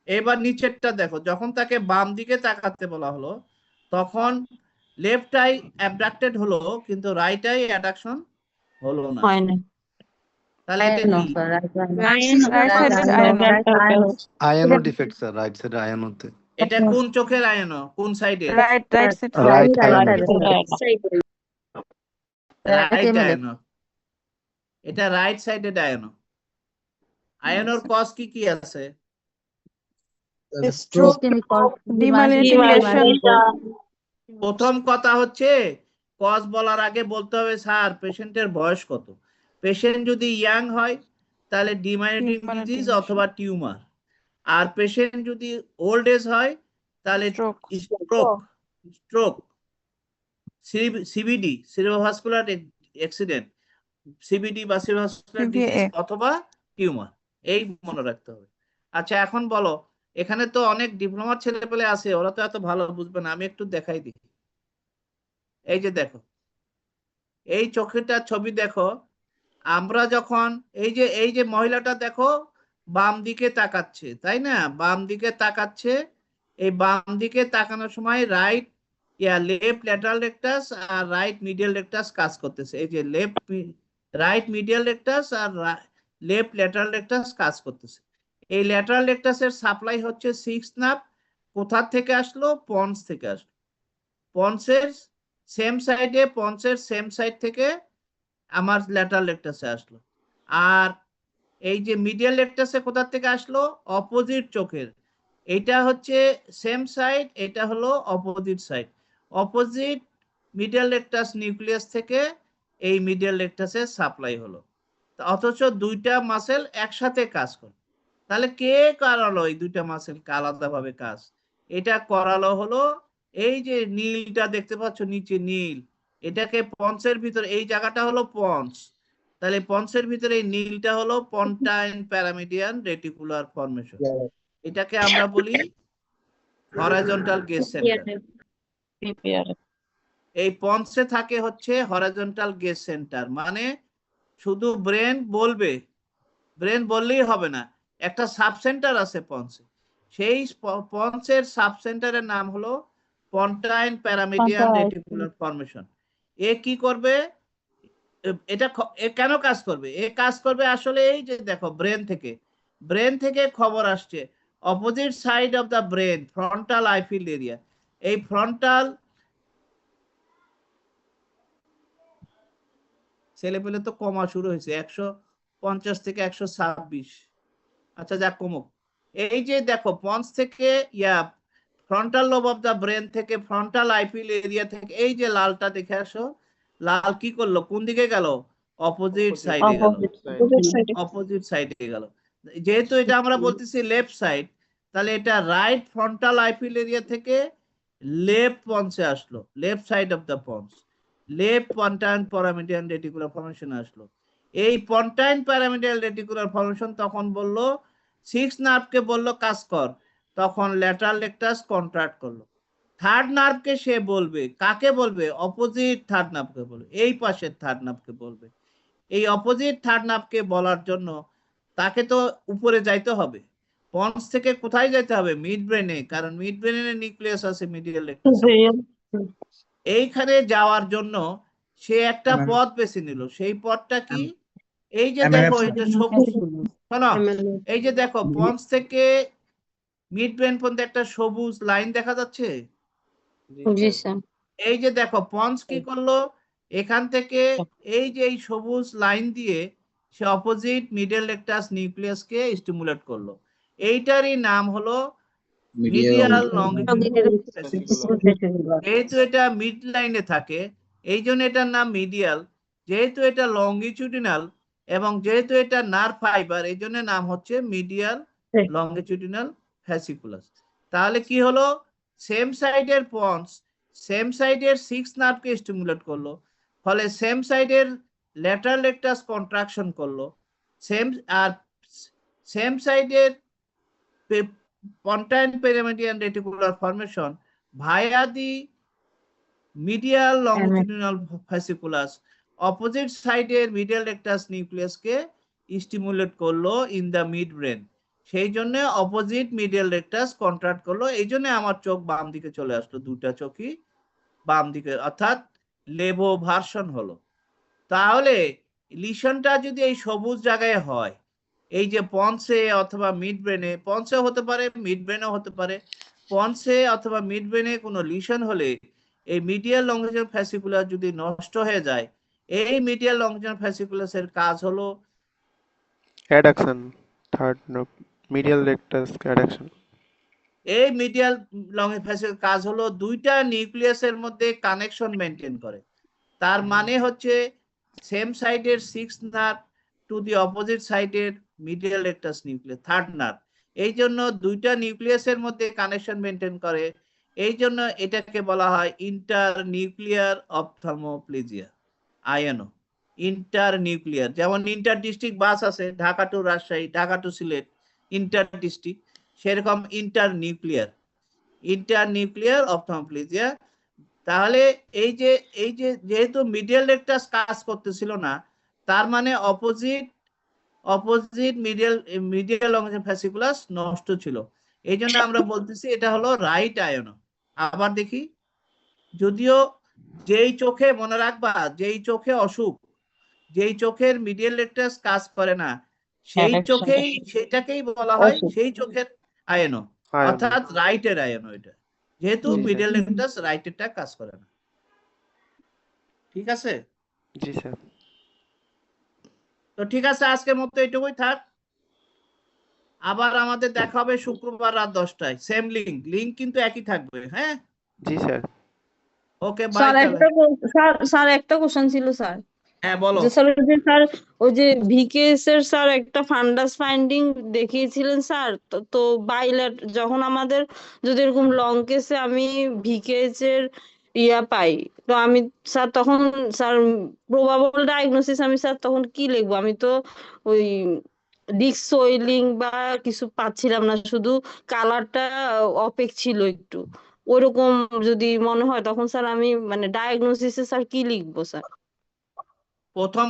এবার নিচেরটা দেখো, যখন তাকে বাম দিকে তাকাতে বলা হলো তখন লেফট আই অ্যাবডাক্টেড হলো কিন্তু রাইট আই অ্যাডাকশন হলো না। হয় না। তাহলে এটা কি? আয়ানো ডিফেক্ট স্যার, রাইট সাইডে আয়ান হতে। এটা কোন চোখের আয়ন? কোন সাইডে? রাইট আয়ান। রাইট আয়ন। এটা রাইট সাইডেড আয়ন। আয়নর কজ কি কি আছে? প্রথম কথা হচ্ছে কজ বলার আগে বলতে হবে স্যার পেশেন্টের বয়স কত। পেশেন্ট যদি ইয়াং হয় তাহলে ডিমাইলিনেটিং ডিজিজ অথবা টিউমার, আর পেশেন্ট যদি ওল্ড এজ হয় তাহলে স্ট্রোক, সিবিডি, সিরিব্রোভাস্কুলার অ্যাক্সিডেন্ট, সিবিডি বা সিরিব্রোভাস্কুলার ডিজিজ অথবা টিউমার, এই মনে রাখতে হবে। আচ্ছা এখন বলো, এখানে তো অনেক ডিপ্লোমার ছেলেপেলে আছে, ওরা তো এত ভালো বুঝবে না, আমি একটু দেখাই দিই। এই যে দেখো, এই চোখেরটা ছবি দেখো। আমরা যখন এই যে মহিলাটা দেখো বাম দিকে তাকাচ্ছে, তাই না? বাম দিকে তাকাচ্ছে। এই বাম দিকে তাকানোর সময় লেফট ল্যাটারাল রেকটাস আর রাইট মিডিয়াল রেকটাস কাজ করতেছে। এই যে রাইট মিডিয়াল রেকটাস আর লেফট ল্যাটারাল রেকটাস কাজ করতেছে। এই ল্যাটারাল রেকটাসের সাপ্লাই হচ্ছে সিক্স নার্ভ। কোথা থেকে আসলো? পন্স থেকে আসলো। পন্সের সেম সাইড থেকে আমার ল্যাটারাল রেকটাসে আসলো। আর এই যে মিডিয়াল রেকটাসে কোথা থেকে আসলো? অপোজিট চোখের। এটা হচ্ছে সেম সাইড, এটা হলো opposite side. Opposite medial rectus nucleus থেকে এই মিডিয়াল রেকটাসে সাপ্লাই হলো। অথচ দুইটা মাসেল একসাথে কাজ করে। তাহলে কে করালো এই দুইটা মাসেল আলাদাভাবে কাজ? এটা করালো হলো এই যে নীলটা দেখতে পাচ্ছ নিচে নীল, এটাকে পন্সের ভিতরে, এই জায়গাটা হলো পন্স, তাহলে পন্সের ভিতরে এই নীলটা হলো পন্টাইন প্যারামিডিয়ান রেটিকুলার ফর্মেশন। এটাকে আমরা বলি হরাইজন্টাল গেজ সেন্টার। এই পন্সে থাকে হচ্ছে হরাইজন্টাল গেজ সেন্টার, মানে শুধু ব্রেন বললেই হবে না, একটা সাব সেন্টার আছে পন্সে। সেই পন্সের সাব সেন্টারের নাম হলো পন্টাইন প্যারামিডিয়ান রেটিকুলার ফর্মেশন। এ কি করবে? এটা কেন কাজ করবে? এ কাজ করবে আসলে এই যে দেখো ব্রেন থেকে খবর আসছে opposite side of the brain, frontal eye field area. এই ফ্রন্টাল ছেলেপেলে তো কমা শুরু হয়েছে, 150 থেকে 126। আচ্ছা যাক কমুক। এই যে দেখো পন্স থেকে frontal lobe of the brain থেকে, ফ্রন্টাল আইপিল এরিয়া থেকে, এই যে লালটা দেখে আসো, লাল কি করলো? কোন দিকে গেল? অপোজিট সাইডে গেল। অপোজিট সাইডে গেল। যেহেতু এটা আমরা বলতেছি লেফট সাইড, তাহলে এটা রাইট ফ্রন্টাল আইপিল এরিয়া থেকে লেফট পন্সে আসলো, left side of the pons, left pontine paramedian reticular formation আসলো। এই পন্টাইন প্যারামিডিয়াল রেটিকুলার ফর্মেশন তখন বললো সিক্স নার্ভকে বললো কাজ কর, তখন ল্যাটারাল রেকটাস কন্ট্রাক্ট করলো। থার্ড নার্ভকে সে বলবে, কাকে বলবে? অপোজিট থার্ড নার্ভকে বলবে, এই পাশের থার্ড নার্ভকে বলবে। এই অপোজিট থার্ড নার্ভকে বলার জন্য তাকে তো উপরে যাইতে হবে। পন্স থেকে কোথায় যাইতে হবে? মিড ব্রেনে, কারণ মিড ব্রেনের নিউক্লিয়াস আছে মিডিয়াল রেকটাসে। এইখানে যাওয়ার জন্য সে একটা পথ বেছে নিল। সেই পথটা কি? এই যে দেখো, এটা সবুজ, শোনো, এই যে দেখো পন্স থেকে মিড ব্রেন পর্যন্ত একটা সবুজ লাইন দেখা যাচ্ছে। এই যে দেখো পন্স কি করলো? এখান থেকে এই যে এই সবুজ লাইন দিয়ে সে অপোজিট মিডিয়াল রেকটাস নিউক্লিয়াসকে স্টিমুলেট করলো। এইটারই নাম হলো মিডিয়াল লংজিটিউডিনাল ভেসিকুলার। যেহেতু এটা মিড লাইনে থাকে এই জন্য এটার নাম মিডিয়াল। যেহেতু এটা লংগিটিউডিনাল এবং যেহেতু এটা নার্ভ ফাইবার, এই জন্য নাম হচ্ছে মিডিয়াল লংগিটিউডিনাল ভেসিকুলাস। তাহলে কি হলো? সেম সাইডের পন্স সেম সাইডের সিক্স নার্ভকে স্টিমুলেট করলো, ফলে সেম সাইডের ল্যাটারাল রেকটাস কন্ট্রাকশন করলো। সেম সাইডের পন্টাইন প্যারামিডিয়ান রেটিকুলার ফর্মেশন ভায়া দি মিডিয়াল লংজিটিউডিনাল ভেসিকুলাস অপোজিট সাইডের মিডিয়াল রেকটাস নিউক্লিয়াসকে স্টিমুলেট করলো ইন দা মিড ব্রেন। সেই জন্য অপোজিট মিডিয়াল রেকটাস কন্ট্রাক্ট করলো। এই জন্য আমার চোখ বাম দিকে চলে আসলো, দুটা চোখই বাম দিকে, অর্থাৎ লেবো ভার্সন হলো। তাহলে লিশনটা যদি এই সবুজ জায়গায় হয়, এই যে পন্সে অথবা মিড ব্রেনে, পন্সে হতে পারে মিড ব্রেনও হতে পারে, পন্সে অথবা মিড ব্রেনে কোনো লিশন হলে এই মিডিয়াল লংজিটিউডাল ফ্যাসিকুলাস যদি নষ্ট হয়ে যায়, এই মিডিয়াল লংজিটিউডাল ফ্যাসিকুলাসের কাজ হলো Adduction. Third, no, medial rectus adduction. এই মিডিয়াল লংজিটিউডাল কাজ হলো দুইটা নিউক্লিয়াসের মধ্যে কানেকশন মেনটেন করে। তার মানে হচ্ছে সেম সাইডের 6th nerve to the opposite সাইডের medial rectus nucleus, 3rd nerve, এই জন্য দুইটা নিউক্লিয়াসের মধ্যে কানেকশন মেনটেন করে। এই জন্য এটাকে বলা হয় internuclear ophthalmoplegia, INO, internuclear. যেমন ইন্টার ডিস্ট্রিক্ট বাস আছে, Dhaka to Rajshahi, Dhaka to Sylhet, inter district, সেরকম ইন্টার নিউক্লিয়ার অপথলমোপ্লেজিয়া। তাহলে এই যে যেহেতু মিডিয়াল রেকটাস কাজ করতেছিল না, তার মানে অপোজিট মিডিয়াল লংজিটিউডাল ফ্যাসিকুলাস নষ্ট ছিল। এই জন্য আমরা বলতেছি এটা হলো রাইট আয়নো। আবার দেখি, যদিও যেই চোখে, মনে রাখবা, যেই চোখে অসুখ, যেই চোখের মিডিয়াল রেকটাস কাজ করে না, সেই চোখেই, সেটাকেই বলা হয় সেই চোখের আয়নো, অর্থাৎ রাইটের আয়নো এটা, যেহেতু মিডিয়াল রেকটাস রাইটেরটা কাজ করে না। ঠিক আছে? জি স্যার। তো ঠিক আছে, আজকের মতো এটুকুই থাক। আবার আমাদের দেখা হবে শুক্রবার রাত 10টায়, সেম লিংক কিন্তু একই থাকবে। হ্যাঁ, জি sir. Okay, sir bye. Sir একটা কোশ্চেন ছিল স্যার। হ্যাঁ, বলো। যে স্যার ওই যে ভিকেএস এর স্যার একটা ফান্ডাস ফাইন্ডিং দেখিয়েছিলেন স্যার, তো বাইলেট যখন আমাদের যদি এরকম লং কেসে আমি ভিকেএস এর পাই, তো আমি স্যার তখন স্যার প্রবাবল ডায়াগনোসিস আমি স্যার তখন কি লিখবো? আমি তো ওই ডিস্ক সোয়েলিং বা কিছু পাচ্ছিলাম না, শুধু কালারটা অপেক ছিল একটু, ওইরকম যদি মনে হয় তখন স্যার আমি মানে ডায়াগনোসিসে স্যার কি লিখবো স্যার? প্রথম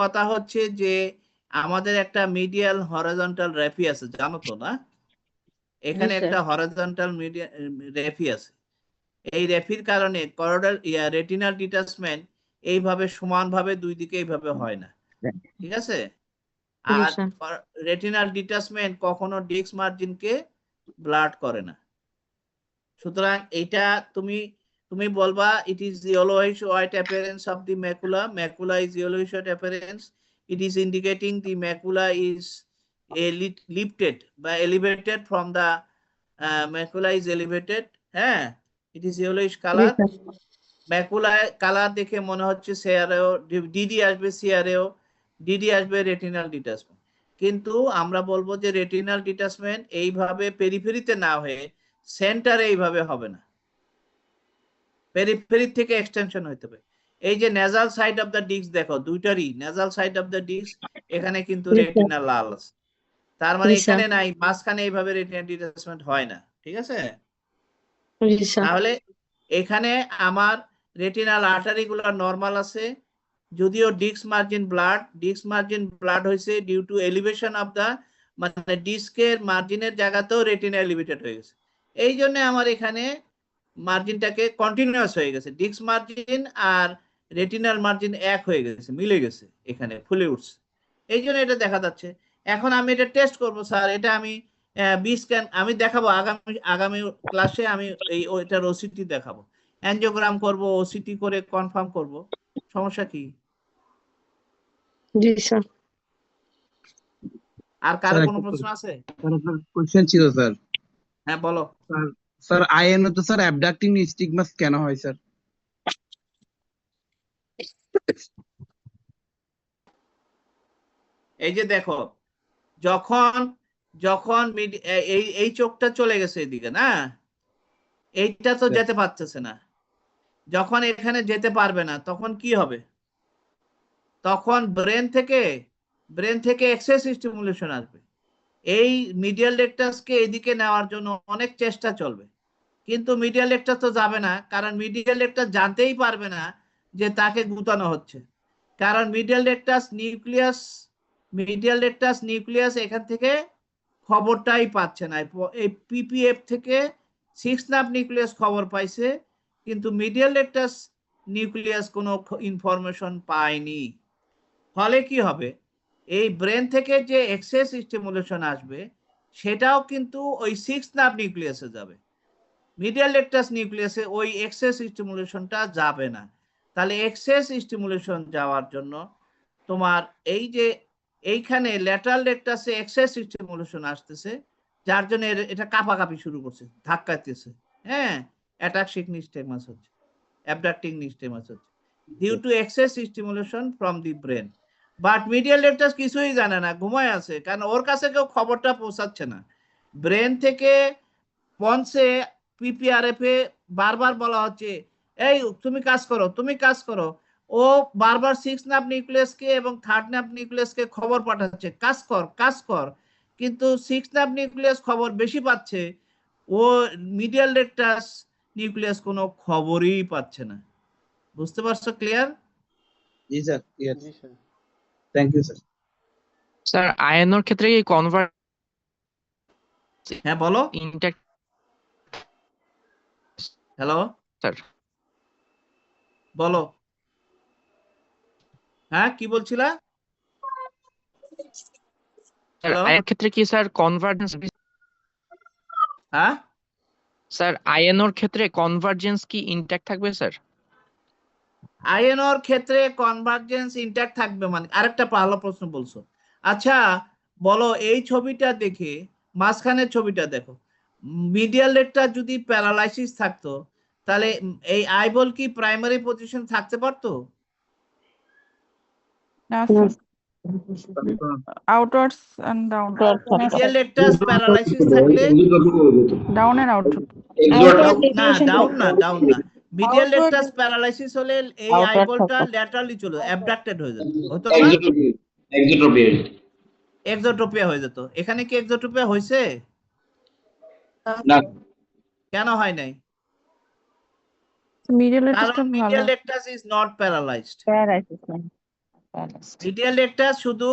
কথা হচ্ছে যে আমাদের একটা মিডিয়াল হরাইজন্টাল রেফি আছে, জানো তো না? এখানে একটা হরাইজন্টাল রেফি আছে। এই রেফির কারণে করোডাল রেটিনাল ডিটাচমেন্ট এইভাবে সমানভাবে দুই দিকে এইভাবে হয় না। ঠিক আছে? আর রেটিনাল ডিটাচমেন্ট কখনো ডিস্ক মার্জিনকে ব্লাড করে না। সুতরাং এটা তুমি বলবা it is yellowish white appearance of the macula is yellowish white appearance, it is indicating the macula is lifted by elevated from the macula is elevated। হ্যাঁ, it is yellowish color, macula colour দেখে মনে হচ্ছে CRO, DD আসবে, CRO, DD আসবে, retinal detachment. কিন্তু আমরা বলবো যে রেটিনাল ডিটাচমেন্ট এইভাবে পেরিফেরিতে না হয়ে সেন্টারে এইভাবে হবে না, পেরিফেরি থেকে এক্সটেনশন হইতে হবে। এই যে nasal side of the disc দেখো, দুইটারই nasal side of the disc এখানে কিন্তু রেটিনা লাল আছে, তার মানে এখানে নাই, মাঝখানে এইভাবে রেটিনা ডিটাচমেন্ট হয় না। ঠিক আছে? তাহলে এখানে আমার রেটিনাল আর্টারি গুলো নরমাল আছে, যদিও ডিস্ক মার্জিন ব্লাড হয়েছে due to elevation of the, মানে ডিস্কের মার্জিনের জায়গাতেও রেটিনা এলিভেটেড হয়ে গেছে। এই জন্য আমার এখানে মার্জিনটাকে কন্টিনিউয়াস হয়ে গেছে, ডিস্ক মার্জিন আর রেটিনাল মার্জিন এক হয়ে গেছে, মিলে গেছে, এখানে ফুলে উঠছে, এই জন্য এটা দেখা যাচ্ছে। এখন আমি এটা টেস্ট করব স্যার, এটা আমি স্ক্যান আমি দেখাবো আগামী ক্লাসে, আমি এটার ওসিটি দেখাবো, অ্যানজিওগ্রাম করব, ওসিটি করে কনফার্ম করব। সমস্যা কি? জি স্যার। আর কারো কোনো প্রশ্ন আছে? কোশ্চেন ছিল স্যার। হ্যাঁ, বলো। স্যার আইএনও তো স্যার অ্যাবডাক্টিং স্টিগমাস কেন হয় স্যার? এই যে দেখো, যখন এই চোখটা চলে গেছে এদিকে না, এইটা তো যেতে পারতেছে না, যখন এখানে যেতে পারবে না তখন কি হবে? তখন ব্রেন থেকে এক্সেস স্টিমুলেশন আসবে, এই মিডিয়াল রেকটাসকে এদিকে নেওয়ার জন্য অনেক চেষ্টা চলবে, কিন্তু মিডিয়াল রেকটাস তো যাবে না, কারণ মিডিয়াল রেকটাস জানতেই পারবে না যে তাকে গুতানো হচ্ছে, কারণ মিডিয়াল রেকটাস নিউক্লিয়াস এখান থেকে খবরটাই পাচ্ছে না, এই পিপিএফ থেকে সিক্স নার্ভ নিউক্লিয়াস খবর পাইছে, কিন্তু মিডিয়াল রেকটাস নিউক্লিয়াস কোনো ইনফরমেশন পায়নি। ফলে কি হবে, এই ব্রেন থেকে যে এক্সেস স্টিমুলেশন আসবে সেটাও কিন্তু ওই সিক্স নার্ভ নিউক্লিয়াসে যাবে, মিডিয়াল রেকটাস নিউক্লিয়াসে ওই এক্সেস স্টিমুলেশনটা যাবে না। তাহলে এক্সেস স্টিমুলেশন যাওয়ার জন্য তোমার এই যে এইখানে ল্যাটারাল রেকটাসে এক্সেস স্টিমুলেশন আসতেছে, যার জন্য এটা কাঁপাকাঁপি শুরু করছে, ধাক্কাতেছে, হ্যাঁ, অ্যাটাক্সিক নিস্টেমাস হচ্ছে, অ্যাবডাক্টিং নিস্টেমাস হচ্ছে, due to excess stimulation from the brain. But medial rectus কিছুই জানে না, ঘুমায় আছে, কারণ ওর কাছে কেউ খবরটা পৌঁছাচ্ছে না। ব্রেন থেকে পন্সে পিপিআরএফ এ বারবার বলা হচ্ছে, এই তুমি কাজ করো, তুমি কাজ করো। ও বারবার সিক্স নার্ভ নিউক্লিয়াসকে এবং থার্ড নার্ভ নিউক্লিয়াসকে খবর পাঠাচ্ছে, কাজ কর কাজ কর, কিন্তু সিক্স নার্ভ নিউক্লিয়াস খবর বেশি পাচ্ছে, ও মিডিয়াল রেকটাস নিউক্লিয়াস কোনো খবরই পাচ্ছে না। বুঝতে পারছো? ক্লিয়ার? জি sir, clear. Thank you sir. Sir আয়নোর ক্ষেত্রে কি কনভার্ট হ্যাঁ বলো। ইনট্যাক্ট হ্যালো স্যার, বলো, হ্যাঁ কি বলছিলা? স্যার হ্যালো আয়নোর ক্ষেত্রে কি স্যার কনভার্জেন্স, হ্যাঁ স্যার আয়নোর ক্ষেত্রে কনভার্জেন্স কি ইনট্যাক্ট থাকবে স্যার? আইএনওর ক্ষেত্রে কনভার্জেন্স ইনট্যাক্ট থাকবে মানে? আরেকটা ভালো প্রশ্ন বলছো। আচ্ছা বলো, এই ছবিটা দেখে মাঝখানের ছবিটা দেখো, মিডিয়াল রেকটাস যদি প্যারালাইসিস থাকতো তাহলে এই আইবল কি প্রাইমারি পজিশন থাকতে পারতো? না sir, outwards and down, medial rectus paralysis থাকলে ডাউন এন্ড আউট, না, ডাউন না, ডাউন না, মিডিয়াল রেকটাস প্যারালাইসিস হলে এই আইবলটা ল্যাটারালি চলে অ্যাবডাক্টেড হয়ে যেত, হতো না? এক্সোট্রপিয়া হয়ে যেত। এখানে কি এক্সোট্রপিয়া হয়েছে? না, কেন হয় নাই? মিডিয়াল কারণ রেকটাসটা ভালো, medial rectus is not paralysed. Paralysis নাই, মিডিয়াল রেকটাস শুধু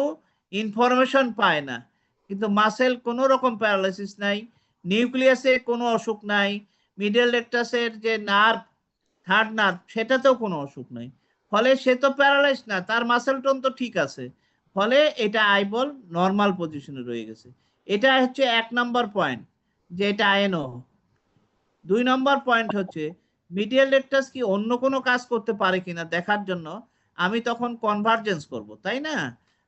ইনফরমেশন পায় না, কিন্তু মাসেল কোনো রকম প্যারালাইসিস নাই, নিউক্লিয়াসে কোনো অসুখ নাই, মিডিয়াল রেকটাসের যে নার্ভ থার্ড নার্ভ সেটাতেও কোনো অসুখ নাই, ফলে সে তো প্যারালাইজ না, তার মাসেল টোন তো ঠিক আছে, ফলে এটা আইবল নর্মাল পজিশনে রয়ে গেছে। এটা হচ্ছে 1 নম্বর পয়েন্ট, যে এটা আয়নো। 2 নম্বর পয়েন্ট হচ্ছে মিডিয়াল রেকটাস কি অন্য কোনো কাজ করতে পারে কিনা দেখার জন্য আমি তখন কনভার্জেন্স করব, তাই না?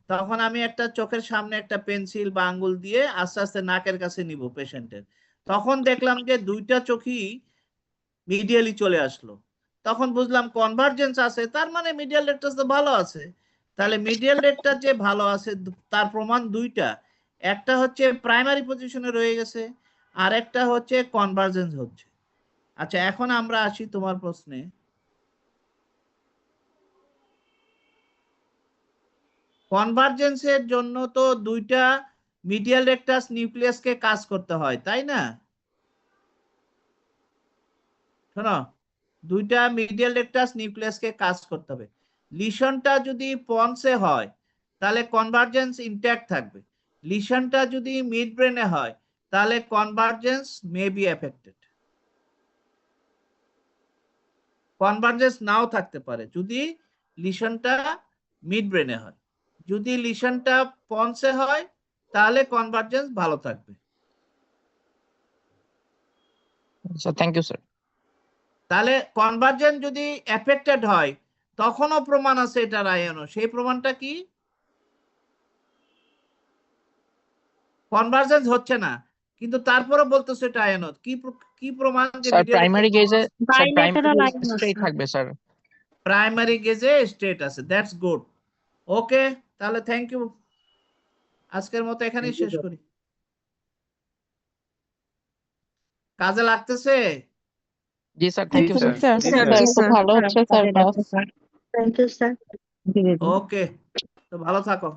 তখন আমি একটা চোখের সামনে একটা পেন্সিল বা আঙ্গুল দিয়ে আস্তে আস্তে নাকের কাছে নিব পেশেন্টের, তখন দেখলাম যে দুইটা চোখই মিডিয়ালি চলে আসলো, তখন বুঝলাম কনভার্জেন্স আছে, তার মানে মিডিয়াল রেকটাস তো ভালো আছে। তাহলে মিডিয়াল রেকটাস যে ভালো আছে তার প্রমাণ দুইটা, একটা হচ্ছে প্রাইমারি পজিশনে রয়ে গেছে, আর একটা হচ্ছে কনভার্জেন্স হচ্ছে। আচ্ছা এখন আমরা আসি তোমার প্রশ্নে। কনভার্জেন্সের জন্য তো দুইটা মিডিয়াল রেকটাস নিউক্লিয়াসকে কাজ করতে হয়, তাই না? শোনো, দুইটা মিডিয়াল রেকটাস নিউক্লিয়াসকে কাজ করতে হবে। লিশনটা যদি পন্সে হয় তাহলে কনভার্জেন্স ইনট্যাক্ট থাকবে, লিশনটা যদি মিড ব্রেনে হয় তাহলে convergence may be affected, convergence নাও থাকতে পারে যদি লিশনটা মিড ব্রেনে হয়। যদি লিশনটা পন্সে হয় তাহলে কনভার্জেন্স ভালো থাকবে। Sir thank you sir. তাহলে কনভার্জেন্স যদি এফেক্টেড হয় তখনও প্রমাণ আছে এটার আয়নো, সেই প্রমাণটা কি? কনভার্জেন্স হচ্ছে না কিন্তু তারপরে বলতেছে এটা আয়নো, কি প্রমাণ? যে স্যার প্রাইমারি গেজে, স্যার বাইলেটারাল প্রাইমারি আয়নো স্ট্রেট স্যার, থাকবে স্যার। প্রাইমারি গেজে স্ট্রেট আছে, দ্যাটস গুড। ওকে তাহলে থ্যাংক ইউ, আজকের মতো এখানেই শেষ করি। কাজে লাগতেছে? জি sir thank you sir. Sir sir, ভালো হচ্ছে sir class, thank you sir. Okay, তো ভালো থাকো।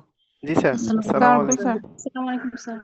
জি স্যার, আসসালামু তারপর আলাইকুম। স্যার, আসসালামু আলাইকুম স্যার।